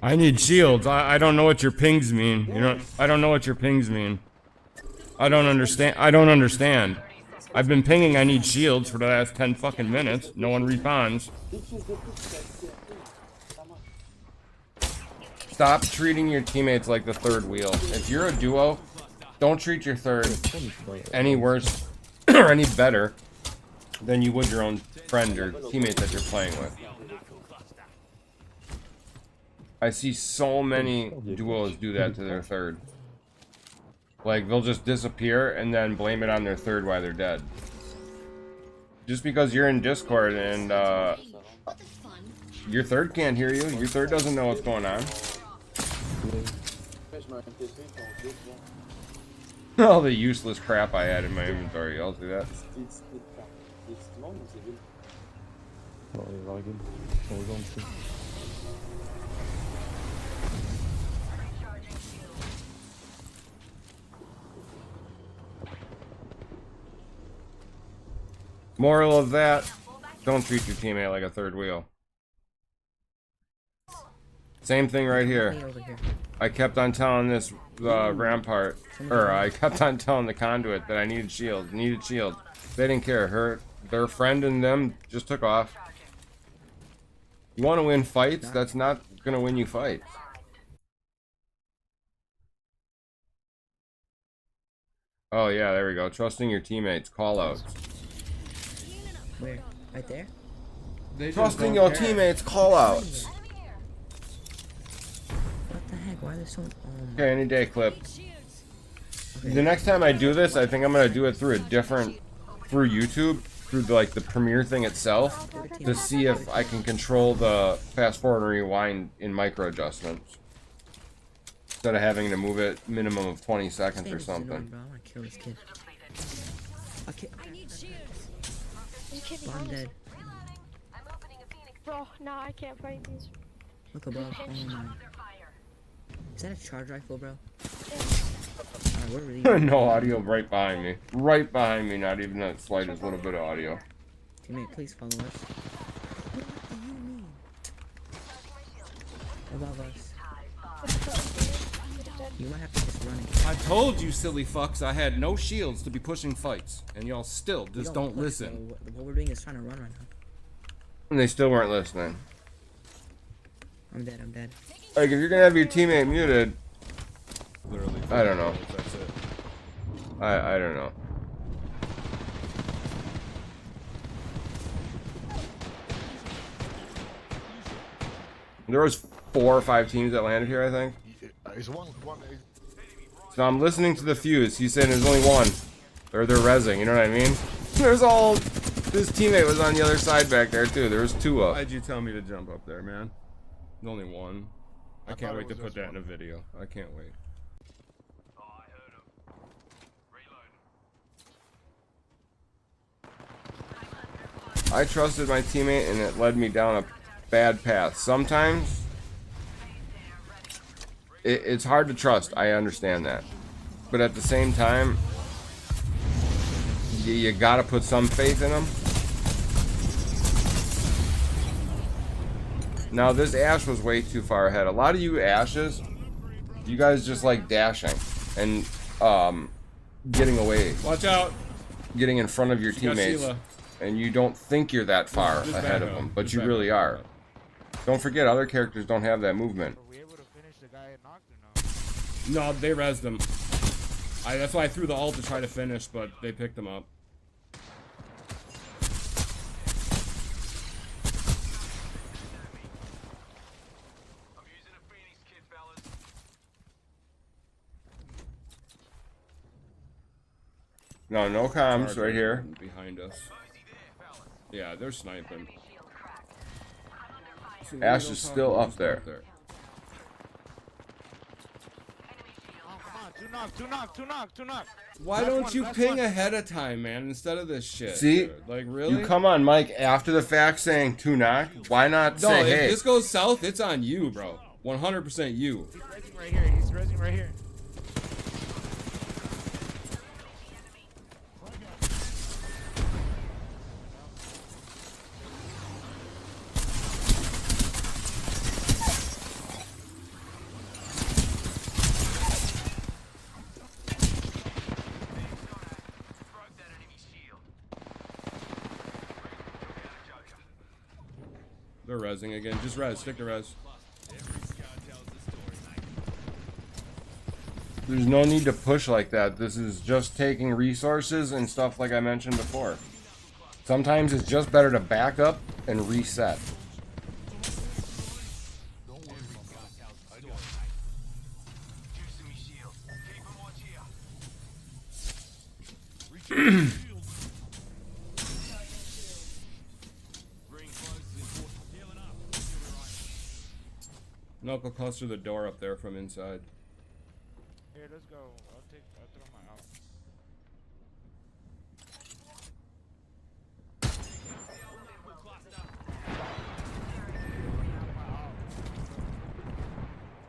I need shields. I don't know what your pings mean. You know, I don't know what your pings mean. I don't understand. I don't understand. I've been pinging I need shields for the last 10 fucking minutes. No one responds. Stop treating your teammates like the third wheel. If you're a duo, don't treat your third any worse or any better than you would your own friend or teammate that you're playing with. I see so many duos do that to their third. Like, they'll just disappear and then blame it on their third while they're dead. Just because you're in Discord and your third can't hear you, your third doesn't know what's going on. All the useless crap I had in my inventory, I'll do that. Moral of that, don't treat your teammate like a third wheel. Same thing right here. I kept on telling this Rampart, or I kept on telling the Conduit that I needed shields, They didn't care. Their friend and them just took off. You want to win fights? That's not going to win you fights. Oh yeah, there we go. Trusting your teammates. Callouts. Where? Right there? Trusting your teammates. Callouts. What the heck? Why are there so... Okay, any day clip. The next time I do this, I think I'm gonna do it through through YouTube, through like the Premiere thing itself, to see if I can control the fast forward and rewind in micro adjustments, instead of having to move it minimum of 20 seconds or something. I want to kill this kid. Oh, I'm dead. Bro, no, I can't fight these. Look above. Oh my. Is that a charge rifle, bro? No audio right behind me. Right behind me, not even the slightest little bit of audio. Teammate, please follow us. What do you mean? Above us. You might have to just run again. I told you, silly fucks, I had no shields to be pushing fights, and y'all still just don't listen. What we're doing is trying to run right now. And they still weren't listening. I'm dead, I'm dead. Like, if you're gonna have your teammate muted, Literally. I don't know. That's it. I don't know. There was 4 or 5 teams that landed here, I think. So I'm listening to the fuse. He's saying there's only one. Or they're rezzing, you know what I mean? There's all... This teammate was on the other side back there, too. There was 2 of them. Why'd you tell me to jump up there, man? There's only one. I can't wait to put that in a video. I can't wait. I trusted my teammate and it led me down a bad path. Sometimes it's hard to trust. I understand that. But at the same time, you gotta put some faith in them. Now this Ash was way too far ahead. A lot of you Ashes, you guys just like dashing and getting away. Watch out. Getting in front of your You got teammates. Sheila. And you don't think you're that far Just ahead back of up. them, but Just you back really up. are. Don't forget, other characters don't have that movement. No, they rezzed him. That's why I threw the ult to try to finish, but they picked him up. No comms right here. Behind us. Yeah, they're sniping. Ash is still up there. Two knock. Why don't you ping ahead of time, man, instead of this shit? See? dude? Like, really? You come on, Mike, after the fact saying 2 knock. Why not No, say, if hey? this goes south, it's on you, bro. 100% you. He's resing right here. He's resing right here. They're rezzing again. Just res. Stick to res. There's no need to push like that. This is just taking resources and stuff like I mentioned before. Sometimes it's just better to back up and reset. Knuckle cluster the door up there from inside. Here, let's go. I'll throw my out.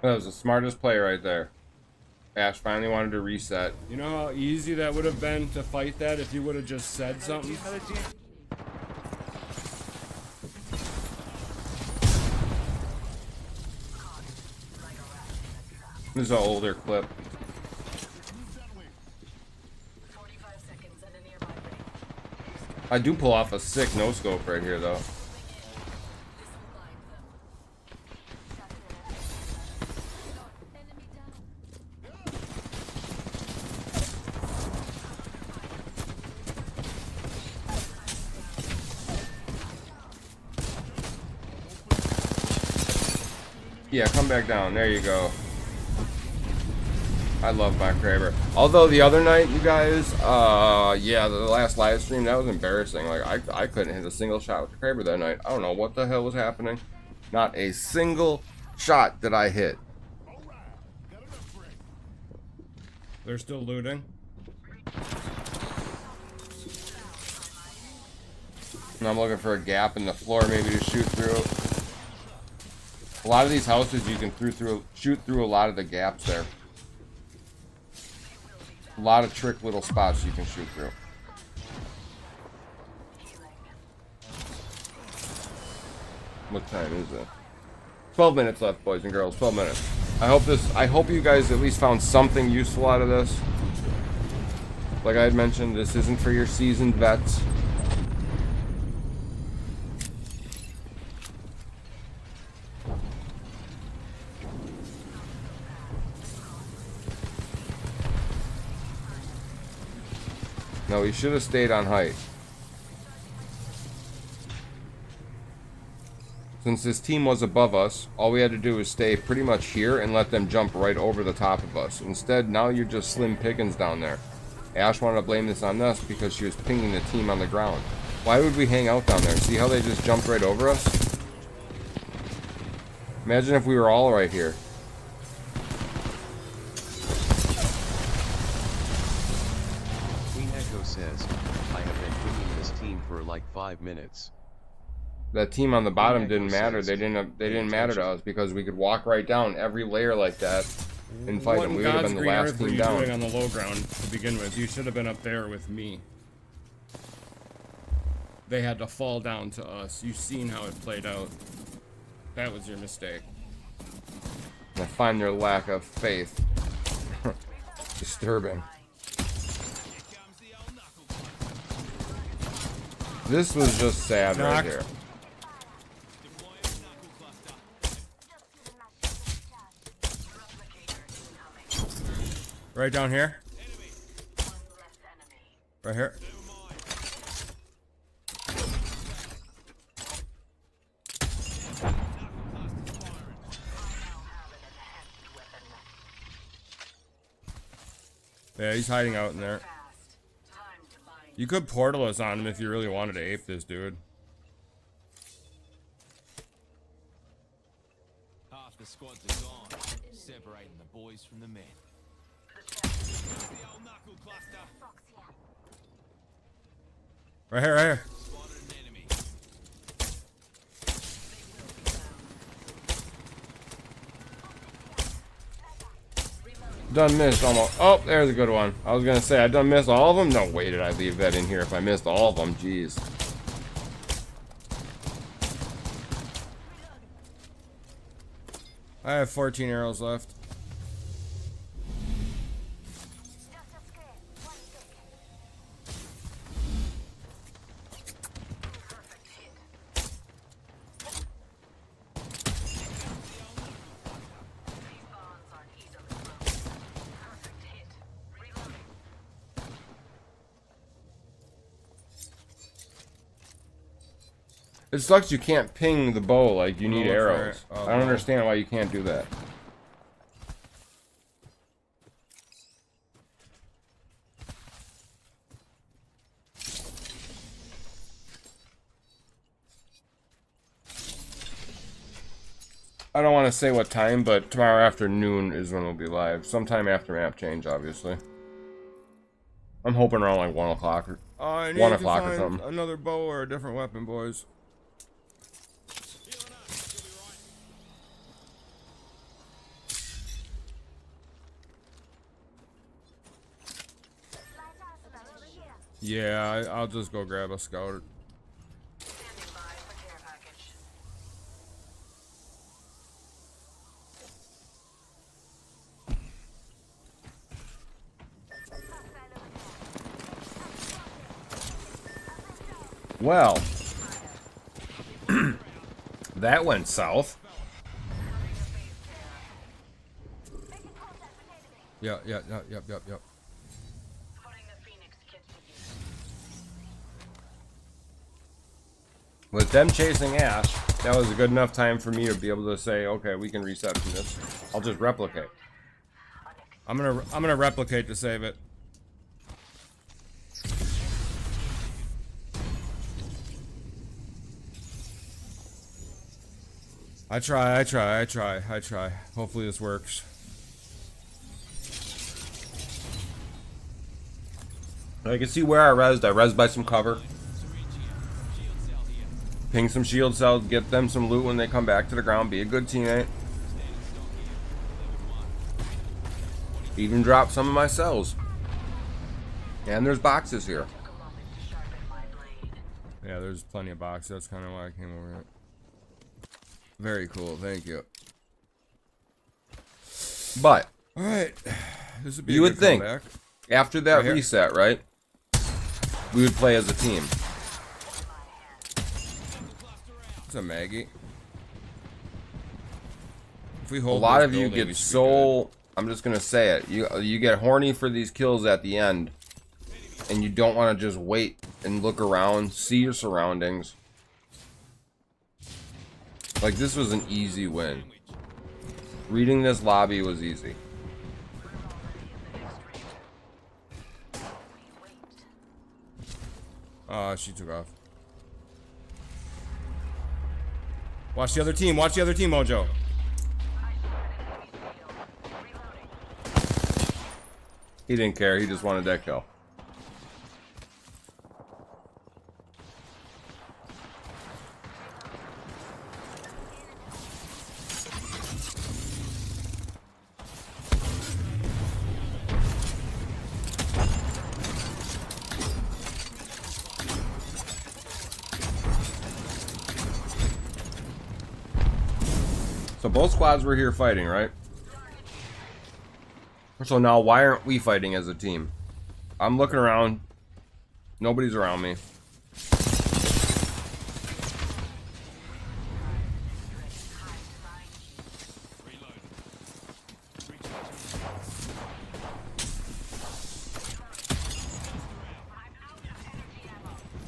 That was the smartest play right there. Ash finally wanted to reset. You know how easy that would have been to fight that if you would have just said something? This is an older clip. I do pull off a sick no-scope right here, though. Yeah, come back down. There you go. I love my Kraber. Although the other night, you guys, yeah, the last live stream, that was embarrassing. Like, I couldn't hit a single shot with the Kraber that night. I don't know what the hell was happening. Not a single shot did I hit. They're still looting. And I'm looking for a gap in the floor maybe to shoot through. A lot of these houses you can shoot through a lot of the gaps there. A lot of trick little spots you can shoot through. What time is it? 12 minutes left, boys and girls. 12 minutes. I hope you guys at least found something useful out of this. Like I had mentioned, this isn't for your seasoned vets. No, he should have stayed on height. Since this team was above us, all we had to do was stay pretty much here and let them jump right over the top of us. Instead, now you're just slim pickings down there. Ash wanted to blame this on us because she was pinging the team on the ground. Why would we hang out down there? See how they just jumped right over us? Imagine if we were all right here. Says, I have been pinging this team for like 5 minutes. That team on the bottom didn't matter. They didn't matter to us because we could walk right down every layer like that and fight them. We would have been the last team down. What on the low ground to begin with? You should have been up there with me. They had to fall down to us. You've seen how it played out. That was your mistake. I find their lack of faith disturbing. This was just sad right Knocked. here. Right down here. Right here. Yeah, he's hiding out in there. You could portal us on him if you really wanted to ape this dude. Half the squads are gone, separating the boys from the men. Right here, right here. Done missed almost. Oh, there's a good one. I was gonna say I done missed all of them. No, wait, did I leave that in here? If I missed all of them, jeez. I have 14 arrows left. It sucks you can't ping the bow like you need Oh, arrows. fair. Oh, I don't no. understand why you can't do that. I don't want to say what time, but tomorrow afternoon is when we'll be live. Sometime after map change, obviously. I'm hoping around like 1 o'clock or I need 1 to o'clock or find something. another bow or a different weapon, boys. Yeah, I'll just go grab a scout. Well, that went south. Yep. With them chasing Ash, that was a good enough time for me to be able to say, okay, we can reset from this. I'll just replicate. I'm gonna replicate to save it. I try. Hopefully this works. I can see where I rezzed. I rezzed by some cover. Ping some shield cells, get them some loot when they come back to the ground. Be a good teammate. Even drop some of my cells. And there's boxes here. Yeah, there's plenty of boxes. That's kind of why I came over here. Very cool. Thank you. But All right, this would be. you a would good think comeback. after that Right here. reset, right? We would play as a team. It's a Maggie. If we A hold lot this of you building, we get should be so, I'm just gonna say it, you get horny for these kills at the end, and you don't want to just wait and look around, see your surroundings. Like, this was an easy win. Reading this lobby was easy. She took off. Watch the other team. Watch the other team, Mojo. He didn't care. He just wanted that kill. So both squads were here fighting, right? So now why aren't we fighting as a team? I'm looking around. Nobody's around me.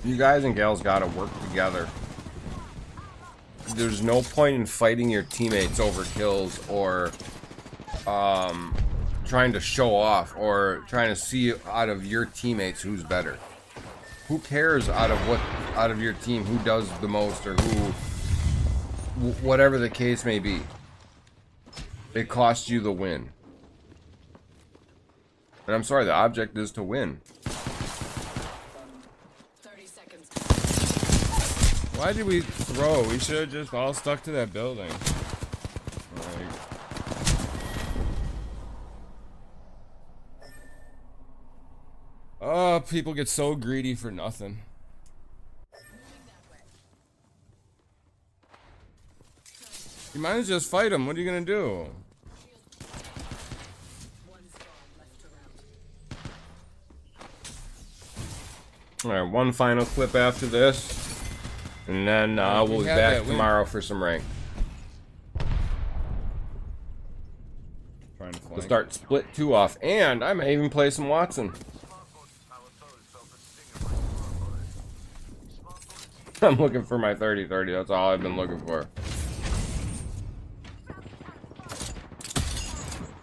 You guys and gals gotta work together. There's no point in fighting your teammates over kills or trying to show off or trying to see out of your teammates who's better. Who cares out of your team who does the most or who, whatever the case may be. It costs you the win. And I'm sorry, the object is to win. 30 seconds. Why did we throw? We should have just all stuck to that building. Like, oh, people get so greedy for nothing. You might as well just fight them. What are you gonna do? Alright, one final clip after this. And then we'll be back tomorrow for some rank. We'll start split 2 off. And I may even play some Watson. I'm looking for my 30-30. That's all I've been looking for.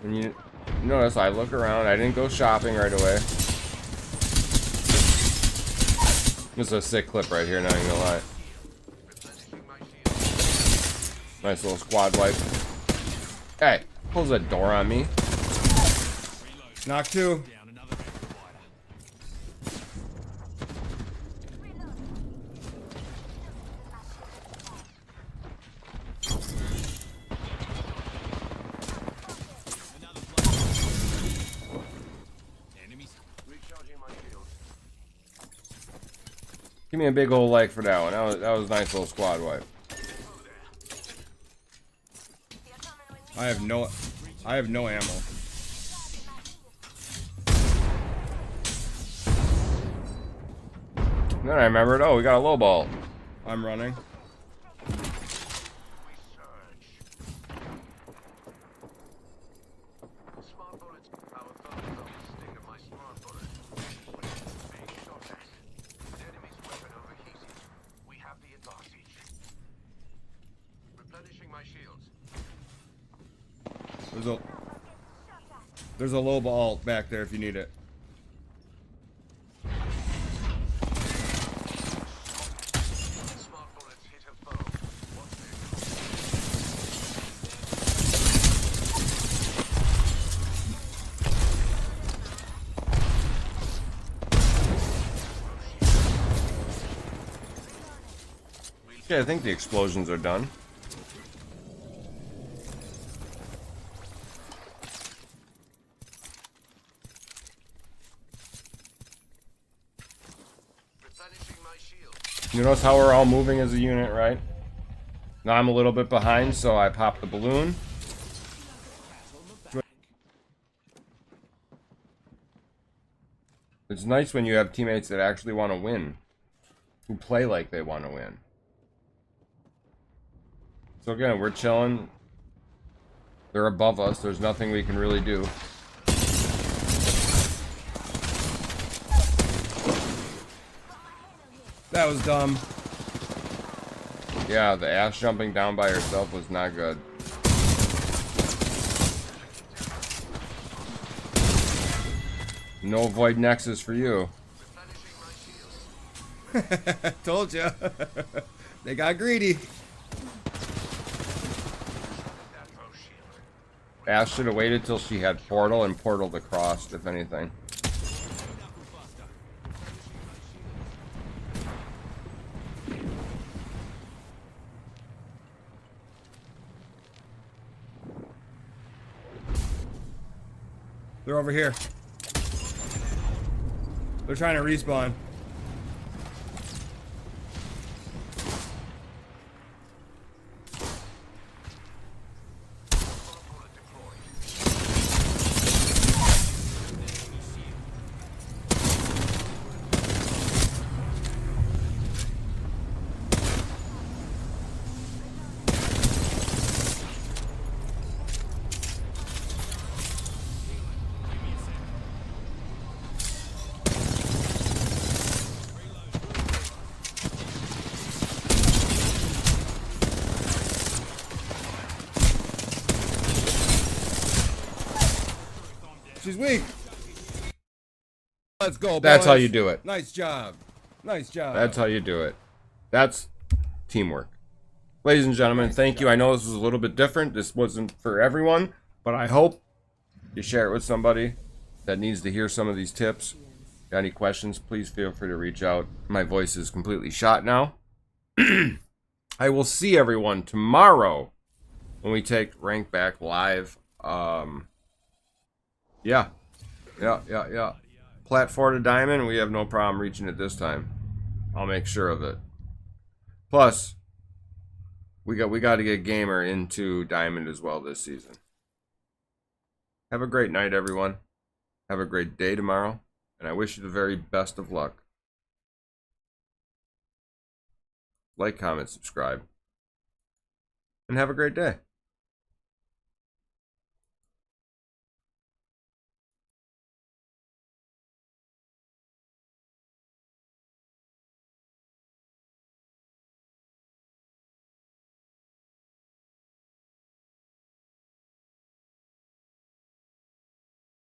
And you notice I look around. I didn't go shopping right away. This is a sick clip right here, not even gonna lie. Nice little squad wipe. Hey, close that door on me. Knock 2. Give me a big old like for that one. That was a nice little squad wipe. I have no ammo. Then I remembered, oh, we got a low ball. I'm running. There's a low ball back there if you need it. Okay, I think the explosions are done. You notice how we're all moving as a unit, right? Now I'm a little bit behind, so I pop the balloon. It's nice when you have teammates that actually want to win. Who play like they want to win. So again, we're chilling. They're above us. There's nothing we can really do. That was dumb. Yeah, the ass jumping down by herself was not good. No void nexus for you. Told ya. They got greedy. Ash should have waited till she had portal and portaled across, if anything. They're over here. They're trying to respawn. She's weak. Let's go, boys. That's how you do it. Nice job. Nice job. That's how you do it. That's teamwork. Ladies and gentlemen, thank you. I know this was a little bit different. This wasn't for everyone, but I hope you share it with somebody that needs to hear some of these tips. Got any questions, please feel free to reach out. My voice is completely shot now. I will see everyone tomorrow when we take Rank Back live. Yeah. Plat 4 to Diamond, we have no problem reaching it this time. I'll make sure of it. Plus, we got to get Gamer into Diamond as well this season. Have a great night, everyone. Have a great day tomorrow, and I wish you the very best of luck. Like, comment, subscribe, and have a great day.